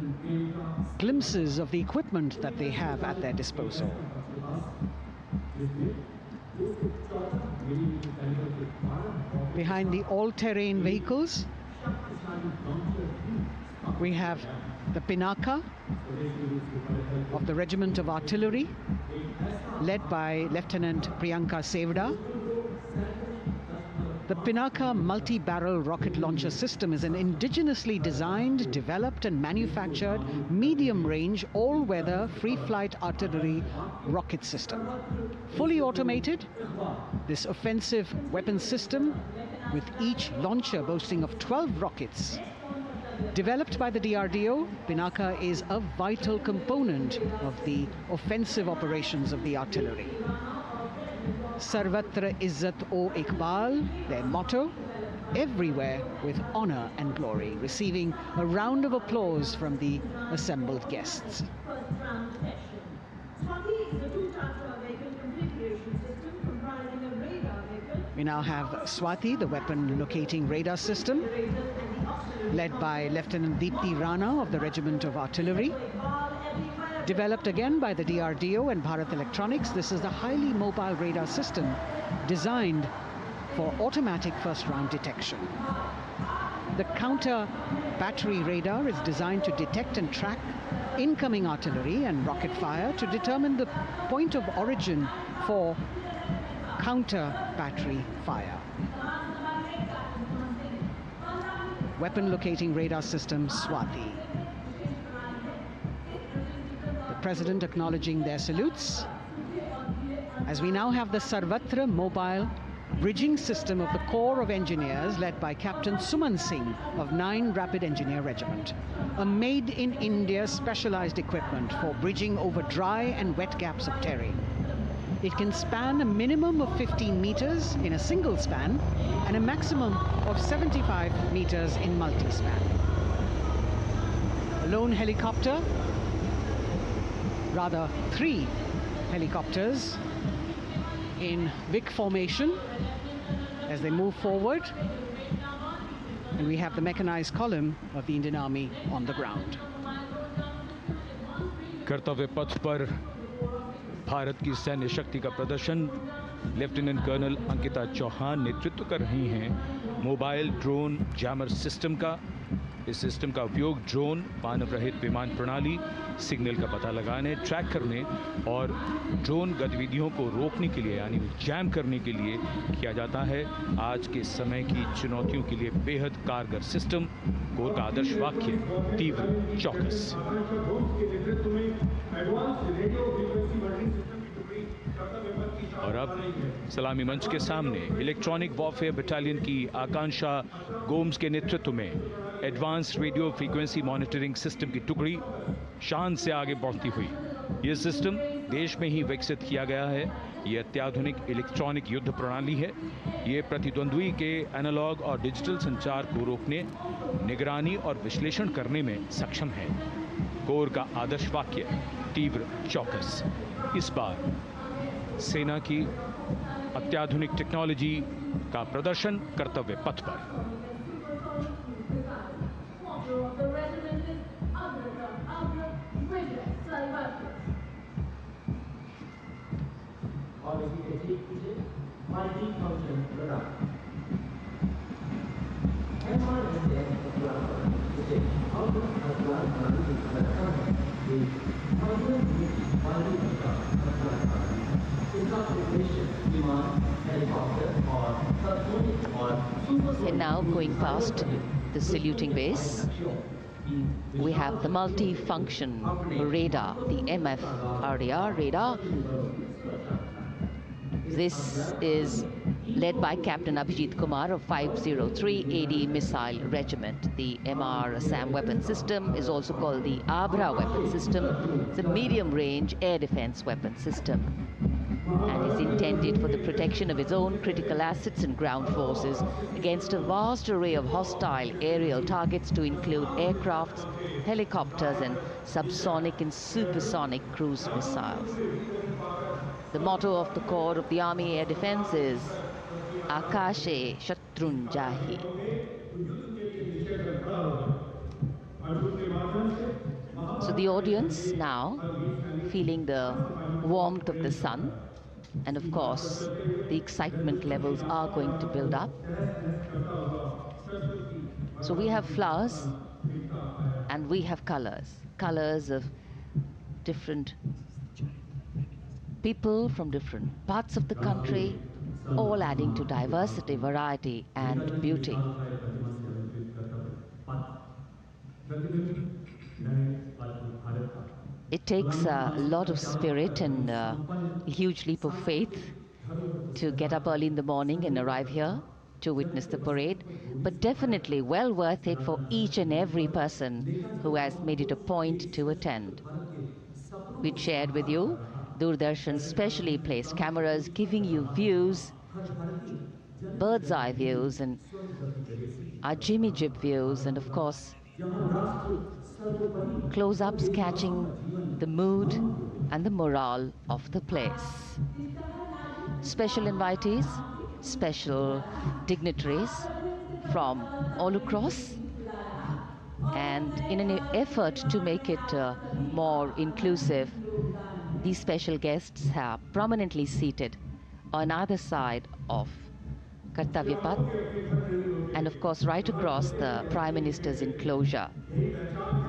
glimpses of the equipment that they have at their disposal. Behind the all-terrain vehicles, we have the Pinaka of the Regiment of Artillery, led by Lieutenant Priyanka Sevda. The Pinaka multi-barrel rocket launcher system is an indigenously designed, developed and manufactured medium-range, all-weather, free-flight artillery rocket system. Fully automated, this offensive weapon system, with each launcher boasting of 12 rockets, developed by the DRDO, Pinaka is a vital component of the offensive operations of the artillery. Sarvatra Izzat-o Iqbal, their motto, everywhere with honor and glory, receiving a round of applause from the assembled guests. We now have Swati, the weapon locating radar system, led by Lieutenant Deepti Rana of the Regiment of Artillery. Developed again by the DRDO and Bharat Electronics, this is a highly mobile radar system designed for automatic first-round detection. The counter battery radar is designed to detect and track incoming artillery and rocket fire to determine the point of origin for counter battery fire. Weapon locating radar system Swati. President acknowledging their salutes, as we now have the Sarvatra mobile bridging system of the Corps of Engineers, led by Captain Suman Singh of 9 Rapid Engineer Regiment, a made-in-India specialized equipment for bridging over dry and wet gaps of terrain. It can span a minimum of 15 meters in a single span and a maximum of 75 meters in multi-span. A lone helicopter, rather 3 helicopters in Vic formation as they move forward, and we have the mechanized column of the Indian Army on the ground. कर्तव्य पथ पर भारत की सैन्य शक्ति का प्रदर्शन lieutenant colonel Ankita Chauhan नेतृत्व कर रही हैं मोबाइल ड्रोन जैमर सिस्टम का। इस सिस्टम का उपयोग ड्रोन, मानव रहित विमान प्रणाली, सिग्नल का पता लगाने, ट्रैक करने और ड्रोन गतिविधियों को रोकने के लिए यानी जैम करने के लिए किया जाता है। आज के समय की चुनौतियों के लिए बेहद कारगर सिस्टम। कोर का आदर्श वाक्य तीव्र चौकस। और अब सलामी मंच के सामने इलेक्ट्रॉनिक वॉरफेयर बटालियन की आकांक्षा गोम्स के नेतृत्व में advance radio frequency monitoring system की टुकड़ी शान से आगे बढ़ती हुई। यह सिस्टम देश में ही विकसित किया गया है। यह अत्याधुनिक इलेक्ट्रॉनिक युद्ध प्रणाली है। यह प्रतिद्वंद्वी के एनालॉग और डिजिटल संचार को रोकने, निगरानी और विश्लेषण करने में सक्षम है। कोर का आदर्श वाक्य तीव्र चौकस। इस बार सेना की अत्याधुनिक टेक्नोलॉजी का प्रदर्शन कर्तव्य पथ पर। now going past the saluting base. We have the multi-function radar, the MFRDR radar. This is led by Captain Abhijit Kumar of 503 AD Missile Regiment. The MR Assam weapon system is also called the Abra weapon system. It's a medium-range air defense weapon system and is intended for the protection of its own critical assets and ground forces against a vast array of hostile aerial targets to include aircrafts, helicopters and subsonic and supersonic cruise missiles. The motto of the Corps of the Army Air Defense is Akashe Shatrun Jahi. So the audience now feeling the warmth of the sun, and of course the excitement levels are going to build up. So we have flowers and we have colors of different people from different parts of the country, all adding to diversity, variety and beauty. It takes a lot of spirit and a huge leap of faith to get up early in the morning and arrive here to witness the parade, but definitely well worth it for each and every person who has made it a point to attend. We shared with you Doordarshan's specially placed cameras giving you views, bird's eye views and our Jimmy Jib views, and of course close-ups catching the mood and the morale of the place. Special invitees, special dignitaries from all across, and in an effort to make it more inclusive, these special guests are prominently seated on either side of Kartavya Path, and of course right across the Prime Minister's enclosure.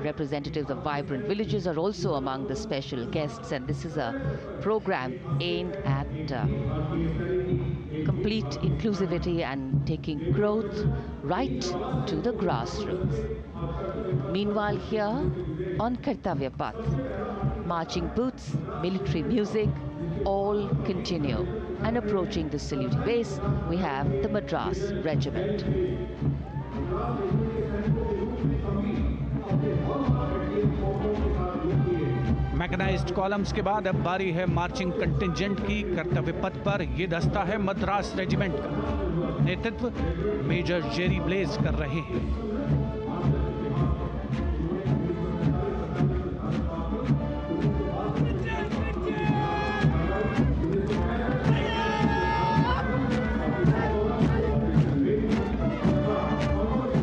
Representatives of vibrant villages are also among the special guests, and this is a program aimed at complete inclusivity and taking growth right to the grassroots. Meanwhile, here on Kartavya Path, marching boots, military music, all continue. And approaching the saluting base, we have the Madras Regiment. Mechanised columns के बाद अब बारी है marching contingent की। कर्तव्य पथ पर ये दस्ता है मद्रास रेजिमेंट का। नेतृत्व मेजर जेरी ब्लेज कर रहे हैं।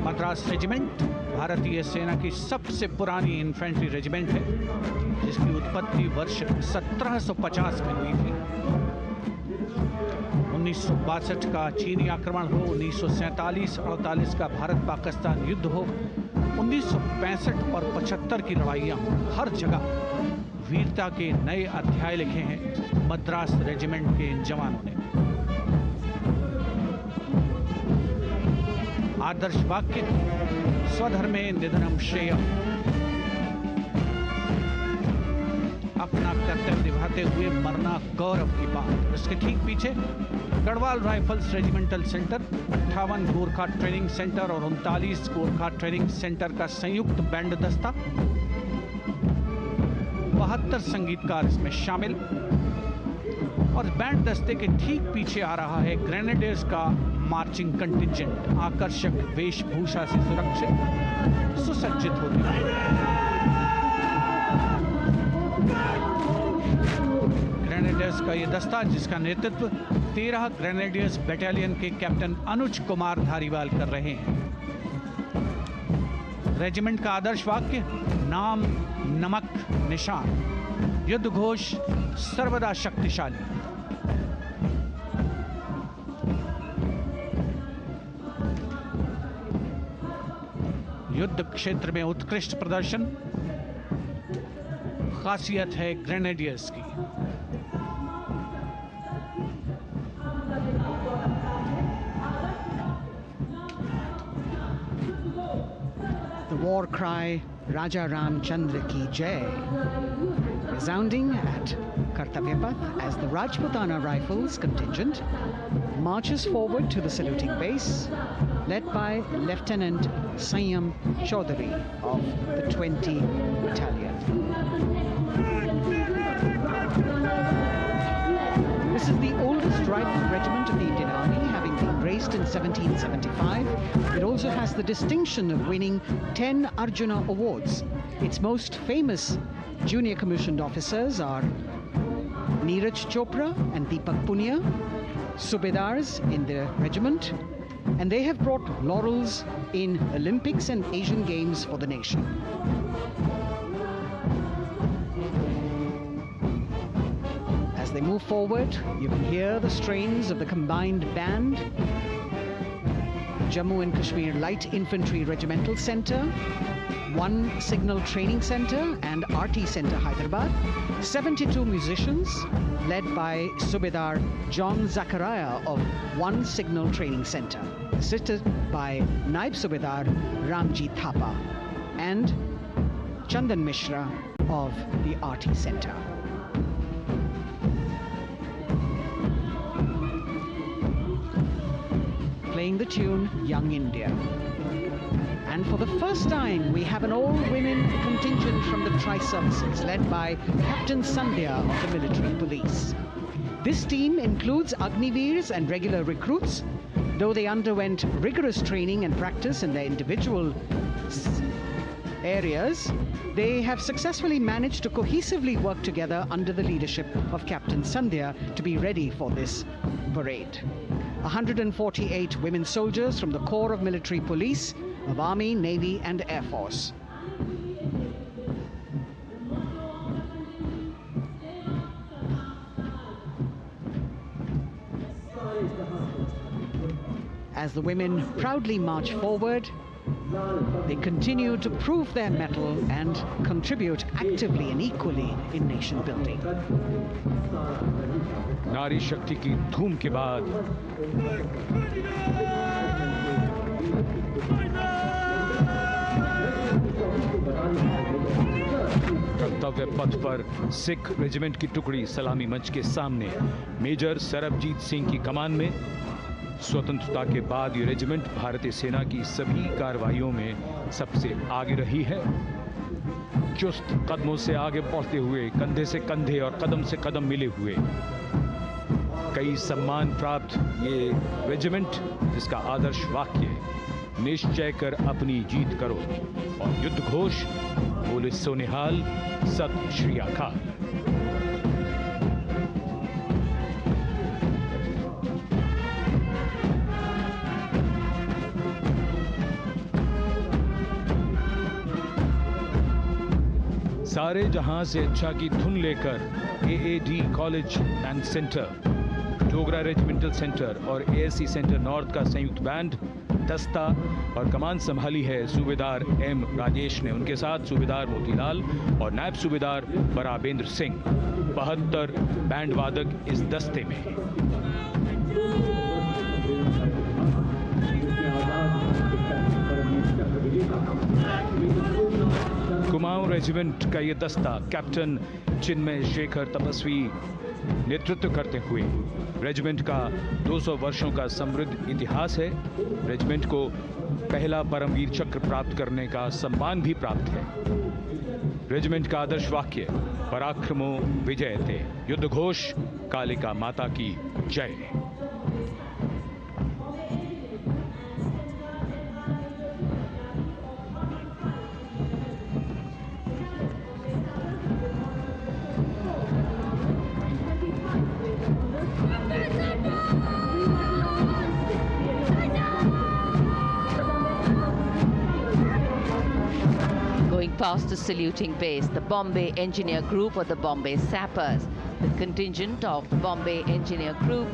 मद्रास रेजिमेंट भारतीय सेना की सबसे पुरानी इन्फेंट्री रेजिमेंट है, जिसकी उत्पत्ति वर्ष 1750 में हुई थी। 1962 का चीनी आक्रमण हो, 1947-48 का भारत पाकिस्तान युद्ध हो, 1965 और 75 की लड़ाइयां हो, हर जगह वीरता के नए अध्याय लिखे हैं मद्रास रेजिमेंट के इन जवानों ने। आदर्श वाक्य स्वधर्मे निधनम श्रेय, अपना कर्तव्य निभाते हुए मरना गौरव की बात। इसके ठीक पीछे Garhwal rifles regimental centre, 58 Gorkha training centre और 39 गोरखा ट्रेनिंग सेंटर का संयुक्त बैंड दस्ता, 72 संगीतकार इसमें शामिल। और बैंड दस्ते के ठीक पीछे आ रहा है ग्रेनेडियर्स का मार्चिंग कंटिंजेंट, आकर्षक वेशभूषा से सुरक्षित सुसज्जित होते हैं। ग्रेनेडियर्स का ये दस्ता, जिसका नेतृत्व 13 ग्रेनेडियर्स बटालियन के कैप्टन अनुज कुमार धारीवाल कर रहे हैं। रेजिमेंट का आदर्श वाक्य नाम नमक निशान, युद्ध घोष सर्वदा शक्तिशाली। युद्ध क्षेत्र में उत्कृष्ट प्रदर्शन खासियत है ग्रेनेडियर्स की। war cry Raja Ramchandra Ki Jai, resounding at Kartavya Path as the Rajputana Rifles contingent marches forward to the saluting base, led by Lieutenant Sanyam Chaudhary of the 20 Battalion. This is the oldest rifle regiment of the Indian Army, having been raised in 1775. It also has the distinction of winning 10 Arjuna Awards. Its most famous junior commissioned officers are Neeraj Chopra and Deepak Punia, Subedars in the regiment, and they have brought laurels in Olympics and Asian Games for the nation. As they move forward, you can hear the strains of the combined band, Jammu and Kashmir Light Infantry Regimental Centre, 1 Signal Training Centre and RT Centre Hyderabad, 72 musicians led by Subedar John Zachariah of 1 Signal Training Centre, assisted by Naib Subedar Ramji Thapa and Chandan Mishra of the RT Centre. Playing the tune Young India. And for the first time, we have an all-women contingent from the Tri-Services, led by Captain Sandhya of the Military Police. This team includes Agniveers and regular recruits. Though they underwent rigorous training and practice in their individual areas, they have successfully managed to cohesively work together under the leadership of Captain Sandhya to be ready for this parade. 148 women soldiers from the Corps of Military Police of Army, Navy and Air Force. As the women proudly march forward, they continue to prove their mettle and contribute actively and equally in nation building. नारी शक्ति की धूम के बाद कर्तव्य पथ पर Sikh regiment की टुकड़ी सलामी मंच के सामने मेजर सरबजीत सिंह की कमान में। स्वतंत्रता के बाद ये रेजिमेंट भारतीय सेना की सभी कार्रवाइयों में सबसे आगे रही है। चुस्त कदमों से आगे बढ़ते हुए, कंधे से कंधे और कदम से कदम मिले हुए, कई सम्मान प्राप्त ये रेजिमेंट, जिसका आदर्श वाक्य निश्चय कर अपनी जीत करो और युद्ध घोष बोले सोनिहाल सत श्री अकाल। सारे जहां से अच्छा की धुन लेकर AAD college and centre, Dogra regimental centre और एएससी सेंटर नॉर्थ का संयुक्त बैंड, दस्ता और कमान संभाली है सूबेदार एम राजेश ने। उनके साथ सूबेदार मोतीलाल और नायब सूबेदार बराबेंद्र सिंह, 72 बैंड वादक इस दस्ते में। कुमाऊं रेजिमेंट का ये दस्ता कैप्टन चिन्मय शेखर तपस्वी नेतृत्व करते हुए, रेजिमेंट का 200 वर्षों का समृद्ध इतिहास है। रेजिमेंट को पहला परमवीर चक्र प्राप्त करने का सम्मान भी प्राप्त है। रेजिमेंट का आदर्श वाक्य पराक्रमो विजयते, युद्ध घोष कालिका माता की जय। Past the saluting base, the Bombay Engineer Group or the Bombay Sappers, the contingent of the Bombay Engineer Group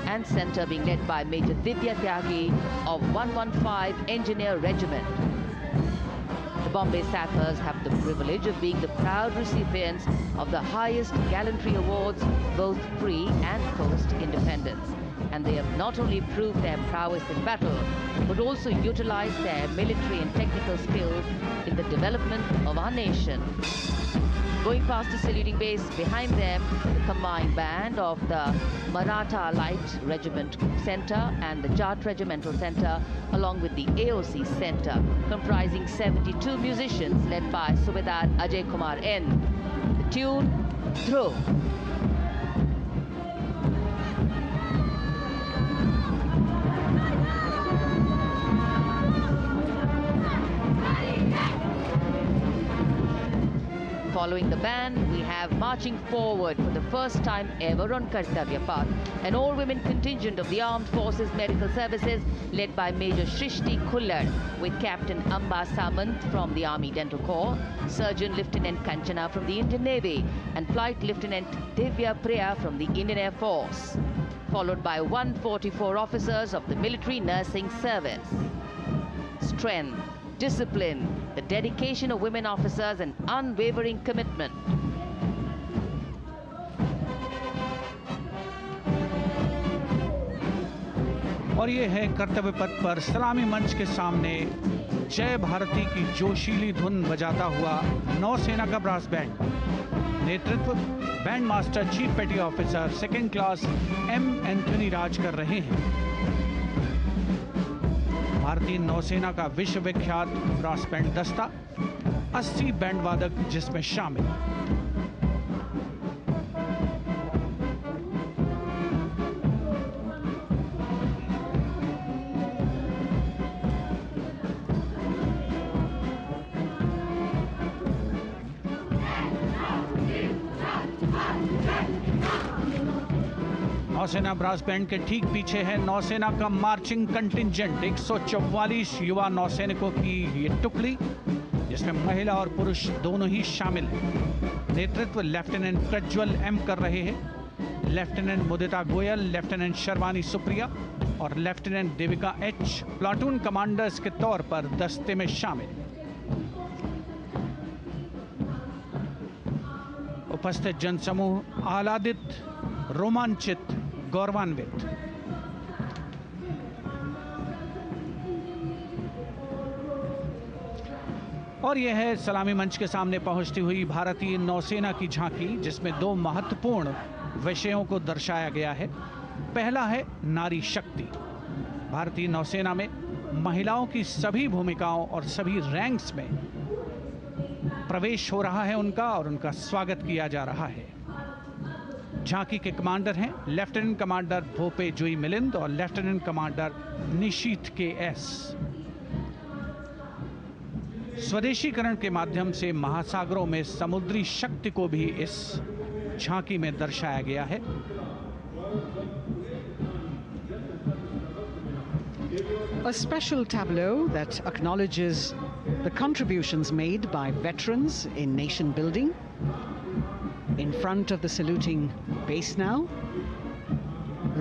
and Centre being led by Major Divya Tyagi of 115 Engineer Regiment. The Bombay Sappers have the privilege of being the proud recipients of the highest gallantry awards, both pre and post independence. and they have not only proved their prowess in battle, but also utilized their military and technical skills in the development of our nation. Going past the saluting base, behind them, the combined band of the Maratha Light Regiment Center and the Jat Regimental Center, along with the AOC Center, comprising 72 musicians led by Subedar Ajay Kumar N. The tune, Dhruv. Following the band, we have marching forward for the first time ever on Kartavya Path, an all-women contingent of the Armed Forces Medical Services led by Major Shrishti Khullar, with Captain Amba Samant from the Army Dental Corps, Surgeon Lieutenant Kanchana from the Indian Navy, and Flight Lieutenant Divya Priya from the Indian Air Force, followed by 144 officers of the Military Nursing Service. Strength, discipline, the dedication of women officers, and unwavering commitment. और ये है कर्तव्य पथ पर सलामी मंच के सामने जय भारती की जोशीली धुन बजाता हुआ नौसेना का ब्रास बैंड। नेतृत्व band master chief petty officer second class M Anthony Raj कर रहे हैं। भारतीय नौसेना का विश्व विख्यात ब्रास बैंड दस्ता, 80 बैंड वादक जिसमें शामिल। नौसेना ब्रास बैंड के ठीक पीछे है नौसेना का मार्चिंग कंटिंजेंट, 144 युवा नौसैनिकों की ये टुकड़ी, जिसमें महिला और पुरुष दोनों ही शामिल हैं। नेतृत्व लेफ्टिनेंट प्रज्वल एम कर रहे हैं। लेफ्टिनेंट मुदिता गोयल, लेफ्टिनेंट शर्वानी सुप्रिया और lieutenant Devika H platoon commanders के तौर पर दस्ते में शामिल। उपस्थित जनसमूह आह्लादित, रोमांचित, गौरवान्वित। और यह है सलामी मंच के सामने पहुंचती हुई भारतीय नौसेना की झांकी, जिसमें दो महत्वपूर्ण विषयों को दर्शाया गया है। पहला है नारी शक्ति। भारतीय नौसेना में महिलाओं की सभी भूमिकाओं और सभी रैंक्स में प्रवेश हो रहा है उनका, और उनका स्वागत किया जा रहा है। झांकी के कमांडर हैं लेफ्टिनेंट कमांडर भोपे जुई मिलिंद और लेफ्टिनेंट कमांडर निशीथ के एस। स्वदेशीकरण के माध्यम से महासागरों में समुद्री शक्ति को भी इस झांकी में दर्शाया गया है। A special tableau that acknowledges the contributions made by veterans in nation building. In front of the saluting base now,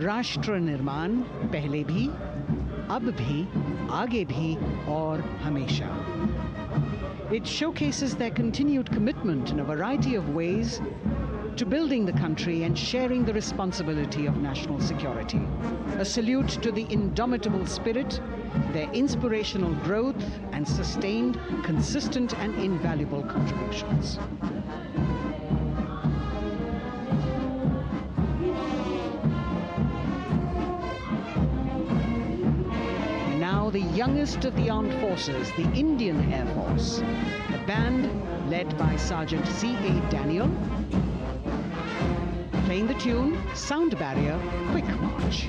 राष्ट्र निर्माण पहले भी, अब भी, आगे भी और हमेशा. It showcases their continued commitment in a variety of ways to building the country and sharing the responsibility of national security. A salute to the indomitable spirit, their inspirational growth and sustained, consistent and invaluable contributions. Now the youngest of the armed forces, the Indian Air Force, a band led by Sergeant C.A. Daniel, playing the tune Sound Barrier Quick March.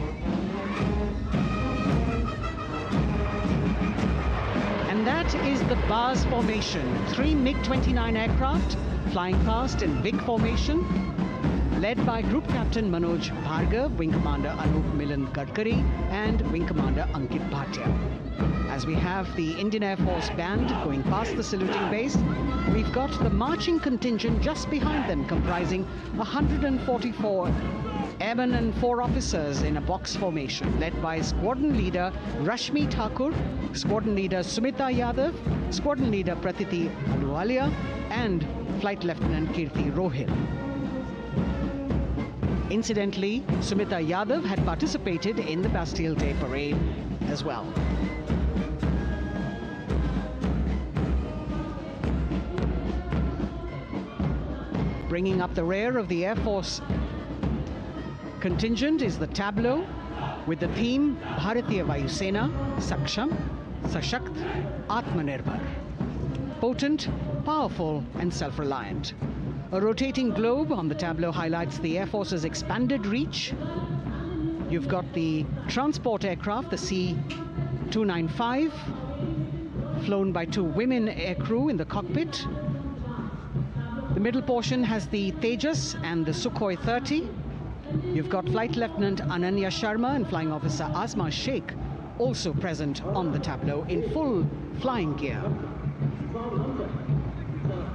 And that is the bars formation, 3 MiG-29 aircraft flying past in big formation, led by Group Captain Manoj Bhargav, Wing Commander Anup Milan Gadkari, and Wing Commander Ankit Bhatia. As we have the Indian Air Force band going past the saluting base, we've got the marching contingent just behind them, comprising 144 airmen and 4 officers in a box formation, led by Squadron Leader Rashmi Thakur, Squadron Leader Sumita Yadav, Squadron Leader Pratiti Aluwalia, and Flight Lieutenant Kirti Rohil. Incidentally, Sumita Yadav had participated in the Bastille Day parade as well. Bringing up the rear of the Air Force contingent is the tableau with the theme Bharatiya Vayu Sena, Saksham, Sashakt, Atmanirbhar. Potent, powerful and self-reliant. A rotating globe on the tableau highlights the Air Force's expanded reach. You've got the transport aircraft, the C-295, flown by 2 women aircrew in the cockpit. The middle portion has the Tejas and the Sukhoi 30. You've got Flight Lieutenant Ananya Sharma and Flying Officer Azma Sheikh also present on the tableau in full flying gear.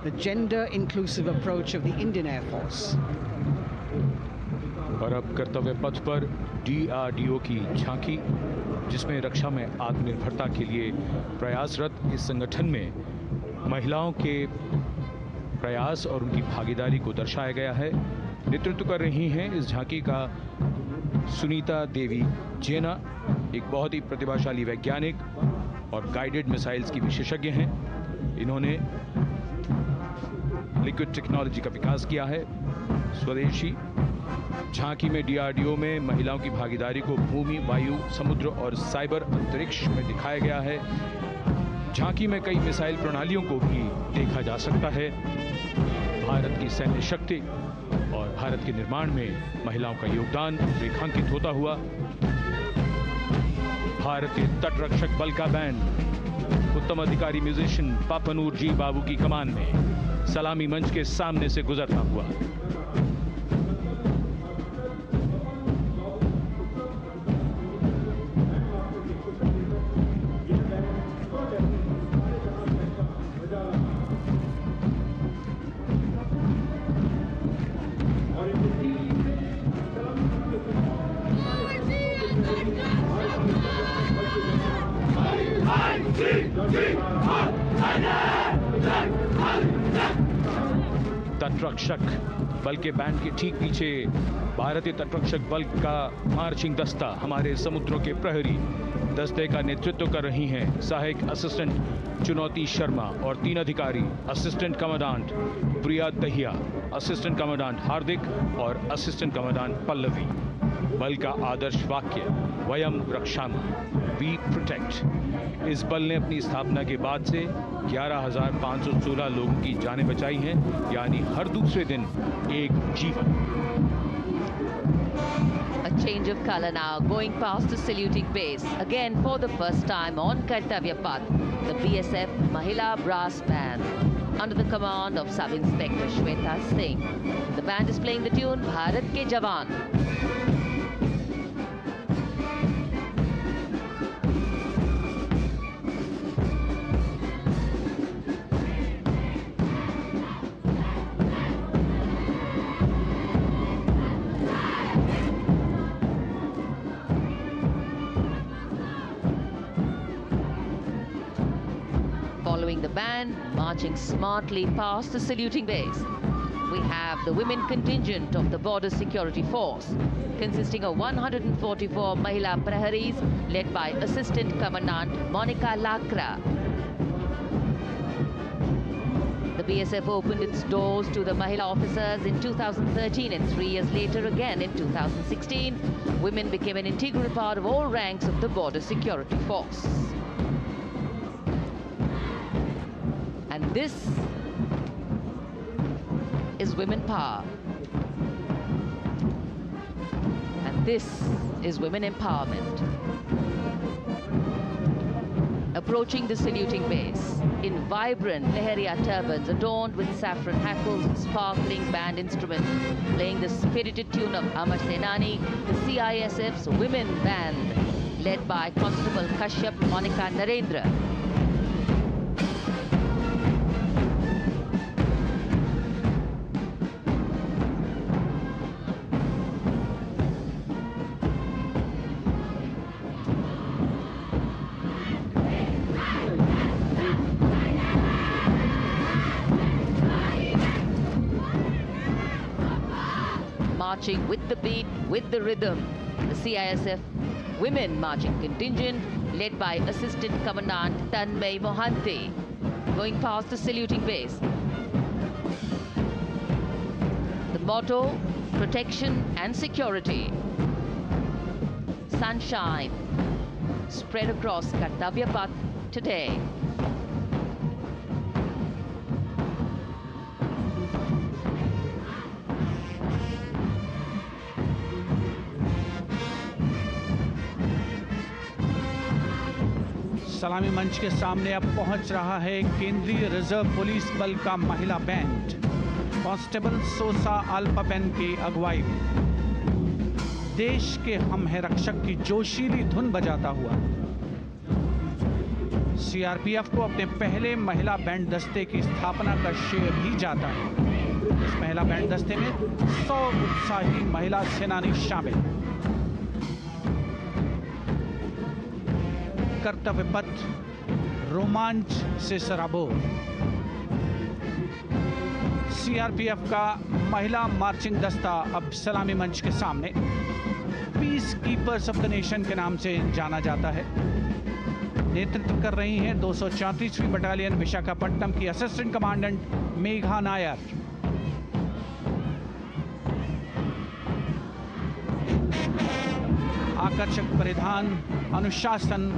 The gender-inclusive approach of the Indian Air Force. और अब कर्तव्य पथ पर DRDO की झांकी, जिसमें रक्षा में आत्मनिर्भरता के लिए प्रयासरत इस संगठन में महिलाओं के प्रयास और उनकी भागीदारी को दर्शाया गया है। नेतृत्व कर रही हैं इस झांकी का सुनीता देवी जेना, एक बहुत ही प्रतिभाशाली वैज्ञानिक और गाइडेड मिसाइल्स की विशेषज्ञ हैं। इन्होंने लिक्विड टेक्नोलॉजी का विकास किया है, स्वदेशी। झांकी में DRDO में महिलाओं की भागीदारी को भूमि, वायु, समुद्र और साइबर अंतरिक्ष में दिखाया गया है। झांकी में कई मिसाइल प्रणालियों को भी देखा जा सकता है। भारत की सैन्य शक्ति और भारत के निर्माण में महिलाओं का योगदान रेखांकित होता हुआ। भारतीय तटरक्षक बल का बैंड उत्तम अधिकारी म्यूजिशियन पापनूर जी बाबू की कमान में सलामी मंच के सामने से गुजरता हुआ। तटरक्षक बल के बैंड के ठीक पीछे भारतीय तटरक्षक बल का मार्चिंग दस्ता, हमारे समुद्रों के प्रहरी दस्ते का नेतृत्व कर रही हैं सहायक असिस्टेंट चुनौती शर्मा और 3 अधिकारी, असिस्टेंट कमांडेंट प्रिया दहिया, असिस्टेंट कमांडेंट हार्दिक और असिस्टेंट कमांडेंट पल्लवी। बल का आदर्श वाक्य वयम रक्षामः, वी प्रोटेक्ट। इस बल ने अपनी स्थापना के बाद से 11,516 लोगों की जानें बचाई हैं, यानी हर दूसरे दिन एक जीवन। A change of color now, going past the saluting base. Again, for the first time on Kartavya Path, the BSF Mahila Brass Band, under the command of Sub-Inspector Shweta Singh. The band is playing the tune Bharat Ke Jawan. Following the band, marching smartly past the saluting base, we have the women contingent of the Border Security Force, consisting of 144 Mahila Praharis, led by Assistant Commandant Monica Lakra. The BSF opened its doors to the Mahila officers in 2013, and 3 years later again in 2016, women became an integral part of all ranks of the Border Security Force. And this is women power. And this is women empowerment. Approaching the saluting base in vibrant Lehariya turbans adorned with saffron hackles and sparkling band instruments, playing the spirited tune of Amar Senani, the CISF's women band, led by Constable Kashyap Monica Narendra. marching with the beat, with the rhythm. The CISF Women Marching Contingent, led by Assistant Commandant Tanmay Mohante, going past the saluting base. The motto, protection and security. Sunshine spread across Kartavya Path today. सलामी मंच के सामने अब पहुंच रहा है केंद्रीय reserve police बल का महिला बैंड, कांस्टेबल सोसा अल्पाबेन की अगुवाई में देश के हम है रक्षक की जोशीली धुन बजाता हुआ सीआरपीएफ को अपने पहले महिला बैंड दस्ते की स्थापना का श्रेय भी जाता है। इस महिला बैंड दस्ते में 100 उत्साही महिला सेनानी शामिल। कर्तव्य पथ रोमांच से सराबोर। सीआरपीएफ का महिला मार्चिंग दस्ता अब सलामी मंच के सामने peace keepers of the nation के नाम से जाना जाता है। नेतृत्व कर रही हैं 234वीं बटालियन विशाखापट्टनम की असिस्टेंट कमांडेंट मेघा नायर। आकर्षक परिधान, अनुशासन,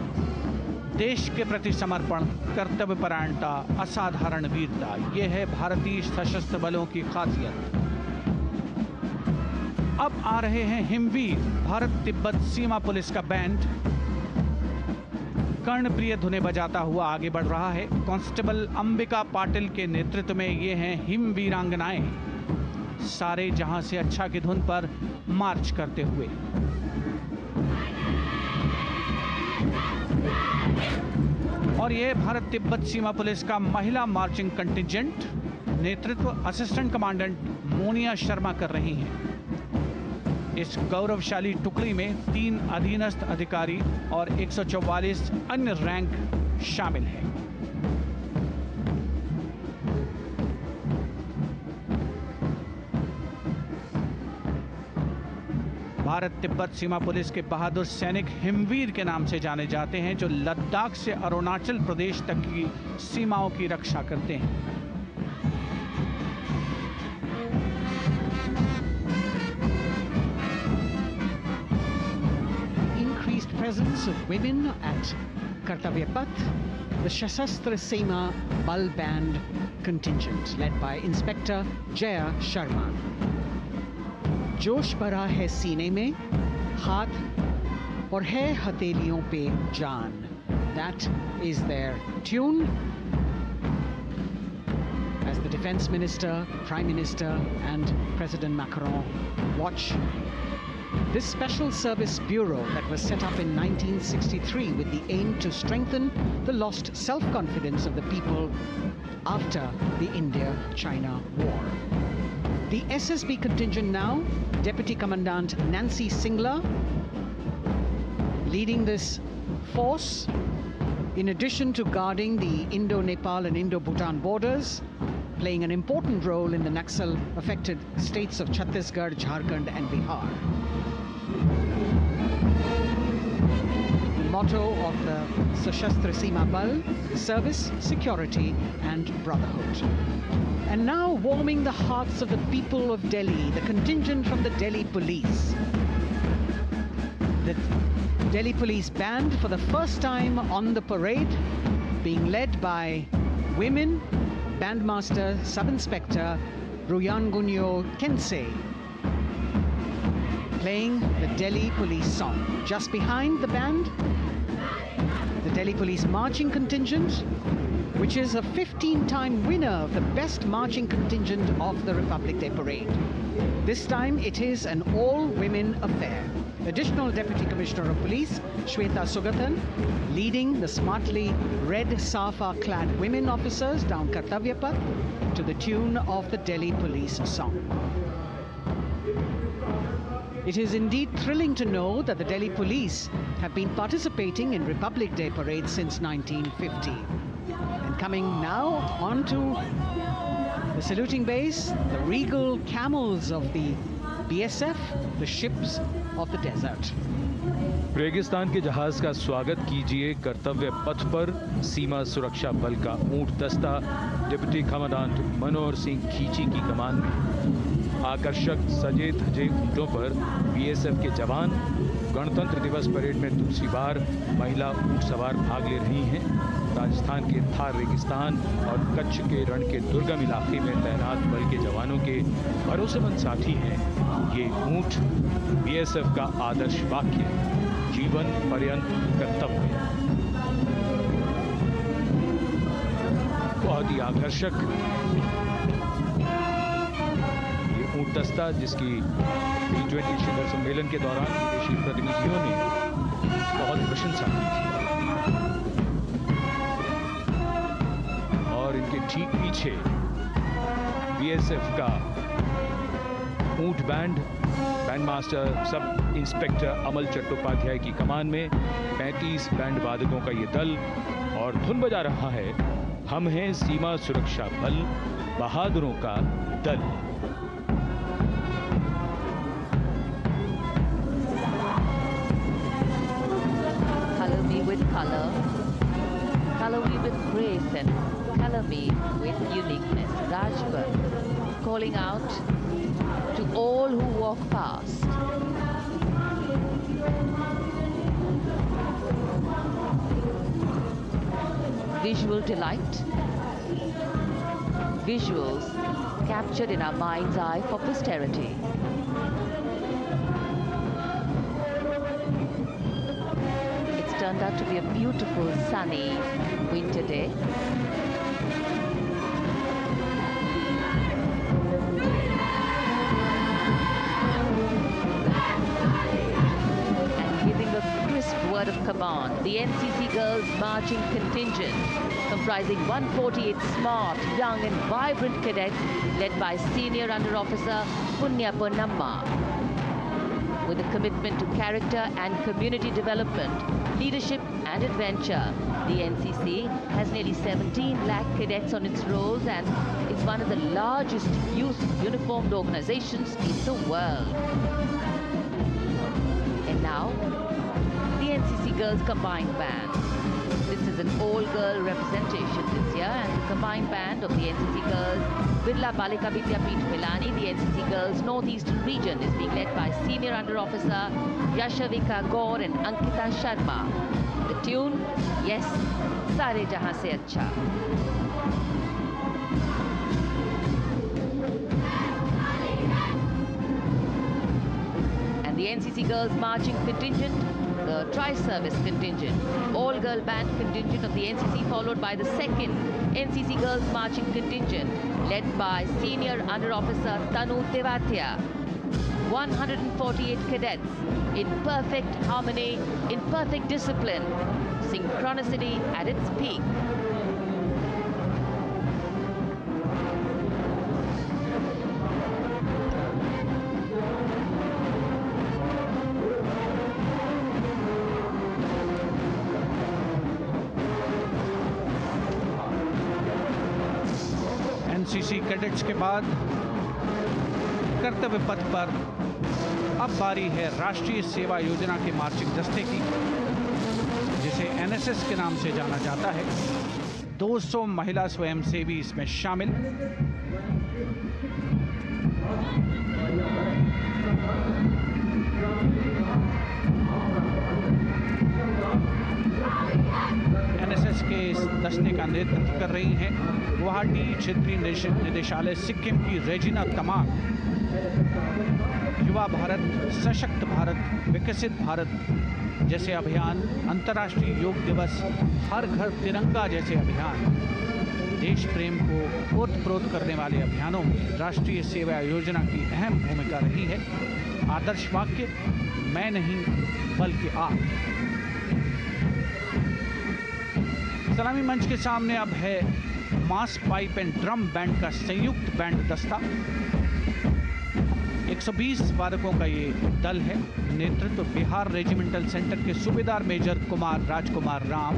देश के प्रति समर्पण, कर्तव्य परायणता, असाधारण वीरता, यह है भारतीय सशस्त्र बलों की खासियत। अब आ रहे हैं हिमवीर भारत तिब्बत सीमा पुलिस का बैंड। कर्णप्रिय धुनें बजाता हुआ आगे बढ़ रहा है। कांस्टेबल अंबिका पाटिल के नेतृत्व में ये हैं हिमवीरांगनाएं, सारे जहां से अच्छा की धुन पर मार्च करते हुए। और यह भारत तिब्बत सीमा पुलिस का महिला मार्चिंग कंटिजेंट, नेतृत्व असिस्टेंट कमांडेंट मोनिया शर्मा कर रही हैं। इस गौरवशाली टुकड़ी में 3 अधीनस्थ अधिकारी और 144 अन्य रैंक शामिल हैं। भारत तिब्बत सीमा पुलिस के बहादुर सैनिक हिमवीर के नाम से जाने जाते हैं, जो लद्दाख से अरुणाचल प्रदेश तक की सीमाओं की रक्षा करते हैं। Increased presence of women at Kartavya Path, the Shasastra Seema Bal Band contingent led by Inspector Jaya Sharma. जोश भरा है सीने में, हाथ और है हथेलियों पे जान. That is their tune. As the Defense Minister, Prime Minister and President Macron watch this Special Service Bureau that was set up in 1963 with the aim to strengthen the lost self-confidence of the people after the India-China war. The SSB contingent now, Deputy Commandant Nancy Singla, leading this force, in addition to guarding the Indo-Nepal and Indo-Bhutan borders, playing an important role in the Naxal-affected states of Chhattisgarh, Jharkhand and Bihar. The motto of the Sashastra Seema Bal, service, security and brotherhood. And now warming the hearts of the people of Delhi, the contingent from the Delhi Police. The Delhi Police Band for the first time on the parade, being led by women, Bandmaster Sub-Inspector Ruyangunyo Kensei, playing the Delhi Police song. Just behind the band, the Delhi Police Marching Contingent, which is a 15-time winner of the Best Marching Contingent of the Republic Day Parade. This time it is an all-women affair. Additional Deputy Commissioner of Police, Shweta Sugathan, leading the smartly red safa-clad women officers down Kartavya Path to the tune of the Delhi Police song. It is indeed thrilling to know that the Delhi Police have been participating in Republic Day Parade since 1950. And coming now onto the saluting base, the regal camels of the BSF, the ships of the desert. रेगिस्तान के जहाज का स्वागत कीजिए कर्तव्य पथ पर सीमा सुरक्षा बल का ऊंट दस्ता डिप्टी कमांडेंट मनोहर सिंह खींची की कमान में। आकर्षक सजे धजे ऊंटों पर बीएसएफ के जवान। गणतंत्र दिवस परेड में दूसरी बार महिला ऊंट सवार भाग ले रही हैं। राजस्थान के थार रेगिस्तान और कच्छ के रण के दुर्गम इलाके में तैनात बल के जवानों के भरोसेमंद साथी हैं ये ऊंट। बीएसएफ का आदर्श वाक्य, जीवन पर्यंत कर्तव्य। बहुत ही आकर्षक ये ऊंट दस्ता, जिसकी G20 शिखर सम्मेलन के दौरान विदेशी प्रतिनिधियों ने बहुत प्रशंसा की थी। और इनके ठीक पीछे बीएसएफ का ऊंट बैंड मास्टर सब इंस्पेक्टर अमल चट्टोपाध्याय की कमान में 35 बैंड वादकों का ये दल, और धुन बजा रहा है हम हैं सीमा सुरक्षा बल, बहादुरों का दल। Color me with color, color me with grace, and color me with uniqueness. Rajput calling out to all who walk past. Visual delight, visuals captured in our mind's eye for posterity. It's turned out to be a beautiful sunny winter day. Word of command, the NCC Girls Marching Contingent, comprising 148 smart, young and vibrant cadets led by Senior Under Officer Punya Ponnamma. With a commitment to character and community development, leadership and adventure, the NCC has nearly 17 lakh cadets on its rolls and is one of the largest youth uniformed organizations in the world. And now, the NCC Girls Combined Band. This is an all-girl representation this year, and the combined band of the NCC Girls Birla Balika Vidyapeeth Milani, the NCC Girls Northeastern region, is being led by Senior Under Officer Yashavika Gaur and Ankita Sharma. The tune, yes, Sare Jahan Se Acha. And the NCC Girls Marching Contingent, the Tri-Service Contingent, all-girl band contingent of the NCC, followed by the second NCC Girls Marching Contingent, led by Senior Under Officer Tanu Tewatia. 148 cadets in perfect harmony, in perfect discipline, synchronicity at its peak. NCC cadets के बाद कर्तव्य पथ पर अब बारी है राष्ट्रीय सेवा योजना के मार्चिंग दस्ते की, जिसे एनएसएस के नाम से जाना जाता है। 200 महिला स्वयंसेवी इसमें शामिल। एनएसएस के इस दस्ते का नेतृत्व कर रही हैं गुवाहाटी क्षेत्रीय निदेशालय सिक्किम की रेजिना तमांग। युवा भारत, सशक्त भारत, विकसित भारत जैसे अभियान, अंतर्राष्ट्रीय योग दिवस, हर घर तिरंगा जैसे अभियान, देश प्रेम को ओतप्रोत करने वाले अभियानों में राष्ट्रीय सेवा योजना की अहम भूमिका रही है। आदर्श वाक्य, मैं नहीं बल्कि आप। सलामी मंच के सामने अब है मास पाइप एंड ड्रम बैंड का संयुक्त बैंड दस्ता। 120 वादकों का ये दल है। नेतृत्व बिहार रेजिमेंटल सेंटर के सूबेदार मेजर कुमार राजकुमार राम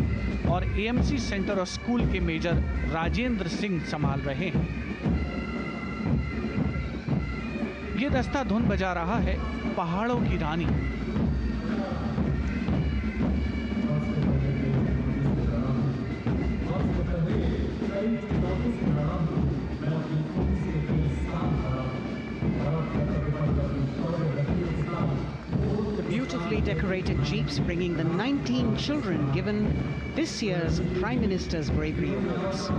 और एएमसी सेंटर और स्कूल के मेजर राजेंद्र सिंह संभाल रहे हैं। ये दस्ता धुन बजा रहा है पहाड़ों की रानी। Beautifully decorated jeeps bringing the 19 children given this year's Prime Minister's Bravery Awards.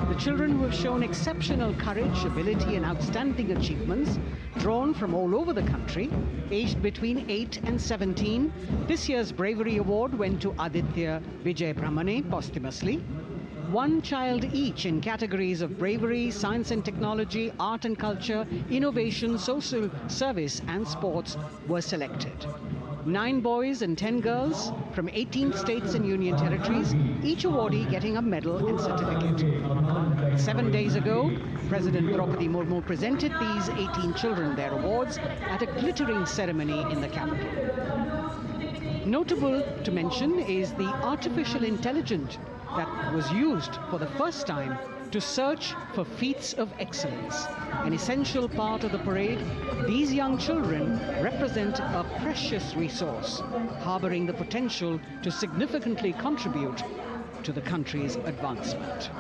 The children who have shown exceptional courage, ability and outstanding achievements, drawn from all over the country, aged between 8 and 17. This year's Bravery Award went to Aditya Vijay Brahmane posthumously. One child each in categories of bravery, science and technology, art and culture, innovation, social service and sports were selected. 9 boys and 10 girls from 18 states and union territories, each awardee getting a medal and certificate. 7 days ago, President Draupadi Murmu presented these 18 children their awards at a glittering ceremony in the capital. Notable to mention is the artificial intelligence that was used for the first time to search for feats of excellence. An essential part of the parade, these young children represent a precious resource, harboring the potential to significantly contribute to the country's advancement.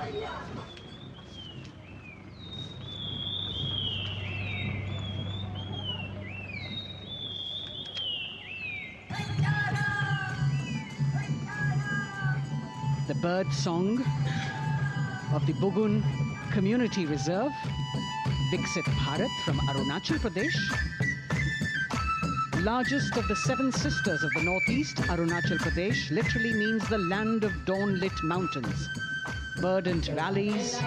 The bird song of the Bugun Community Reserve, Viksit Bharat from Arunachal Pradesh. Largest of the 7 sisters of the Northeast, Arunachal Pradesh literally means the land of dawn-lit mountains. Verdant valleys,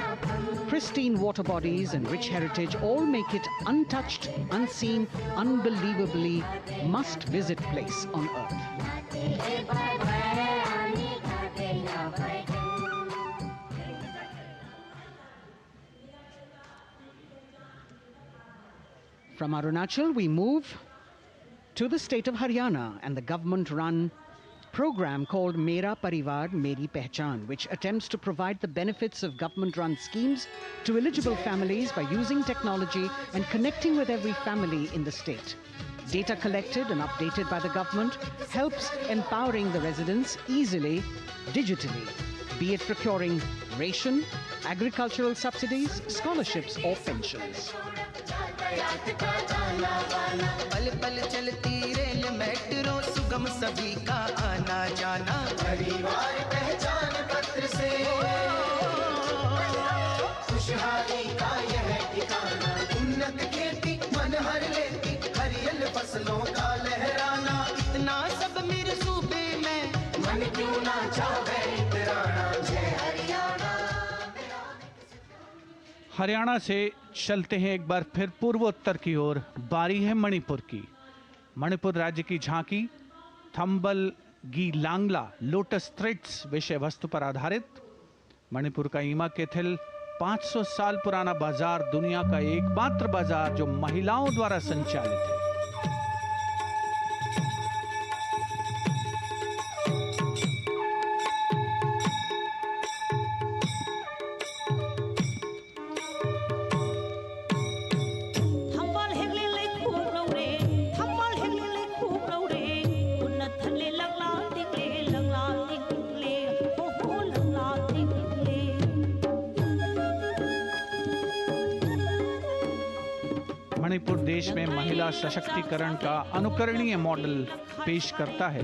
pristine water bodies and rich heritage all make it untouched, unseen, unbelievably must-visit place on earth. From Arunachal, we move to the state of Haryana and the government-run program called Mera Parivar Meri Pehchan, which attempts to provide the benefits of government-run schemes to eligible families by using technology and connecting with every family in the state. Data collected and updated by the government helps empowering the residents easily, digitally, be it procuring ration, agricultural subsidies, scholarships or pensions. पल पल चलती rail metro सुगम सभी का आना जाना परिवार पहचान पत्र से खुशहाली का यह ठिकाना उन्नत खेती मन हर लेती हरियल फसलों का लहराना इतना सब मेरे सूबे में मन क्यों ना चाहे इतराना जय हरियाणा। हरियाणा से चलते हैं एक बार फिर पूर्वोत्तर की ओर। बारी है मणिपुर की। मणिपुर राज्य की झांकी थंबल गी लांगला लोटस थ्रेड्स विषय वस्तु पर आधारित। मणिपुर का ईमा केथिल 500 साल पुराना बाजार, दुनिया का एकमात्र बाजार जो महिलाओं द्वारा संचालित है। मणिपुर देश में महिला सशक्तिकरण का अनुकरणीय मॉडल पेश करता है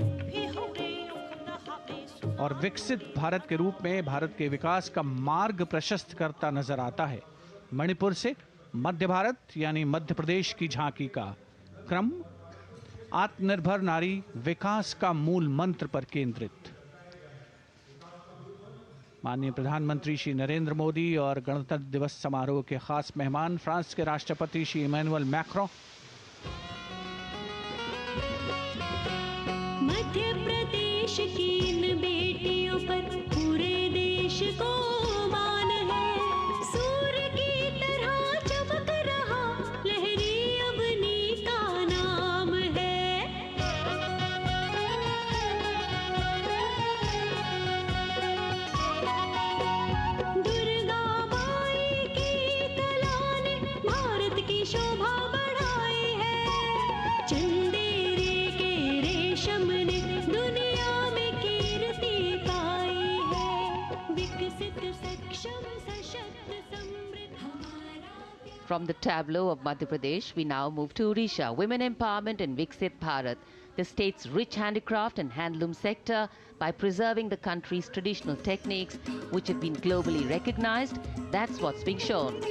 और विकसित भारत के रूप में भारत के विकास का मार्ग प्रशस्त करता नजर आता है। मणिपुर से मध्य भारत यानी मध्य प्रदेश की झांकी का क्रम आत्मनिर्भर नारी विकास का मूल मंत्र पर केंद्रित। माननीय प्रधानमंत्री श्री नरेंद्र मोदी और गणतंत्र दिवस समारोह के खास मेहमान फ्रांस के राष्ट्रपति श्री इमैनुअल मैक्रों। मध्य प्रदेश की इन बेटियों पर पूरे देश को मान है। सूर्य की तरह चमक रहा लहरी अवनी का नाम है। दुर्गा माई की कला ने भारत की शोभा बढ़ाई From the tableau of Madhya Pradesh, we now move to Odisha. Women empowerment and Viksit Bharat, the state's rich handicraft and handloom sector, by preserving the country's traditional techniques, which have been globally recognized. That's what's being shown.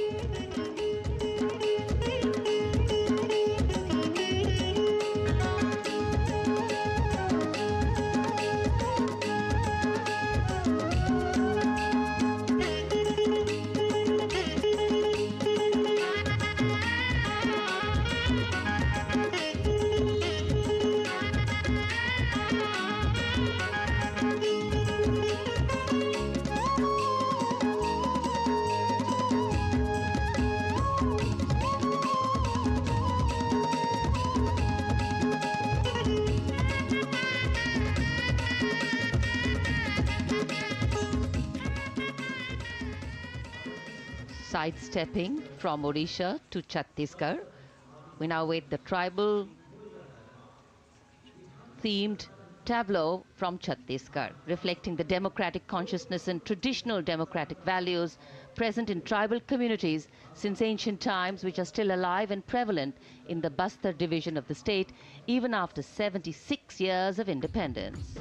Sidestepping from Odisha to Chhattisgarh, we now wait the tribal themed tableau from Chhattisgarh, reflecting the democratic consciousness and traditional democratic values present in tribal communities since ancient times, which are still alive and prevalent in the Bastar division of the state, even after 76 years of independence.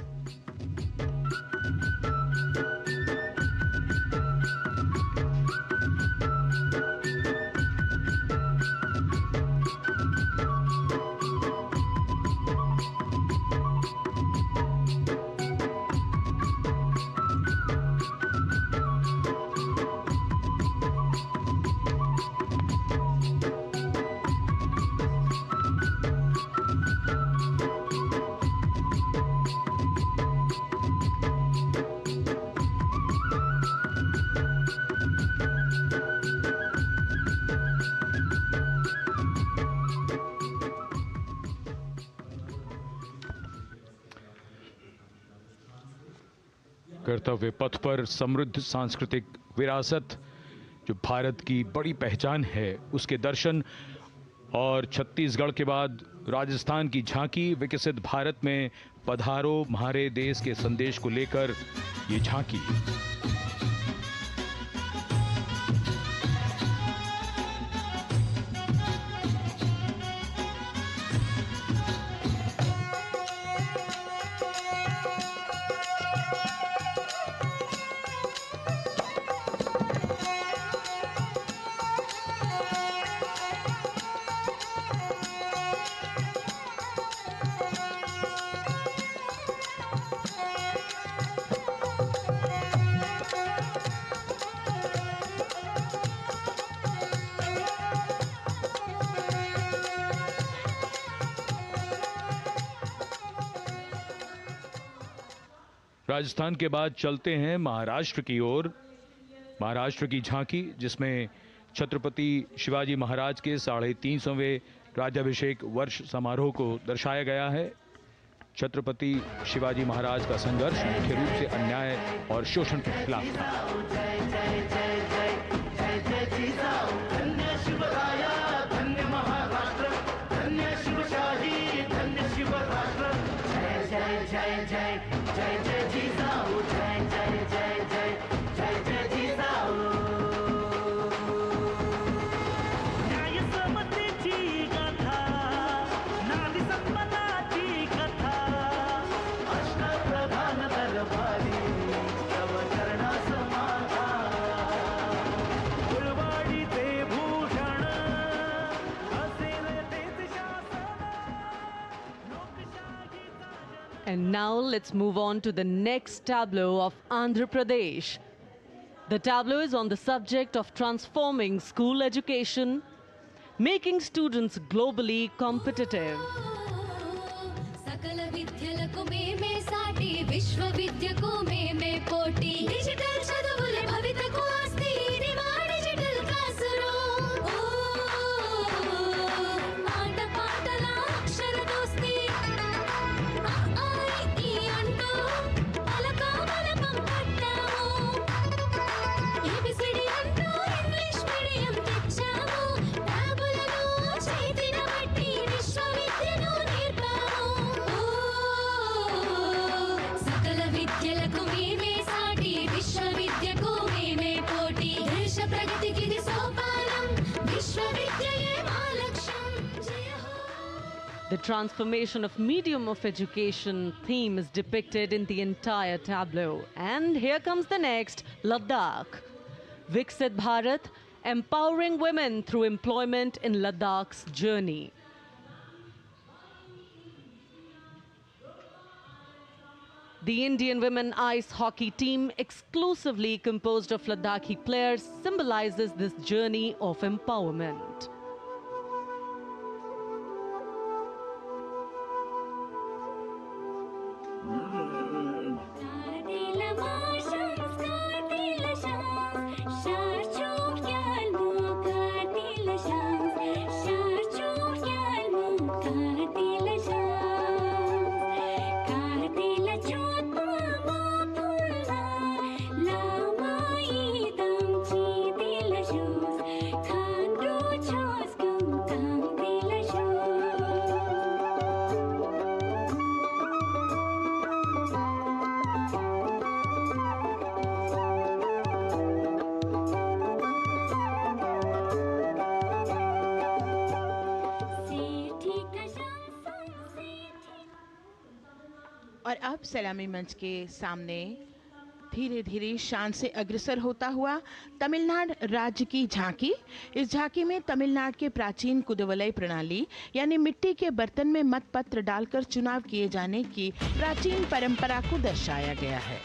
कर्तव्य पथ पर समृद्ध सांस्कृतिक विरासत जो भारत की बड़ी पहचान है, उसके दर्शन, और छत्तीसगढ़ के बाद राजस्थान की झांकी विकसित भारत में पधारो म्हारे देश के संदेश को लेकर ये झांकी। राजस्थान के बाद चलते हैं महाराष्ट्र की ओर। महाराष्ट्र की झांकी, जिसमें छत्रपति शिवाजी महाराज के 350वें राज्याभिषेक वर्ष समारोह को दर्शाया गया है। छत्रपति शिवाजी महाराज का संघर्ष मुख्य रूप से अन्याय और शोषण के खिलाफ था। And now let's move on to the next tableau of Andhra Pradesh. The tableau is on the subject of transforming school education, making students globally competitive. విద్యలకు మేమే సాటి విశ్వ The transformation of medium of education theme is depicted in the entire tableau. And here comes the next, Ladakh. Viksit Bharat, empowering women through employment in Ladakh's journey. The Indian women ice hockey team, exclusively composed of Ladakhi players, symbolizes this journey of empowerment. और अब सलामी मंच के सामने धीरे धीरे शान से अग्रसर होता हुआ तमिलनाडु राज्य की झांकी। इस झांकी में तमिलनाडु के प्राचीन कुदवलय प्रणाली यानी मिट्टी के बर्तन में मतपत्र डालकर चुनाव किए जाने की प्राचीन परंपरा को दर्शाया गया है।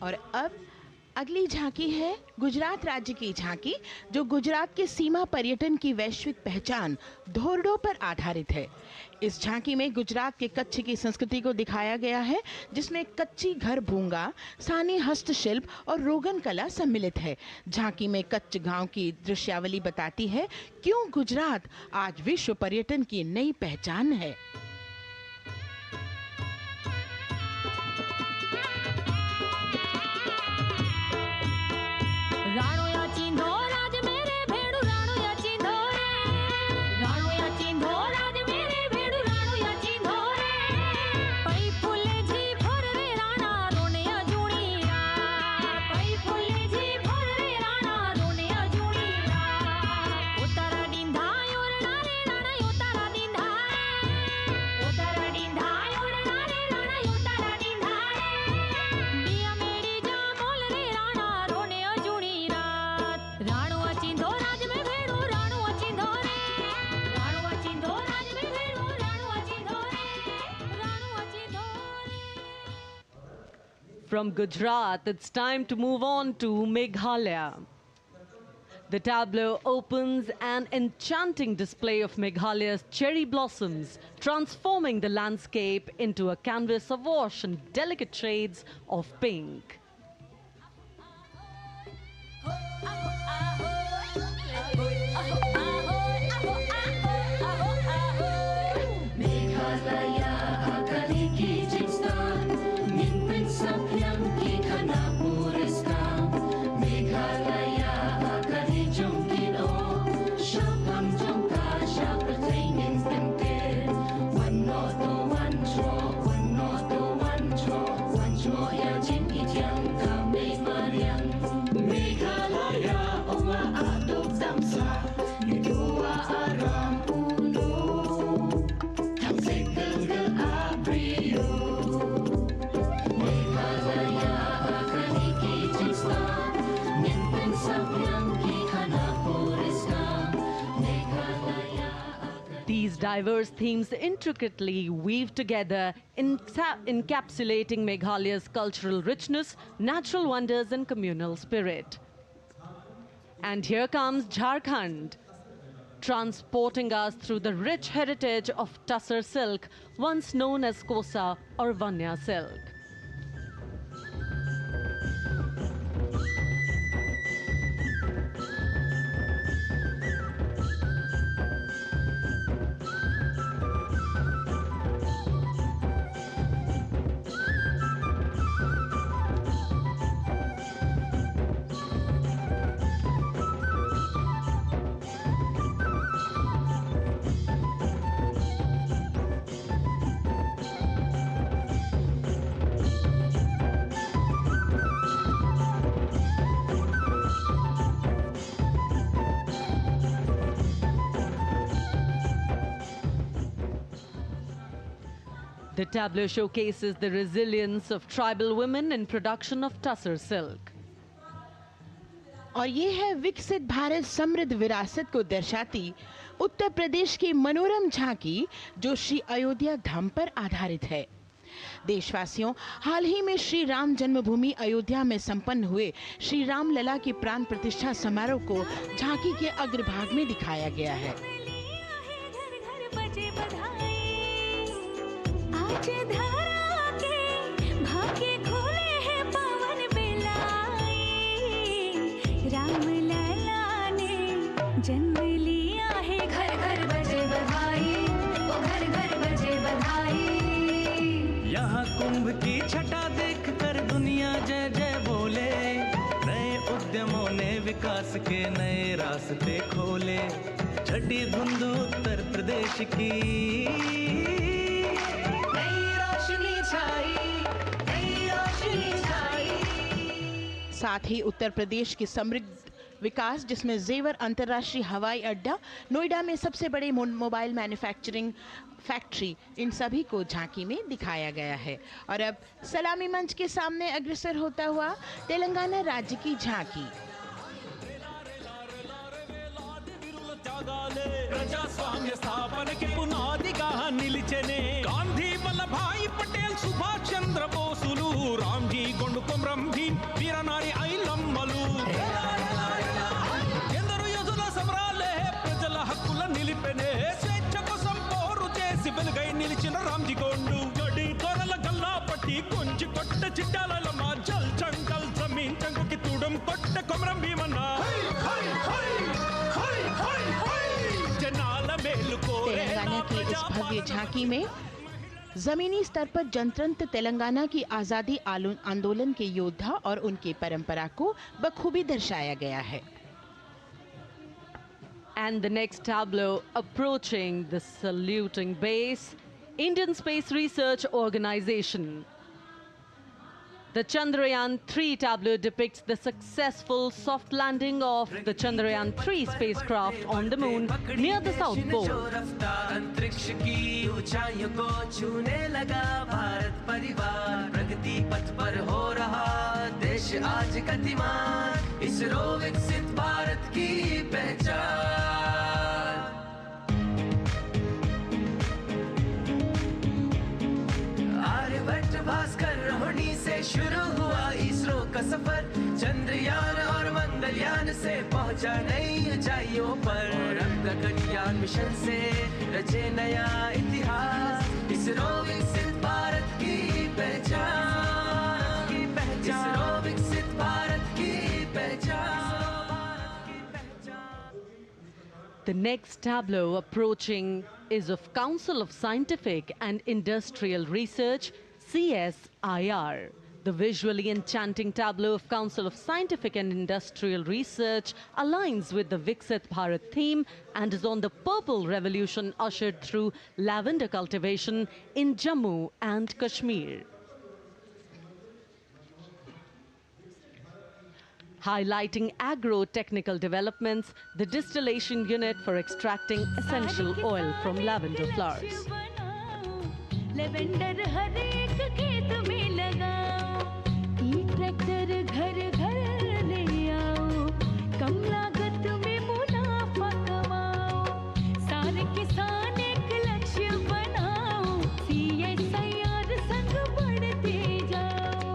और अब अगली झांकी है गुजरात राज्य की झांकी, जो गुजरात के सीमा पर्यटन की वैश्विक पहचान धोरडो पर आधारित है। इस झांकी में गुजरात के कच्छ की संस्कृति को दिखाया गया है, जिसमें कच्ची घर भूंगा, सानी हस्तशिल्प और रोगन कला सम्मिलित है। झांकी में कच्छ गांव की दृश्यावली बताती है क्यों गुजरात आज विश्व पर्यटन की नई पहचान है। राणो या चिंधो राज मेरे भेड़ू राणो या चिंधो रे राणो या चिंधो राज मेरे भेड़ू राणो या चिंधो रे पई फुले जी भर रे राणा रोने या जुणी रात पई फुले जी भर रे राणा रोने या जुणी रात उतारा डिंधा योरणा रे राणा उतारा डिंधा उतारा डिंधा योरणा रे राणा उतारा डिंधा दिया मेरी जा बोल रे राणा रोने या जुणी राणो अचिंधो राज में भेड़ो राणो अचिंधो रे राणो अचिंधो राज में भेड़ो राणो अचिंधो रे राणो अचिंधो रे। From Gujarat, it's time to move on to Meghalaya. The tableau opens an enchanting display of Meghalaya's cherry blossoms, transforming the landscape into a canvas awash in delicate shades of pink. These diverse themes intricately weave together, encapsulating Meghalaya's cultural richness, natural wonders and communal spirit. And here comes Jharkhand. transporting us through the rich heritage of Tussar silk, once known as Kosa or Vanya silk. The tableau showcases the resilience of tribal women in production of Tussar silk. और ये है विकसित भारत समृद्ध विरासत को दर्शाती उत्तर प्रदेश की मनोरम झांकी, जो श्री अयोध्या धाम पर आधारित है। देशवासियों, हाल ही में श्री राम जन्मभूमि अयोध्या में संपन्न हुए श्री राम लला की प्राण प्रतिष्ठा समारोह को झांकी के अग्रभाग में दिखाया गया है। आज धरा के भाग्य खोले हैं पवन बेलाए, राम लला ने जन्म लिया है, घर घर बजे बधाई, ओ घर घर बजे बधाई। यहाँ कुंभ की छटा देख कर दुनिया जय जय बोले, नए उद्यमों ने विकास के नए रास्ते खोले, छठी धुंध उत्तर प्रदेश की साथ ही उत्तर प्रदेश की समृद्ध विकास, जिसमें जेवर अंतर्राष्ट्रीय हवाई अड्डा, नोएडा में सबसे बड़े मोबाइल मैन्युफैक्चरिंग फैक्ट्री, इन सभी को झांकी में दिखाया गया है। और अब सलामी मंच के सामने अग्रसर होता हुआ तेलंगाना राज्य की झांकी। ప్రజాస్వామ్య స్థాపనకి పునాదిగా నిలిచెనే గాంధీ వల్లభాయ్ పటేల్ సుభాష్ చంద్ర బోసులు రామ్జీ గొండు కొమరం భీమ్ వీరనారి ఐలమ్మలు ఎందరో యోధుల సమరాలే ప్రజల హక్కుల నిలిపెనే స్వేచ్ఛ కోసం పోరు చేసి వెలుగై నిలిచిన రామ్జీ గొండు గడి కొరల గల్లా పట్టి కొంచి కొట్ట చిట్టాలమ్మ జల్ చంకల్ జమీన్ చంకుకి తూడం కొట్ట కొమరం భీమన్న तेलंगाना की इस भव्य झांकी में जमीनी स्तर पर जनतंत्र तेलंगाना की आजादी आंदोलन के योद्धा और उनकी परंपरा को बखूबी दर्शाया गया है। And the next tableau approaching the saluting base, Indian Space Research Organization. The Chandrayaan-3 tableau depicts the successful soft landing of the Chandrayaan-3 spacecraft on the moon near the South Pole. अंतरिक्ष की ऊंचाइयों को छूने लगा भारत परिवार, प्रगति पथ पर हो रहा देश आज गतिमान, इसरो विकसित भारत की पहचान। आर्यभट्ट भास्कर रोहिणी से शुरू हुआ इसरो का सफर, चंद्रयान और मंगलयान से पहुंचा नई ऊंचाइयों पर, गगनयान मिशन से रचे नया इतिहास, इसरो विकसित भारत की पहचान, इसरो विकसित भारत की पहचान। The next tableau approaching is of Council of Scientific and Industrial Research, CSIR. The visually enchanting tableau of Council of Scientific and Industrial Research aligns with the Viksit Bharat theme and is on the Purple Revolution ushered through lavender cultivation in Jammu and Kashmir. Highlighting agro-technical developments, the distillation unit for extracting essential oil from lavender flowers. Lavender हर एक खेत में लगाओ, ई tractor घर घर ले आओ, कम लागत में मुनाफा कमाओ, सारे किसान एक लक्ष्य बनाओ, CSIR संग बढ़ते जाओ।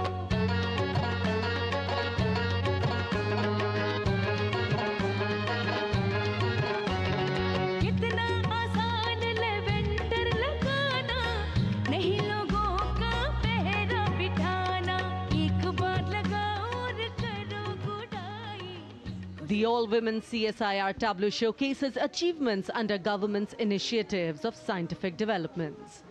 The all-women CSIR tableau showcases achievements under government's initiatives of scientific developments.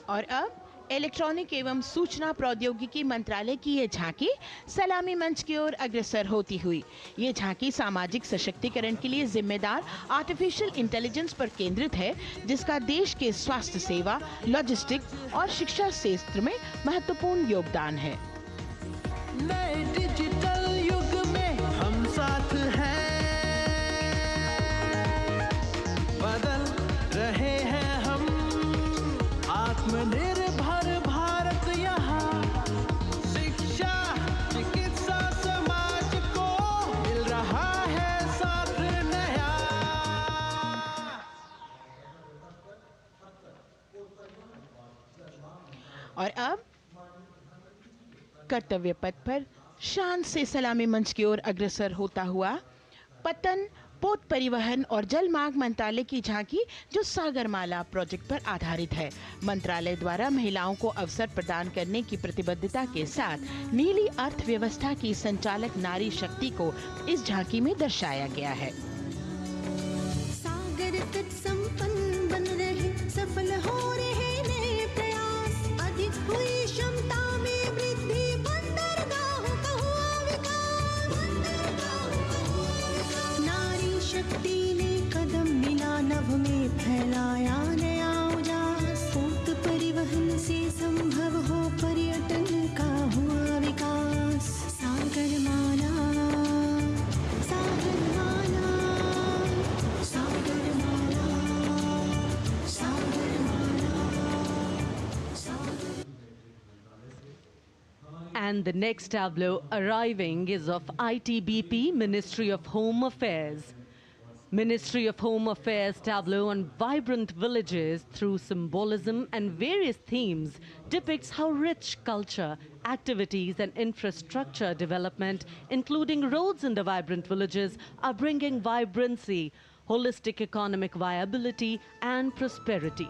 और अब इलेक्ट्रॉनिक एवं सूचना प्रौद्योगिकी मंत्रालय की ये झांकी सलामी मंच की ओर अग्रसर होती हुई। ये झांकी सामाजिक सशक्तिकरण के लिए जिम्मेदार आर्टिफिशियल इंटेलिजेंस पर केंद्रित है, जिसका देश के स्वास्थ्य सेवा, लॉजिस्टिक्स और शिक्षा क्षेत्र में महत्वपूर्ण योगदान है। नए डिजिटल युग में हम साथ हैं, बदल रहे हैं हम, आत्मनिर्भर भारत यहाँ, शिक्षा चिकित्सा समाज को मिल रहा है साथ नया। और अब कर्तव्य पथ पर शान से सलामी मंच की ओर अग्रसर होता हुआ पतन, पोत परिवहन और जल मार्ग मंत्रालय की झांकी, जो सागरमाला प्रोजेक्ट पर आधारित है। मंत्रालय द्वारा महिलाओं को अवसर प्रदान करने की प्रतिबद्धता के साथ नीली अर्थव्यवस्था की संचालक नारी शक्ति को इस झांकी में दर्शाया गया है। सागर तट संपन्न बन रहे, सफल हो रहे नए प्रयास, अधिक हुई क्षमता में वृद्धि, बंदरगाहों का हुआ विकास, नारी शक्ति ने कदम मिला नभ में, फैलाया नया उजास, पोत परिवहन से संभव हो पर्यटन का हुआ विकास। सागरमाला, सागरमाला, सागरमाला, सागरमाला, सागर। And the next tableau arriving is of ITBP, Ministry of Home Affairs. Ministry of Home Affairs tableau on vibrant villages through symbolism and various themes depicts how rich culture, activities and infrastructure development, including roads in the vibrant villages, are bringing vibrancy, holistic economic viability and prosperity.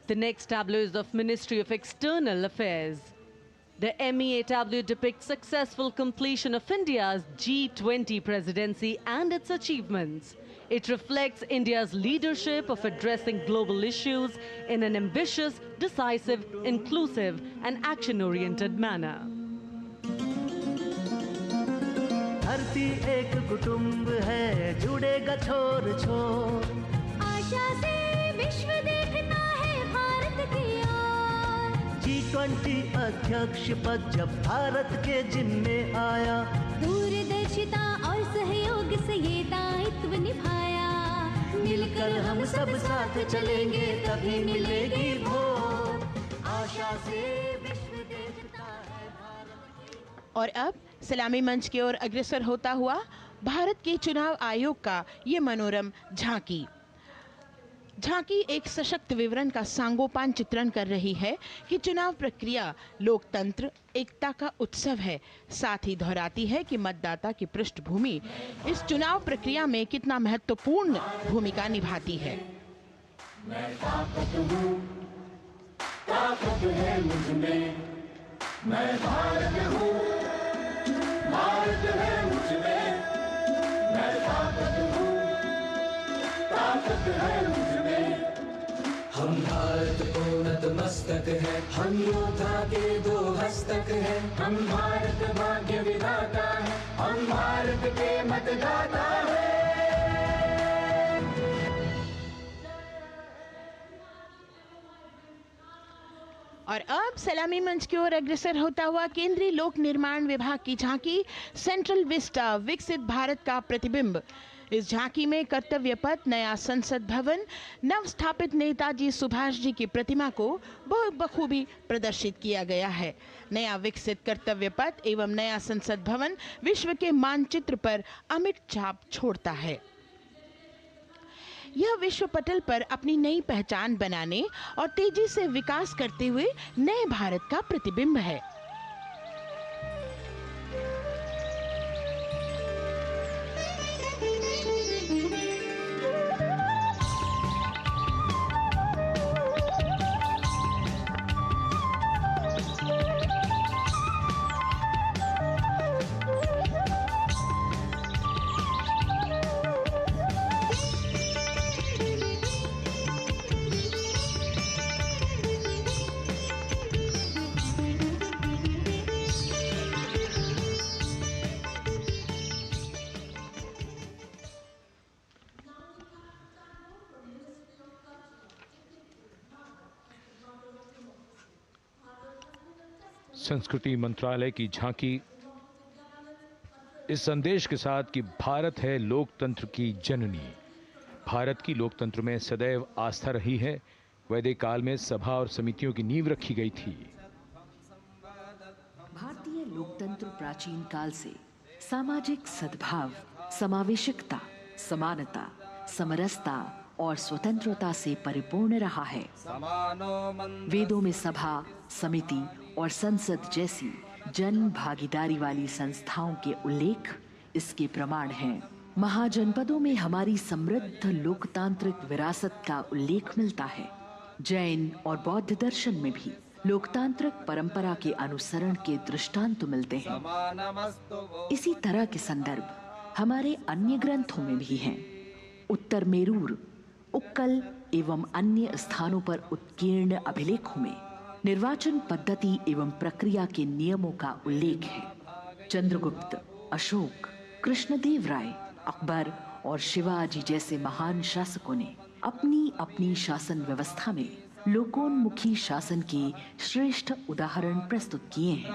The next tableau is of Ministry of External Affairs. The MEA tableau depicts successful completion of India's G20 presidency and its achievements. It reflects India's leadership of addressing global issues in an ambitious, decisive, inclusive and action-oriented manner. धरती एक कुटुंब है, जुड़ेगा छोर छोर, आशा से विश्व देखता है भारत की ओर। G20 अध्यक्ष पद जब भारत के जिम्मे आया, दूरदर्शिता और सहयोग से ये दायित्व निभाया, मिलकर हम सब साथ चलेंगे तभी मिलेगी भोर, आशा से विश्व देखता है भारत। और अब सलामी मंच की ओर अग्रसर होता हुआ भारत के चुनाव आयोग का ये मनोरम झांकी। झांकी एक सशक्त विवरण का सांगोपान चित्रण कर रही है कि चुनाव प्रक्रिया लोकतंत्र, एकता का उत्सव है। साथ ही दोहराती है कि मतदाता की पृष्ठभूमि इस चुनाव प्रक्रिया में कितना महत्वपूर्ण भूमिका निभाती है। मैं ताकत हूँ, ताकत है मुझ में, मैं भारत हूँ, भारत है मुझ में, मैं ताकत हूँ, ताकत है मुझ में। हम भारत को नतमस्तक है, हम योद्धा के दो हस्तक है, हम भारत भाग्य विधाता है, हम भारत के मतदाता है। और अब सलामी मंच की ओर अग्रसर होता हुआ केंद्रीय लोक निर्माण विभाग की झांकी सेंट्रल विस्टा, विकसित भारत का प्रतिबिंब। इस झांकी में कर्तव्य पथ, नया संसद भवन, नव स्थापित नेताजी सुभाष जी की प्रतिमा को बहुत बखूबी प्रदर्शित किया गया है। नया विकसित कर्तव्य पथ एवं नया संसद भवन विश्व के मानचित्र पर अमिट छाप छोड़ता है। यह विश्व पटल पर अपनी नई पहचान बनाने और तेजी से विकास करते हुए नए भारत का प्रतिबिंब है। संस्कृति मंत्रालय की झांकी इस संदेश के साथ कि भारत है लोकतंत्र की जननी। भारत की लोकतंत्र में सदैव आस्था रही है। वैदिक काल में सभा और समितियों की नींव रखी गई थी। भारतीय लोकतंत्र प्राचीन काल से सामाजिक सद्भाव, समावेशिकता, समानता, समरसता और स्वतंत्रता से परिपूर्ण रहा है। वेदों में सभा, समिति और संसद जैसी जन भागीदारी वाली संस्थाओं के उल्लेख इसके प्रमाण हैं। महाजनपदों में हमारी समृद्ध लोकतांत्रिक विरासत का उल्लेख मिलता है। जैन और बौद्ध दर्शन में भी लोकतांत्रिक परंपरा के अनुसरण के दृष्टांत मिलते हैं। इसी तरह के संदर्भ हमारे अन्य ग्रंथों में भी हैं। उत्तर मेरूर, उक्कल एवं अन्य स्थानों पर उत्कीर्ण अभिलेखों में निर्वाचन पद्धति एवं प्रक्रिया के नियमों का उल्लेख है। चंद्रगुप्त, अशोक, कृष्णदेव राय, अकबर और शिवाजी जैसे महान शासकों ने अपनी अपनी शासन व्यवस्था में लोकोन्मुखी शासन के श्रेष्ठ उदाहरण प्रस्तुत किए हैं।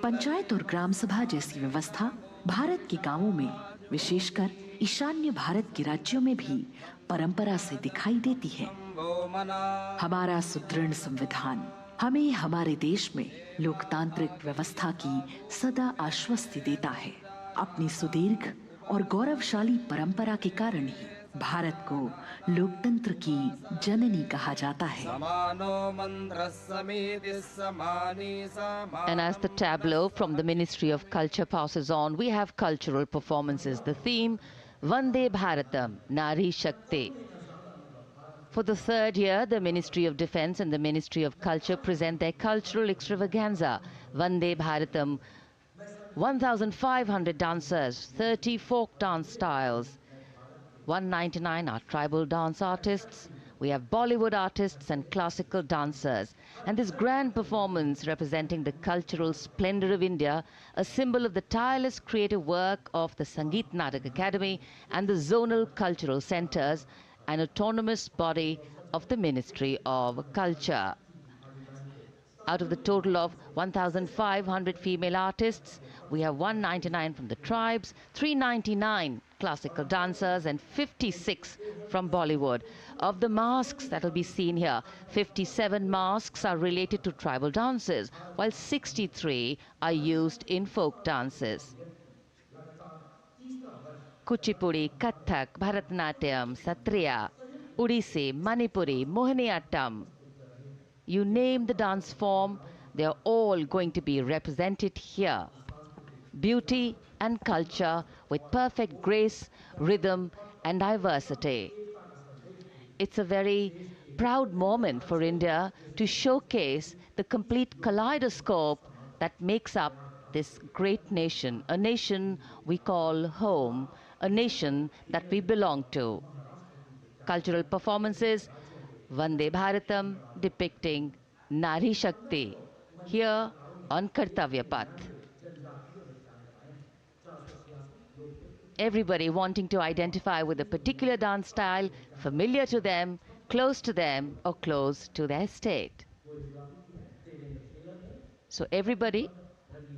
पंचायत और ग्राम सभा जैसी व्यवस्था भारत के गांवों में, विशेषकर ईशान्य भारत के राज्यों में भी परंपरा से दिखाई देती है। हमारा सुदृढ़ संविधान हमें हमारे देश में लोकतांत्रिक व्यवस्था की सदा आश्वस्ति देता है। अपनी सुदीर्घ और गौरवशाली परंपरा के कारण ही भारत को लोकतंत्र की जननी कहा जाता है। And as the tableau from the Ministry of Culture passes on, we have cultural performances. The theme, Vande Bharatam, Nari Shakti. For the third year, the Ministry of Defence and the Ministry of Culture present their cultural extravaganza, Vande Bharatam. 1,500 dancers, 30 folk dance styles. 199 are tribal dance artists. We have Bollywood artists and classical dancers. And this grand performance representing the cultural splendor of India, a symbol of the tireless creative work of the Sangeet Natak Academy and the zonal cultural centers, an autonomous body of the Ministry of Culture. Out of the total of 1,500 female artists, we have 199 from the tribes, 399 classical dancers and 56 from Bollywood. Of the masks that will be seen here, 57 masks are related to tribal dances, while 63 are used in folk dances. Kuchipudi, Kathak, Bharatanatyam, Satriya, Odissi, Manipuri, Mohiniyattam. You name the dance form, they are all going to be represented here. Beauty and culture with perfect grace, rhythm and diversity. It's a very proud moment for India to showcase the complete kaleidoscope that makes up this great nation, a nation we call home, a nation that we belong to. Cultural performances, Vande Bharatam depicting Nari Shakti here on Kartavya Path. Everybody wanting to identify with a particular dance style, familiar to them, close to them, or close to their state. So everybody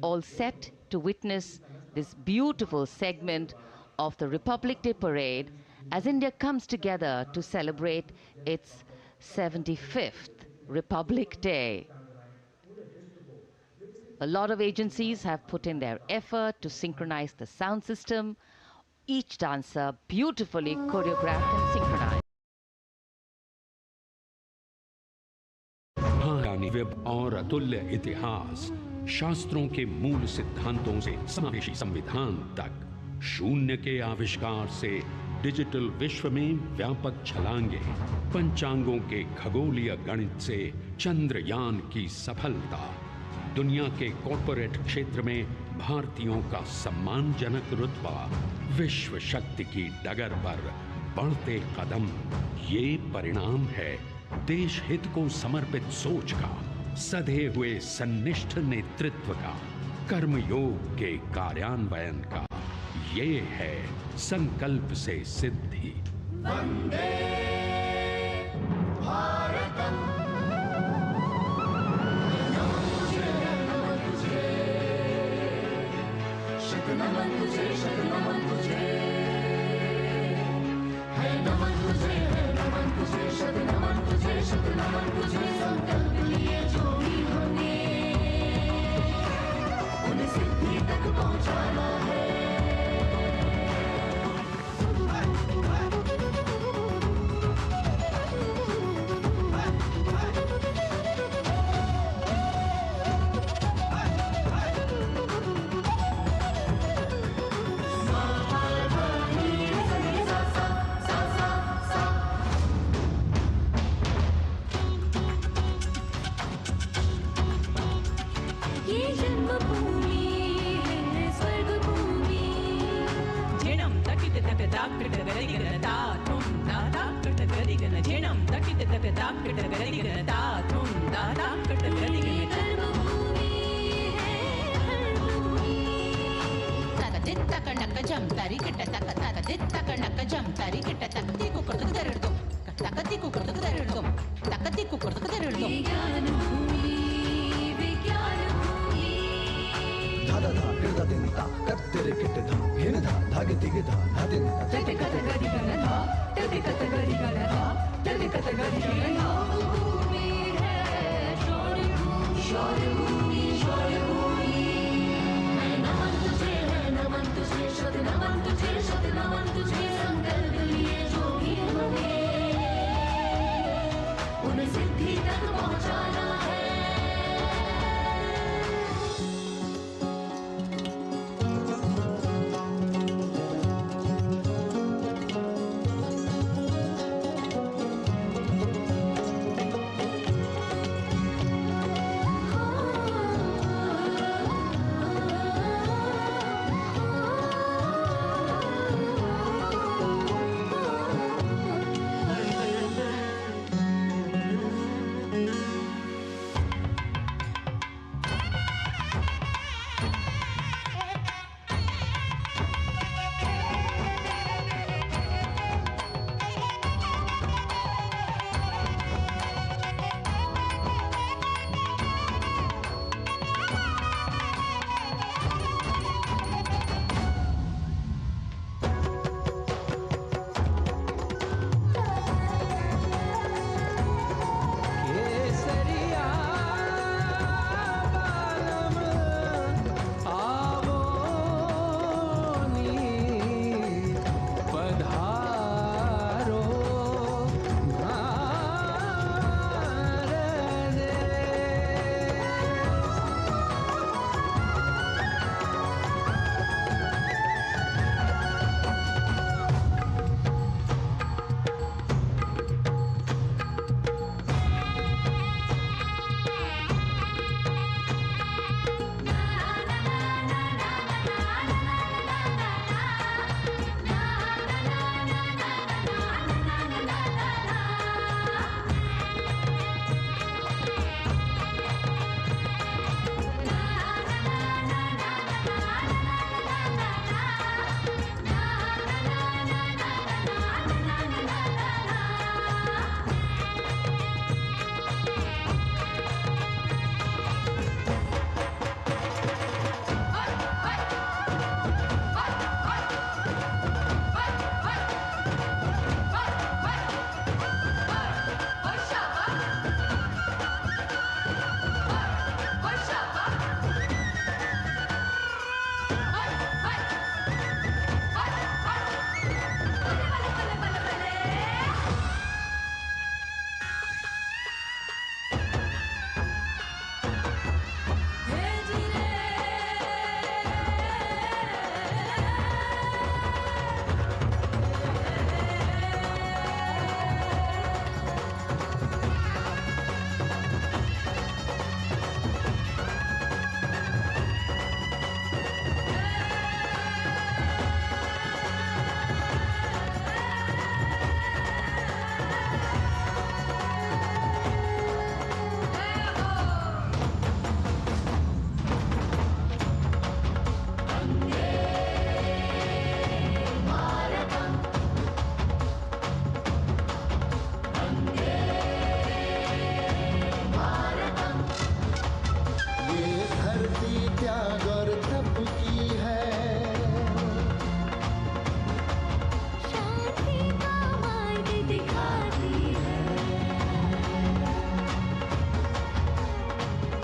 all set to witness this beautiful segment of the Republic Day parade as India comes together to celebrate its 75th Republic Day. A lot of agencies have put in their effort to synchronize the sound system, each dancer beautifully choreographed and synchronized. और अतुल्य इतिहास, शास्त्रों के मूल सिद्धांतों से समावेशी संविधान तक, शून्य के आविष्कार से डिजिटल विश्व में व्यापक छलांगे, पंचांगों के खगोलीय गणित से चंद्रयान की सफलता, दुनिया के कॉर्पोरेट क्षेत्र में भारतीयों का सम्मानजनक रुतबा, विश्व शक्ति की डगर पर बढ़ते कदम, ये परिणाम है देश हित को समर्पित सोच का, सधे हुए सन्निष्ठ नेतृत्व का, कर्मयोग के कार्यान्वयन का। ये है संकल्प से सिद्धि। वंदे भारतम, नमन तुझे, नमन तुझे, शत नमन तुझे, शत नमन तुझे, है नमन तुझे, है नमन तुझे, शत नमन तुझे, शत नमन तुझे। संकल्प लिए जो भी हमने उन्हें सिद्धि तक पहुंचाना है।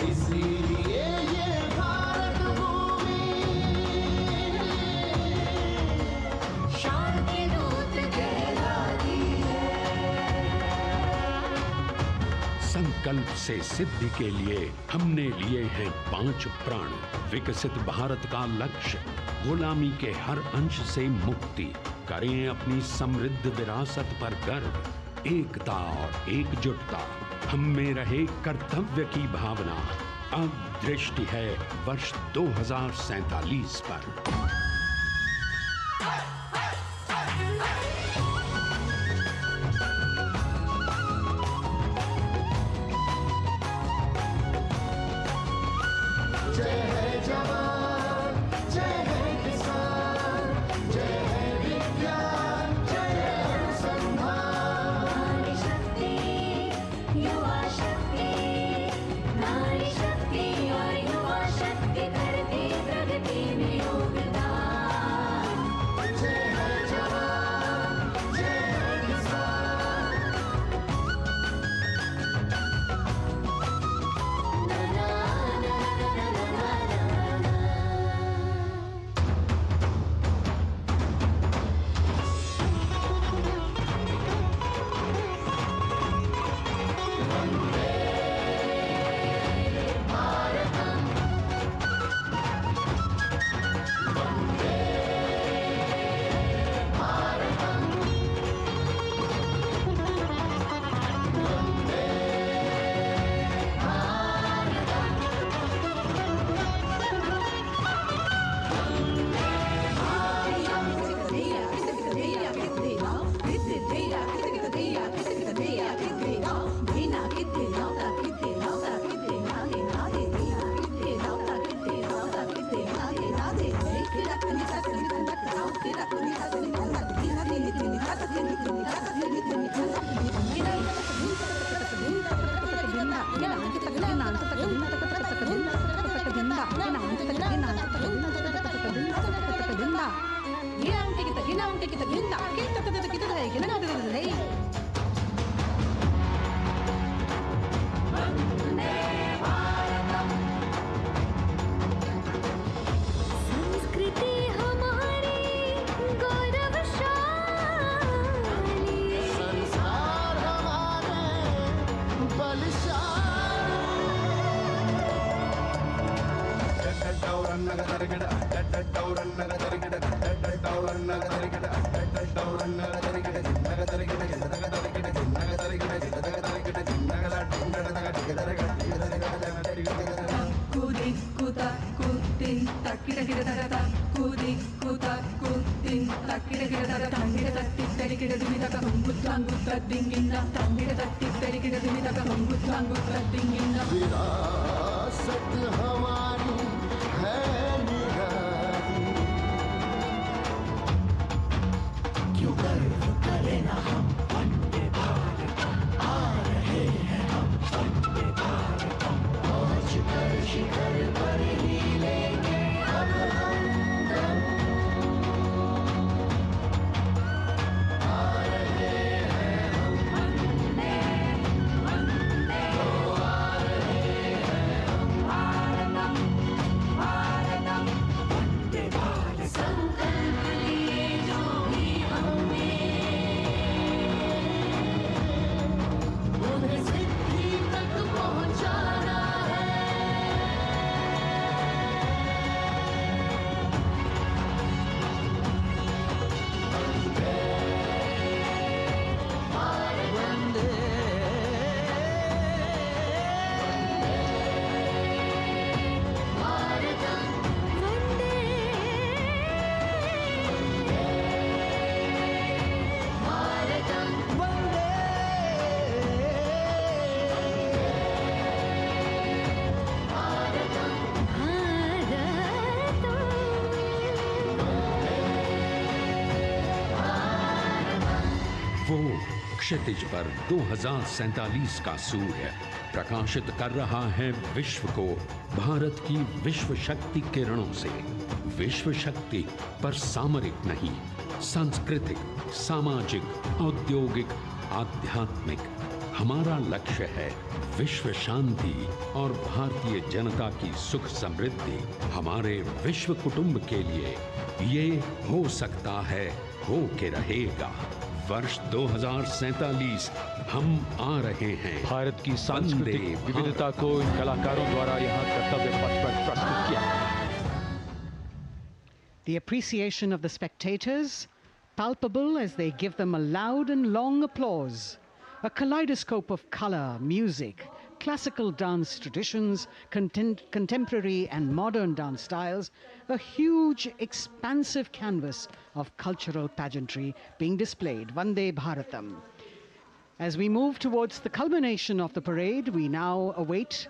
इसीलिए ये भारत भूमि शांति दूत कहलाती है। संकल्प से सिद्धि के लिए हमने लिए हैं 5 प्रण। विकसित भारत का लक्ष्य, गुलामी के हर अंश से मुक्ति। करें अपनी समृद्ध विरासत पर गर्व, एकता और एकजुटता। हम में रहे कर्तव्य की भावना। अब दृष्टि है वर्ष 2047 पर। जय है जवान, जय है किसान, जय है विज्ञान, जय है अनुसंधान। नारी शक्ति, युवा शक्ति, नारी शक्ति और युवा शक्ति करती प्रगति में योगदान। जय है जवान, जय है किसान। संस्कृति हमारी गौरवशाली, संस्कार हमारे विरासत हमारी है निराली। क्यों गर्व करें ना हम वंदे भारतम, आ रहे हैं हम वंदे भारतम। पहुंच कर शिखर पर ही लेंगे अब हम दम। आ रहे हैं हम वंदे वंदे, ओ आ रहे हैं हम भारतम भारतम वंदे भारत। संकल्प लिए जो भी हमने उन्हें सिद्धि तक पहुंचाना है। वंदे भारतम वंदे भारतम वंदे भारतम वो क्षितिज पर 2047 का सूर्य प्रकाशित कर रहा है विश्व को भारत की विश्व शक्ति किरणों से। विश्व शक्ति पर सामरिक नहीं, सांस्कृतिक, सामाजिक, औद्योगिक, आध्यात्मिक हमारा लक्ष्य है विश्व शांति और भारतीय जनता की सुख समृद्धि। हमारे विश्व कुटुंब के लिए ये हो सकता है, हो के रहेगा। वर्ष 2047 हम आ रहे हैं। भारत की सांस्कृतिक विविधता को इन कलाकारों द्वारा यहाँ कर्तव्य पथ पर प्रस्तुत किया गया। The appreciation of the spectators palpable as they give them a loud and long applause. A kaleidoscope of color, music, classical dance traditions, contemporary and modern dance styles, a huge, expansive canvas of cultural pageantry being displayed, Vande Bharatam. As we move towards the culmination of the parade, we now await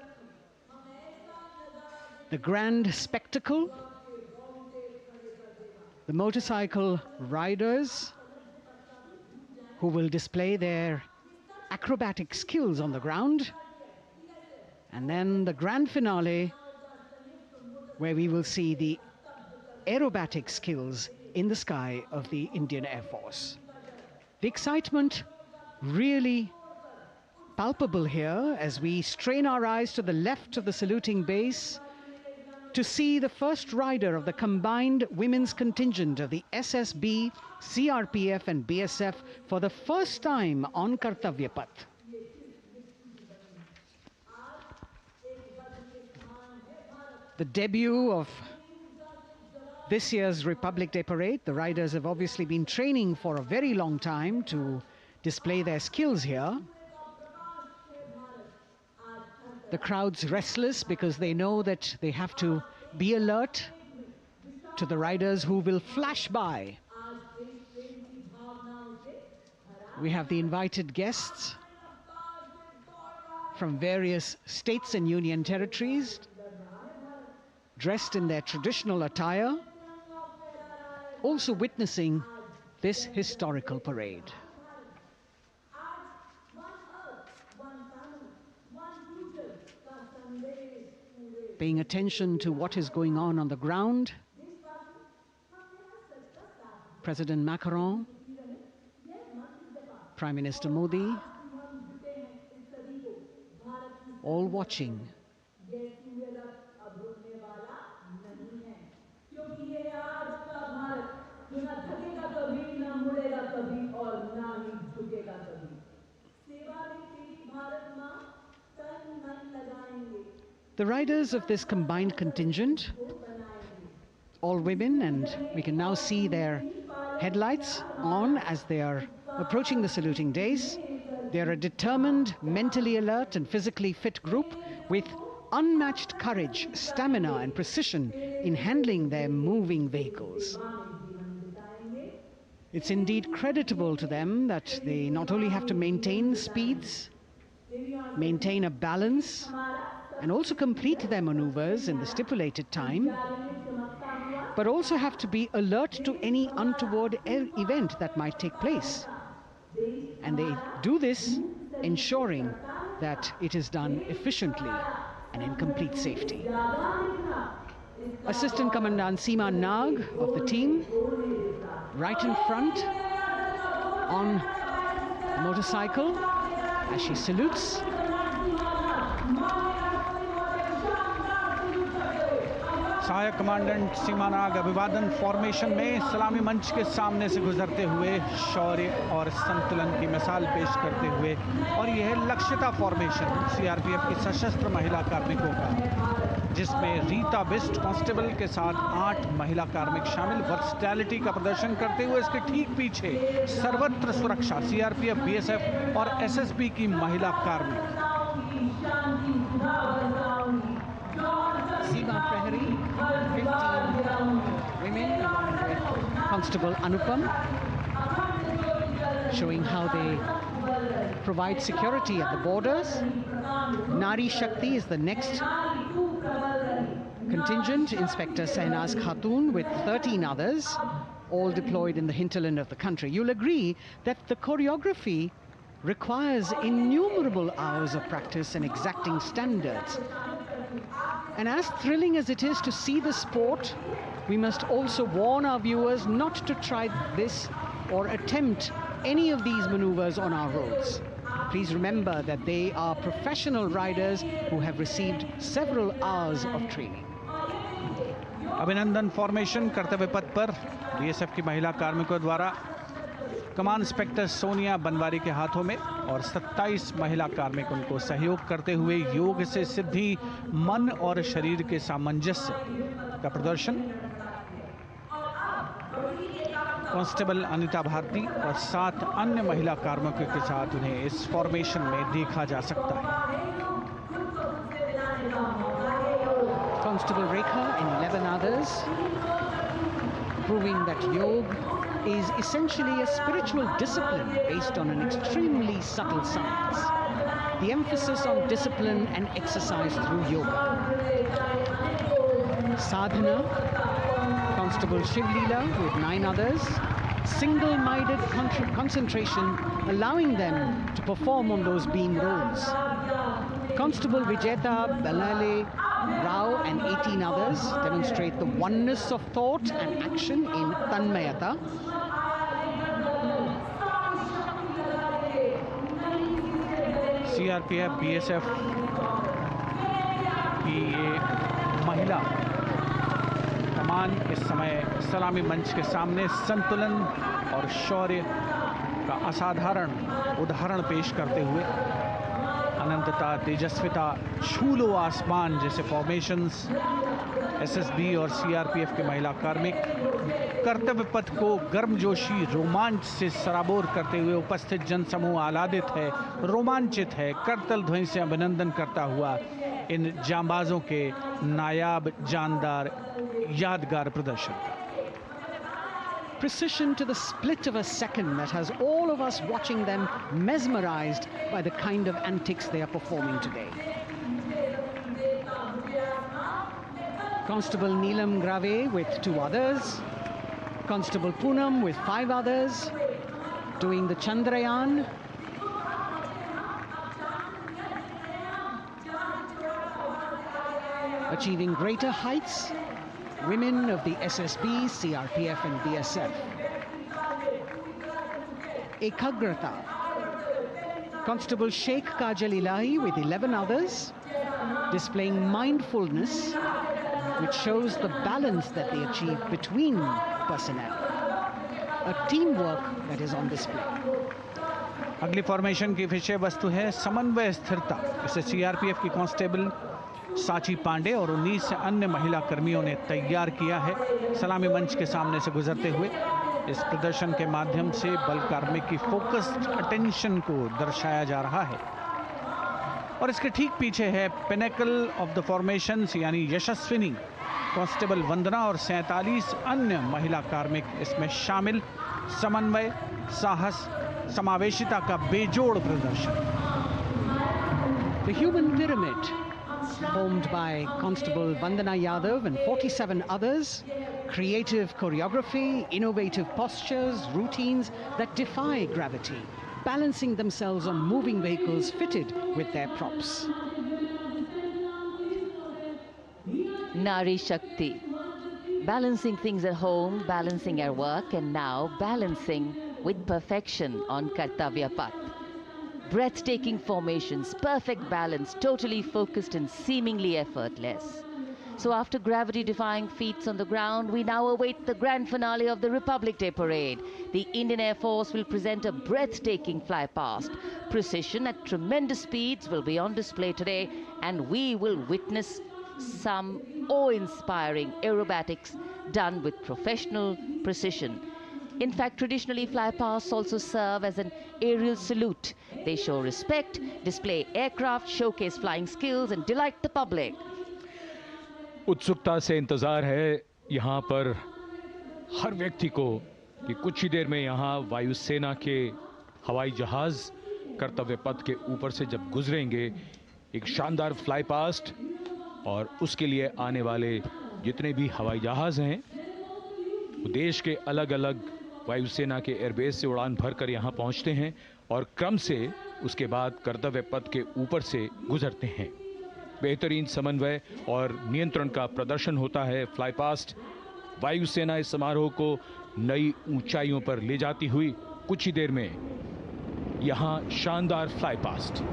the grand spectacle. The motorcycle riders who will display their acrobatic skills on the ground, and then the grand finale where we will see the aerobatic skills in the sky of the Indian Air Force. The excitement really palpable here as we strain our eyes to the left of the saluting base to see the first rider of the combined women's contingent of the SSB, CRPF and BSF for the first time on Kartavya Path. The debut of this year's Republic Day Parade. The riders have obviously been training for a very long time to display their skills here. The crowd's restless because they know that they have to be alert to the riders who will flash by. We have the invited guests from various states and union territories, dressed in their traditional attire, also witnessing this historical parade. Paying attention to what is going on the ground, President Macron, Prime Minister Modi, all watching. The riders of this combined contingent, all women, and we can now see their headlights on as they are approaching the saluting days. They are a determined, mentally alert and physically fit group with unmatched courage, stamina and precision in handling their moving vehicles. It's indeed creditable to them that they not only have to maintain speeds, maintain a balance, and also complete their maneuvers in the stipulated time, but also have to be alert to any untoward event that might take place. And they do this ensuring that it is done efficiently and in complete safety. Assistant Commandant Seema Nag of the team, right in front on a motorcycle as she salutes. सहायक commandant सीमा नाग अभिवादन formation में सलामी मंच के सामने से गुजरते हुए शौर्य और संतुलन की मिसाल पेश करते हुए, और यह लक्ष्यता फॉर्मेशन सीआरपीएफ की सशस्त्र महिला कार्मिकों का, जिसमें रीता बिस्ट कांस्टेबल के साथ 8 महिला कार्मिक शामिल, वर्सटैलिटी का प्रदर्शन करते हुए इसके ठीक पीछे सर्वत्र सुरक्षा सीआरपीएफ, बीएसएफ और एसएसबी की महिला कार्मिक। Seema Prahari, 15 women along with Constable Anupam, showing how they provide security at the borders. Nari Shakti is the next contingent, Inspector Sainaz Khatun with 13 others, all deployed in the hinterland of the country. You'll agree that the choreography requires innumerable hours of practice and exacting standards. And as thrilling as it is to see the sport, we must also warn our viewers not to try this or attempt any of these maneuvers on our roads. Please remember that they are professional riders who have received several hours of training. अभिनंदन formation कर्तव्य पथ पर BSF की महिला कार्मिकों द्वारा कमान inspector Sonia Banwari के हाथों में और 27 महिला कार्मिक उनको सहयोग करते हुए योग से सिद्धि मन और शरीर के सामंजस्य का प्रदर्शन। कांस्टेबल अनिता भारती और 7 अन्य महिला कार्मिकों के साथ उन्हें इस फॉर्मेशन में देखा जा सकता है। Constable Rekha and 11 others, proving that yoga is essentially a spiritual discipline based on an extremely subtle science. The emphasis on discipline and exercise through yoga. Sadhana, Constable Shivleela with 9 others, single-minded concentration, allowing them to perform on those beam rolls. Constable Vijeta Balale Rao and 18 others demonstrate the oneness of thought and action in Tanmayata. CRPF BSF की ये महिला कमान इस समय सलामी मंच के सामने संतुलन और शौर्य का असाधारण उदाहरण पेश करते हुए अनंतता, तेजस्विता, छू लो आसमान जैसे फॉर्मेशंस एसएसबी और सीआरपीएफ के महिला कार्मिक कर्तव्य पथ को गर्मजोशी रोमांच से सराबोर करते हुए उपस्थित जनसमूह आह्लादित है, रोमांचित है, करतल ध्वनि से अभिनंदन करता हुआ इन जांबाजों के नायाब, जानदार, यादगार प्रदर्शन का। Precision to the split of a second that has all of us watching them mesmerized by the kind of antics they are performing today. Constable Neelam Grave with 2 others, Constable Poonam with 5 others, doing the Chandrayaan. Achieving greater heights, women of the SSB, CRPF and BSF. Ekagrata. Constable Sheikh Kajal Ilahi with 11 others, displaying mindfulness, which shows the balance that they achieve between personnel. A teamwork that is on display. अगली formation की विषय वस्तु है समन्वय स्थिरता। इसे CRPF की constable साची पांडे और 19 अन्य महिला कर्मियों ने तैयार किया है। सलामी मंच के सामने से गुजरते हुए इस प्रदर्शन के माध्यम से बल कार्मिक की फोकस्ड अटेंशन को दर्शाया जा रहा है और इसके ठीक पीछे है पिनेकल ऑफ द फॉर्मेशंस यानी यशस्विनी कांस्टेबल वंदना और 47 अन्य महिला कार्मिक इसमें शामिल। समन्वय, साहस, समावेशिता का बेजोड़ प्रदर्शन। The human pyramid, formed by Constable Vandana Yadav and 47 others, creative choreography, innovative postures, routines that defy gravity, balancing themselves on moving vehicles fitted with their props. Nari Shakti, balancing things at home, balancing our work, and now balancing with perfection on Kartavya Path. Breathtaking formations, perfect balance, totally focused and seemingly effortless. So after gravity-defying feats on the ground, we now await the grand finale of the Republic Day Parade. The Indian Air Force will present a breathtaking fly past. Precision at tremendous speeds will be on display today, and we will witness some awe-inspiring aerobatics done with professional precision. In fact, traditionally, flypasts also serve as an aerial salute. They show respect, display aircraft, showcase flying skills, and delight the public. उत्सुकता से इंतजार है यहाँ पर हर व्यक्ति को कि कुछ ही देर में यहाँ वायुसेना के हवाई जहाज कर्तव्य पथ के ऊपर से जब गुजरेंगे, एक शानदार फ्लाई पास्ट और उसके लिए आने वाले जितने भी हवाई जहाज हैं वो देश के अलग अलग वायुसेना के एयरबेस से उड़ान भरकर यहाँ पहुँचते हैं और क्रम से उसके बाद कर्तव्य पथ के ऊपर से गुजरते हैं। बेहतरीन समन्वय और नियंत्रण का प्रदर्शन होता है। फ्लाई पास्ट वायुसेना इस समारोह को नई ऊंचाइयों पर ले जाती हुई कुछ ही देर में यहाँ शानदार fly past.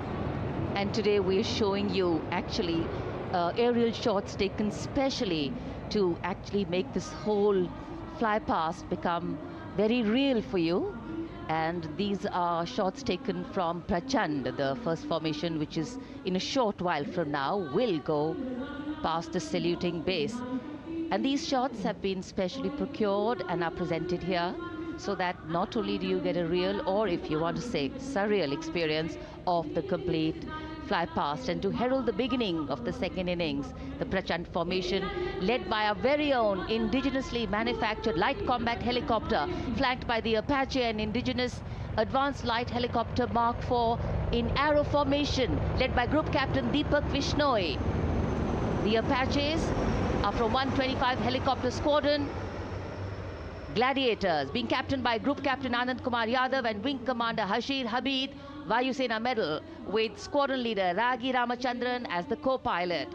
And today we're showing you actually aerial shots taken specially to actually make this whole fly past become very real for you. And these are shots taken from Prachand, the first formation, which is in a short while from now will go past the saluting base. And these shots have been specially procured and are presented here so that not only do you get a real, or if you want to say surreal experience of the complete fly past, and to herald the beginning of the second innings, the Prachand formation led by our very own indigenously manufactured light combat helicopter flanked by the Apache and indigenous advanced light helicopter Mark IV in arrow formation led by Group Captain Deepak Vishnoi. The Apaches are from 125 Helicopter Squadron. Gladiators being captained by Group Captain Anand Kumar Yadav and Wing Commander Hashir Habib, Vayu Sena Medal, with Squadron Leader Ragi Ramachandran as the co-pilot.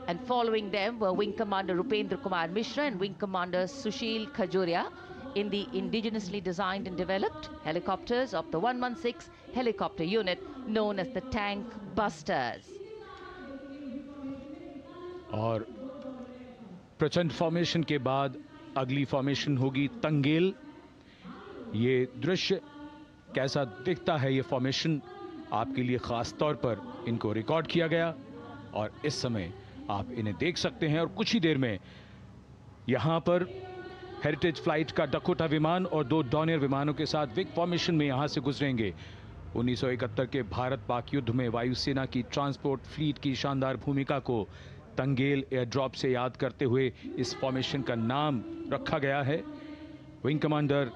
And following them were Wing Commander Rupendra Kumar Mishra and Wing Commander Sushil Khajuria in the indigenously designed and developed helicopters of the 116 helicopter unit known as the Tank Busters. और प्रचंड formation के बाद अगली formation होगी तंगेल। ये दृश्य कैसा दिखता है, ये फॉर्मेशन आपके लिए खास तौर पर इनको रिकॉर्ड किया गया और इस समय आप इन्हें देख सकते हैं। और कुछ ही देर में यहां पर हेरिटेज फ्लाइट का डकोटा विमान और 2 डॉनियर विमानों के साथ विग फॉर्मेशन में यहां से गुजरेंगे। 1971 के भारत पाक युद्ध में वायुसेना की ट्रांसपोर्ट फ्लीट की शानदार भूमिका को तंगेल एयर ड्रॉप से याद करते हुए इस फॉर्मेशन का नाम रखा गया है। विंग कमांडर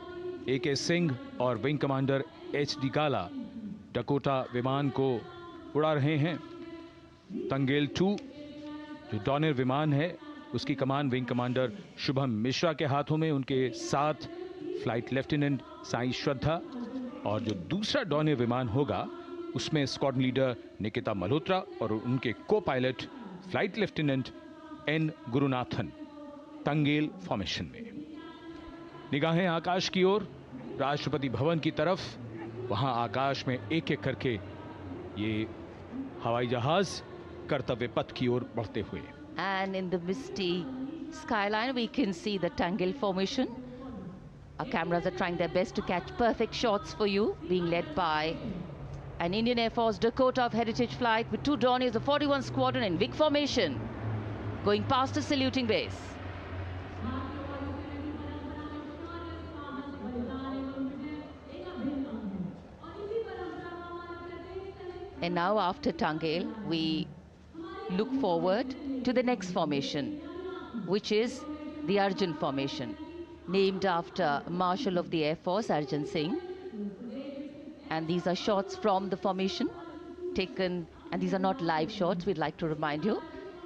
AK सिंह और विंग कमांडर HD काला डकोटा विमान को उड़ा रहे हैं। तंगेल 2 जो डॉनियर विमान है उसकी कमान विंग कमांडर शुभम मिश्रा के हाथों में, उनके साथ फ्लाइट लेफ्टिनेंट साई श्रद्धा, और जो दूसरा डॉनियर विमान होगा उसमें स्क्वाड्रन लीडर निकिता मल्होत्रा और उनके को pilot flight lieutenant N Gurunathan. Tangail formation में निगाहें आकाश की ओर, राष्ट्रपति भवन की तरफ। वहां आकाश में एक एक करके ये हवाई जहाज कर्तव्य पथ की ओर बढ़ते हुए। And in the misty skyline we can see the Tangel formation. Our cameras are trying their best to catch perfect shots for you, being led by an Indian Air Force Dakota of Heritage Flight with 2 Dorniers of 41 Squadron in WIG formation, going past the saluting base. And now after Tangel, we look forward to the next formation, which is the Arjun formation, named after Marshal of the Air Force Arjun Singh. And these are shots from the formation taken, and these are not live shots, we'd like to remind you.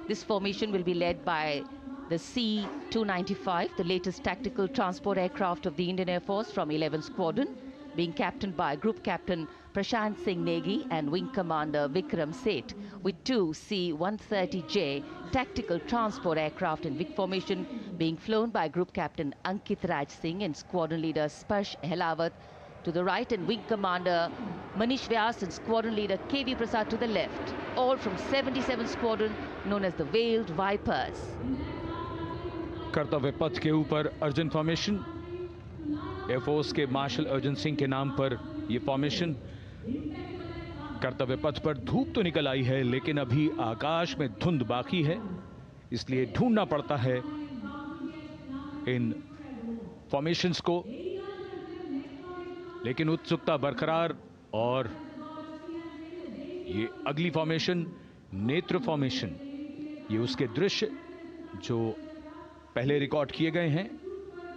This formation will be led by the C-295, the latest tactical transport aircraft of the Indian Air Force from 11 Squadron, being captained by Group Captain Prashant Singh Negi and Wing Commander Vikram Seth, with 2 C-130J tactical transport aircraft in WIG formation being flown by Group Captain Ankit Raj Singh and Squadron Leader Sparsh Helawat to the right, and Wing Commander Manish Vyas and Squadron Leader KV Prasad to the left, all from 77 Squadron known as the Veiled Vipers. कर्तव्य पथ के ऊपर Arjun formation, air force के martial Arjun Singh के नाम पर यह formation. कर्तव्य पथ पर धूप तो निकल आई है लेकिन अभी आकाश में धुंध बाकी है, इसलिए ढूंढना पड़ता है इन फॉर्मेशंस को, लेकिन उत्सुकता बरकरार। और ये अगली फॉर्मेशन नेत्र फॉर्मेशन, ये उसके दृश्य जो पहले रिकॉर्ड किए गए हैं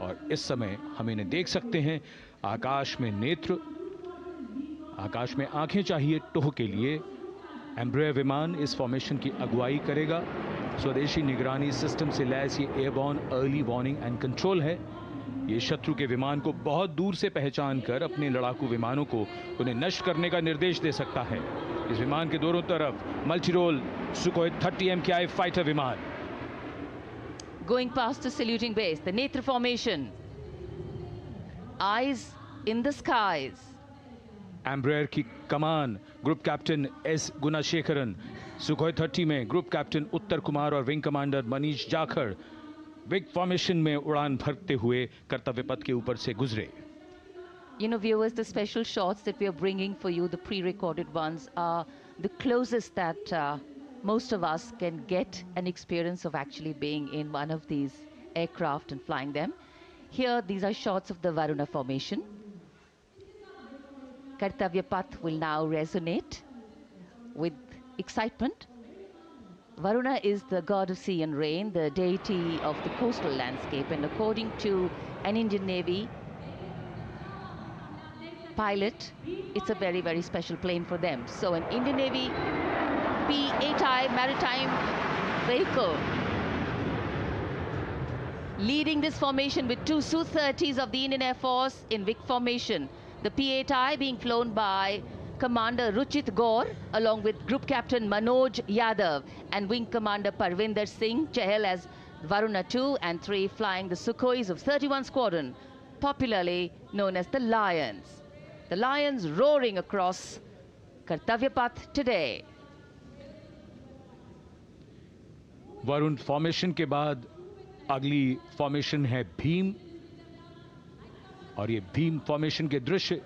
और इस समय हम इन्हें देख सकते हैं। आकाश में नेत्र, आकाश में आंखें चाहिए टोह के लिए। एम्ब्रेयर विमान इस फॉर्मेशन की अगुवाई करेगा। स्वदेशी निगरानी सिस्टम से लैस ये airborne early warning and control है। ये शत्रु के विमान को बहुत दूर से पहचान कर अपने लड़ाकू विमानों को उन्हें नष्ट करने का निर्देश दे सकता है। इस विमान के दोनों तरफ multi role Sukhoi 30 MKI fighter विमान। Going past the saluting base, the Netra formation, eyes in the skies, Embraer की कमान group captain S Gunasekaran, Sukhoi 30 में ग्रुप कैप्टन उत्तर कुमार और wing commander Manish Jakhar vic formation में उड़ान भरते हुए कर्तव्य पथ के ऊपर से गुजरे। You know, viewers, the special shots that we are bringing for you, the pre-recorded ones, are the closest that most of us can get an experience of actually being in one of these aircraft and flying them. Here, these are shots of the Varuna formation. Kartavya Path will now resonate with excitement. Varuna is the god of sea and rain, the deity of the coastal landscape, and according to an Indian Navy pilot, it's a very, very special plane for them. So an Indian Navy P-8I maritime vehicle leading this formation with two Su-30s of the Indian Air Force in Vic formation. The P-8I being flown by Commander Ruchit Gaur along with Group Captain Manoj Yadav and Wing Commander Parvinder Singh Chahal as Varuna 2 and 3 flying the Sukhois of 31 Squadron, popularly known as the Lions. The Lions roaring across Kartavya Path today. Varun formation के बाद अगली formation है भीम, और ये Bhim formation के दृश्य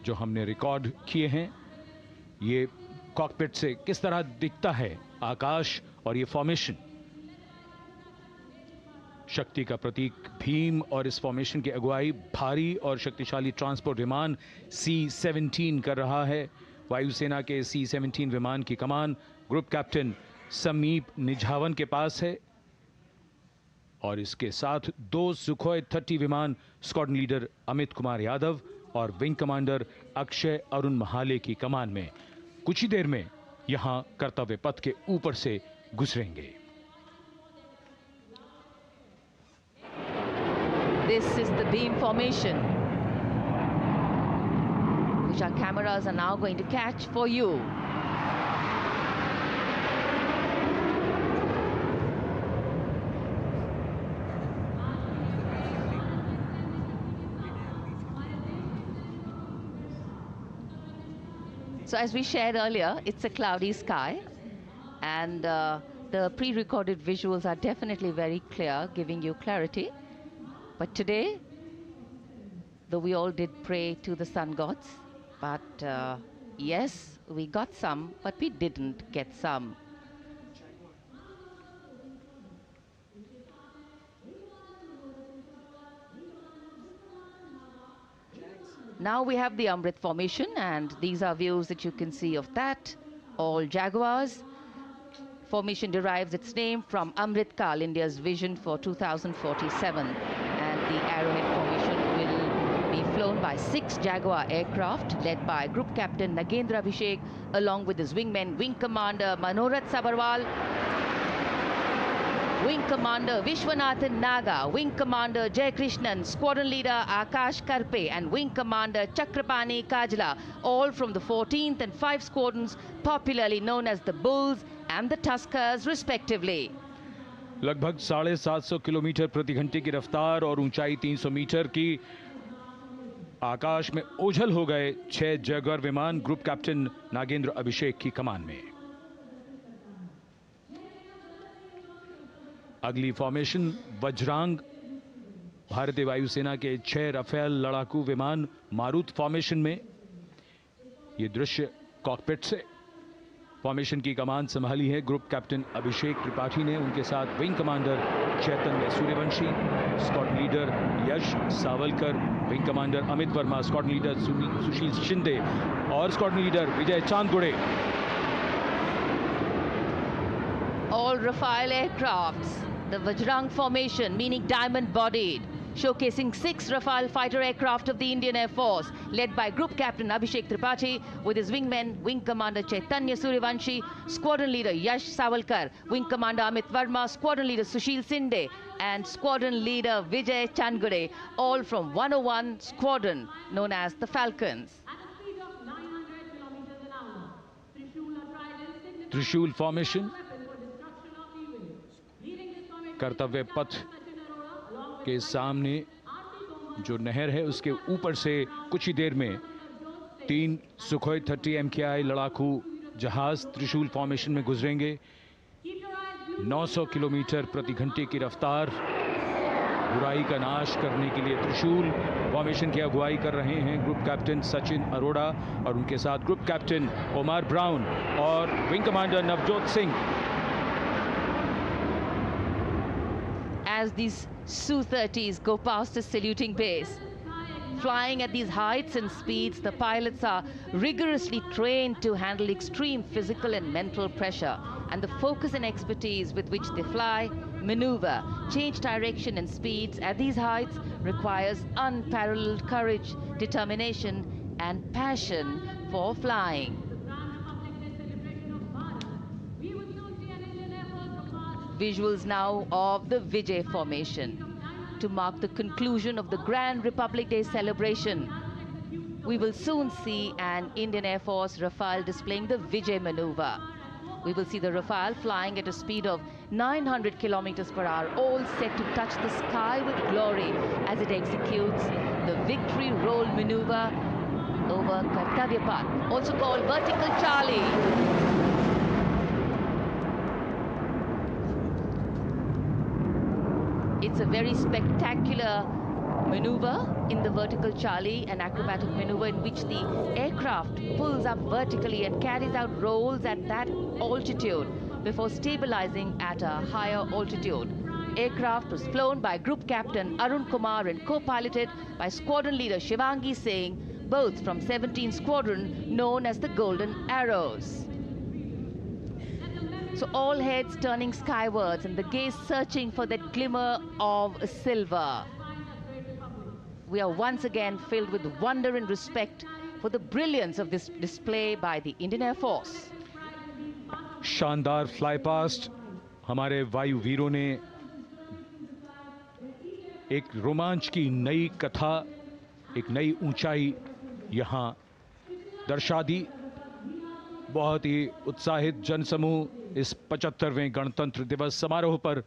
जो हमने रिकॉर्ड किए हैं, ये कॉकपिट से किस तरह दिखता है आकाश और ये फॉर्मेशन। शक्ति का प्रतीक भीम और इस फॉर्मेशन की अगुवाई भारी और शक्तिशाली ट्रांसपोर्ट विमान C-17 कर रहा है। वायुसेना के C-17 विमान की कमान ग्रुप कैप्टन समीप निझावन के पास है और इसके साथ दो सुखोई 30 विमान स्क्वाड्रन लीडर अमित कुमार यादव और विंग कमांडर अक्षय अरुण महाले की कमान में कुछ ही देर में यहां कर्तव्य पथ के ऊपर से गुजरेंगे। This is the beam formation, which our cameras are now going to catch for you. So as we shared earlier, it's a cloudy sky, and the pre-recorded visuals are definitely very clear, giving you clarity. But today, though we all did pray to the sun gods, but yes, we got some, but we didn't get some. Now we have the Amrit formation, and these are views that you can see of that. All Jaguars. Formation derives its name from Amrit Kal, India's vision for 2047. And the Arrowhead formation will be flown by 6 Jaguar aircraft, led by Group Captain Nagendra Abhishek, along with his wingmen, Wing Commander Manorat Sabarwal, Wing Commander Vishwanathan Naga, Wing Commander Jay Krishnan, Squadron Leader Akash Karpe, and Wing Commander Chakrapani Kajla, all from the 14th and 5 squadrons, popularly known as the Bulls and the Tuskers, respectively. लगभग 750 kilometre प्रति घंटे की रफ्तार और ऊंचाई 300 metre की आकाश में ओझल हो गए 6 जैगुआर विमान ग्रुप कैप्टन नागेंद्र अभिषेक की कमान में। अगली फॉर्मेशन वज्रांग, भारतीय वायुसेना के 6 राफेल लड़ाकू विमान मारुत फॉर्मेशन में। ये दृश्य कॉकपिट से। फॉर्मेशन की कमान संभाली है ग्रुप कैप्टन अभिषेक त्रिपाठी ने, उनके साथ wing commander Chaitanya Suryavanshi, squadron leader Yash Savalkar, wing commander Amit Verma, squadron leader Sushil Shinde और squadron leader Vijay Chandgude. All Rafale aircrafts, the Vajrang formation, meaning diamond-bodied, showcasing 6 Rafale fighter aircraft of the Indian Air Force, led by Group Captain Abhishek Tripathi, with his wingmen, Wing Commander Chaitanya Suryavanshi, Squadron Leader Yash Savalkar, Wing Commander Amit Verma, Squadron Leader Sushil Sinde, and Squadron Leader Vijay Chandgade, all from 101 Squadron, known as the Falcons. त्रिशूल formation, कर्तव्य पथ के सामने जो नहर है उसके ऊपर से कुछ ही देर में 3 सुखोई 30 MKI लड़ाकू जहाज त्रिशूल फॉर्मेशन में गुजरेंगे। 900 किलोमीटर प्रति घंटे की रफ्तार, बुराई का नाश करने के लिए त्रिशूल फॉर्मेशन की अगुवाई कर रहे हैं ग्रुप कैप्टन सचिन अरोड़ा और उनके साथ ग्रुप कैप्टन ओमार ब्राउन और wing commander Navjot Singh. As these Su-30s go past the saluting base, flying at these heights and speeds, the pilots are rigorously trained to handle extreme physical and mental pressure, and the focus and expertise with which they fly, maneuver, change direction and speeds at these heights requires unparalleled courage, determination and passion for flying. Visuals now of the Vijay formation to mark the conclusion of the Grand Republic Day celebration. We will soon see an Indian Air Force Rafale displaying the Vijay maneuver. We will see the Rafale flying at a speed of 900 kilometers per hour, all set to touch the sky with glory as it executes the victory roll maneuver over Kartavya Path, also called Vertical Charlie. It's a very spectacular maneuver in the Vertical Charlie, an acrobatic maneuver in which the aircraft pulls up vertically and carries out rolls at that altitude before stabilizing at a higher altitude. Aircraft was flown by Group Captain Arun Kumar and co-piloted by Squadron Leader Shivangi Singh, both from 17th Squadron known as the Golden Arrows. So all heads turning skywards and the gaze searching for that glimmer of silver. We are once again filled with wonder and respect for the brilliance of this display by the Indian Air Force. शानदार fly past, हमारे वायु वीरों ने एक रोमांच की नई कथा, एक नई ऊंचाई यहां दर्शा दी। बहुत ही उत्साहित जनसमूह इस 75वें गणतंत्र दिवस समारोह पर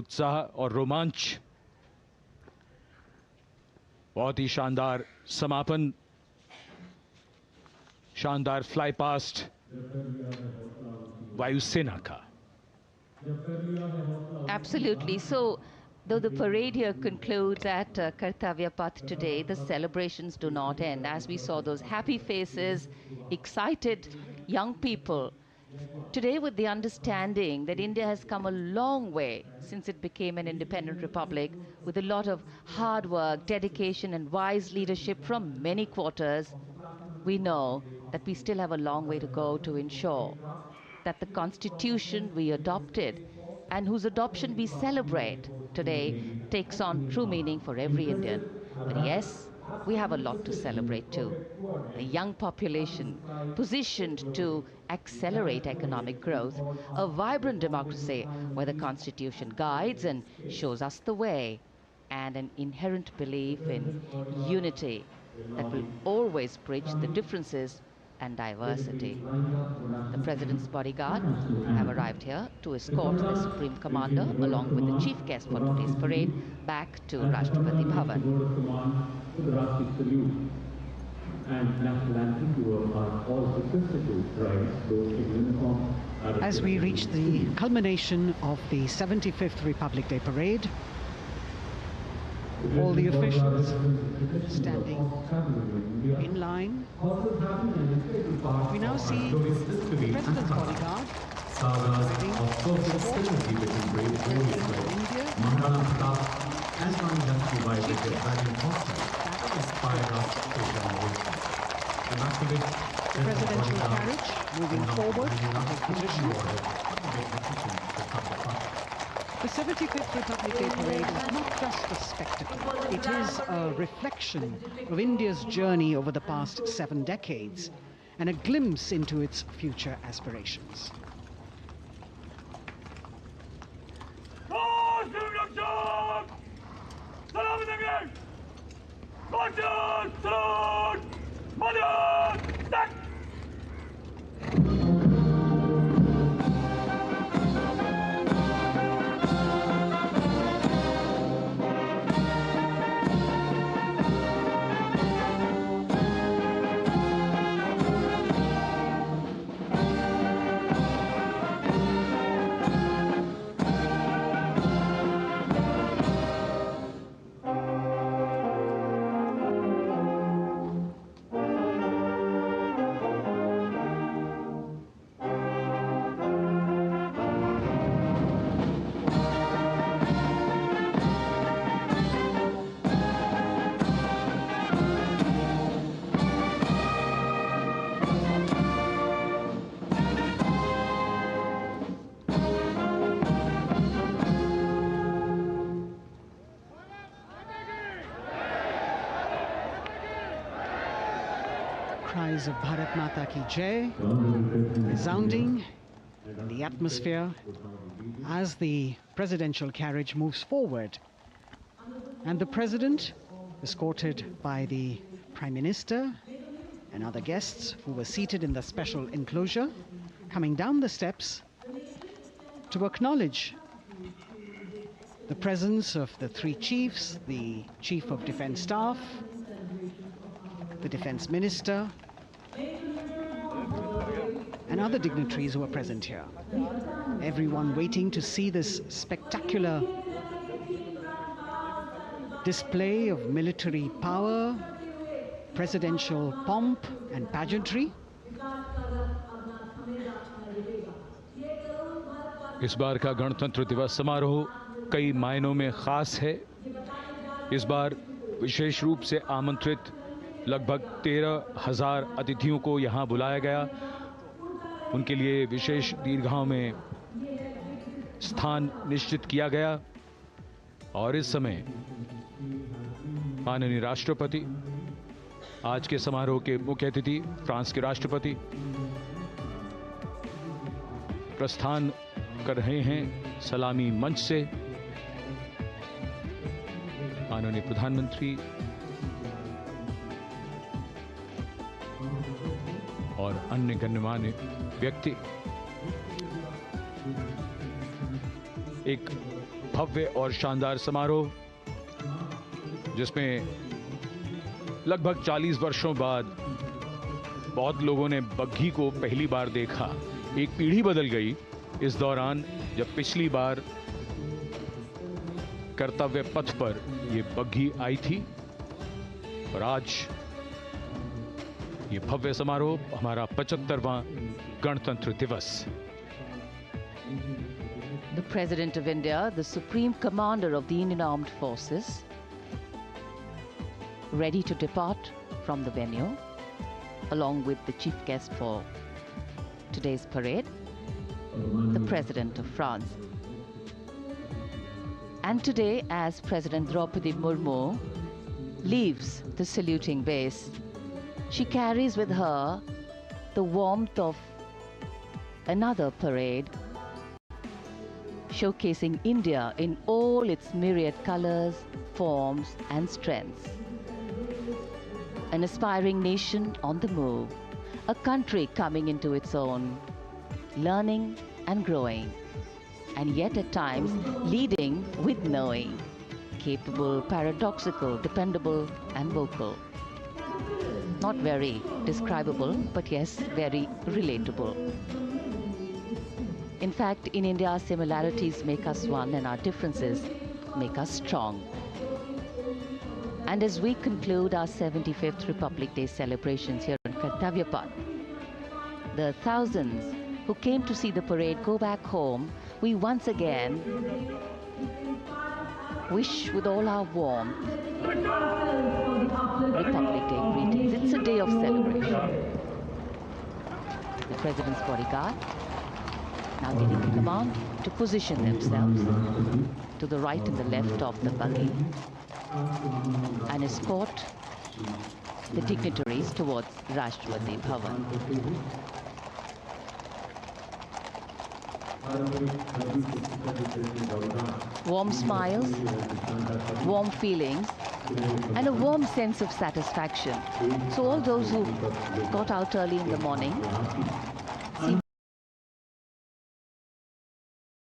उत्साह और रोमांच, बहुत ही शानदार समापन, शानदार फ्लाई पास्ट वायुसेना का। Absolutely. So, though the parade here concludes at Kartavya Path today, the celebrations do not end. As we saw those happy faces, excited young people, today with the understanding that India has come a long way since it became an independent republic, with a lot of hard work, dedication and wise leadership from many quarters, we know that we still have a long way to go to ensure that the constitution we adopted and whose adoption we celebrate today takes on true meaning for every Indian. But yes, we have a lot to celebrate too. A young population positioned to accelerate economic growth, a vibrant democracy where the constitution guides and shows us the way, and an inherent belief in unity that will always bridge the differences and diversity. The President's bodyguard have arrived here to escort the Supreme Commander along with the chief guest for today's parade back to Rashtrapati Bhavan. As we reach the culmination of the 75th Republic Day Parade, all the officials standing in line. We now see the President's bodyguard arriving India. The presidential carriage moving forward to position. The 75th Republic Day Parade is not just a spectacle. It is a reflection of India's journey over the past 7 decades and a glimpse into its future aspirations. cries of Bharat Mata Ki Jai resounding in the atmosphere as the presidential carriage moves forward. And the president, escorted by the Prime Minister and other guests who were seated in the special enclosure, coming down the steps to acknowledge the presence of the three chiefs, the Chief of Defence Staff, the Defence Minister, and other dignitaries who are present here. Everyone waiting to see this spectacular display of military power, presidential pomp and pageantry. इस बार का गणतंत्र दिवस समारोह कई मायनों में खास है। इस बार विशेष रूप से आमंत्रित लगभग 13,000 अतिथियों को यहां बुलाया गया। उनके लिए विशेष दीर्घाओं में स्थान निश्चित किया गया और इस समय माननीय राष्ट्रपति, आज के समारोह के मुख्य अतिथि फ्रांस के राष्ट्रपति प्रस्थान कर रहे हैं सलामी मंच से। माननीय प्रधानमंत्री और अन्य गण्यमान्य व्यक्ति एक भव्य और शानदार समारोह जिसमें लगभग 40 वर्षों बाद बहुत लोगों ने बग्घी को पहली बार देखा। एक पीढ़ी बदल गई इस दौरान जब पिछली बार कर्तव्य पथ पर ये बग्घी आई थी और आज ये भव्य समारोह हमारा 75वां गणतंत्र दिवस। The President of India, the Supreme Commander of the Indian Armed Forces, ready to depart from the venue along with the chief guest for today's parade, the President of France. And today, as President Draupadi Murmu leaves the saluting base, she carries with her the warmth of another parade, showcasing India in all its myriad colors, forms and strengths. An aspiring nation on the move, a country coming into its own, learning and growing, and yet at times leading with knowing, capable, paradoxical, dependable and vocal. Not very describable, but yes, very relatable. In fact, in India, similarities make us one and our differences make us strong. And as we conclude our 75th Republic Day celebrations here in Kartavya Path, the thousands who came to see the parade go back home, we once again wish with all our warmth Republic Day greetings. It's a day of celebration. The President's bodyguard now getting the command to position themselves to the right and the left of the buggy and escort the dignitaries towards Rashtrapati Bhavan. Warm smiles, warm feelings, and a warm sense of satisfaction. So all those who got out early in the morning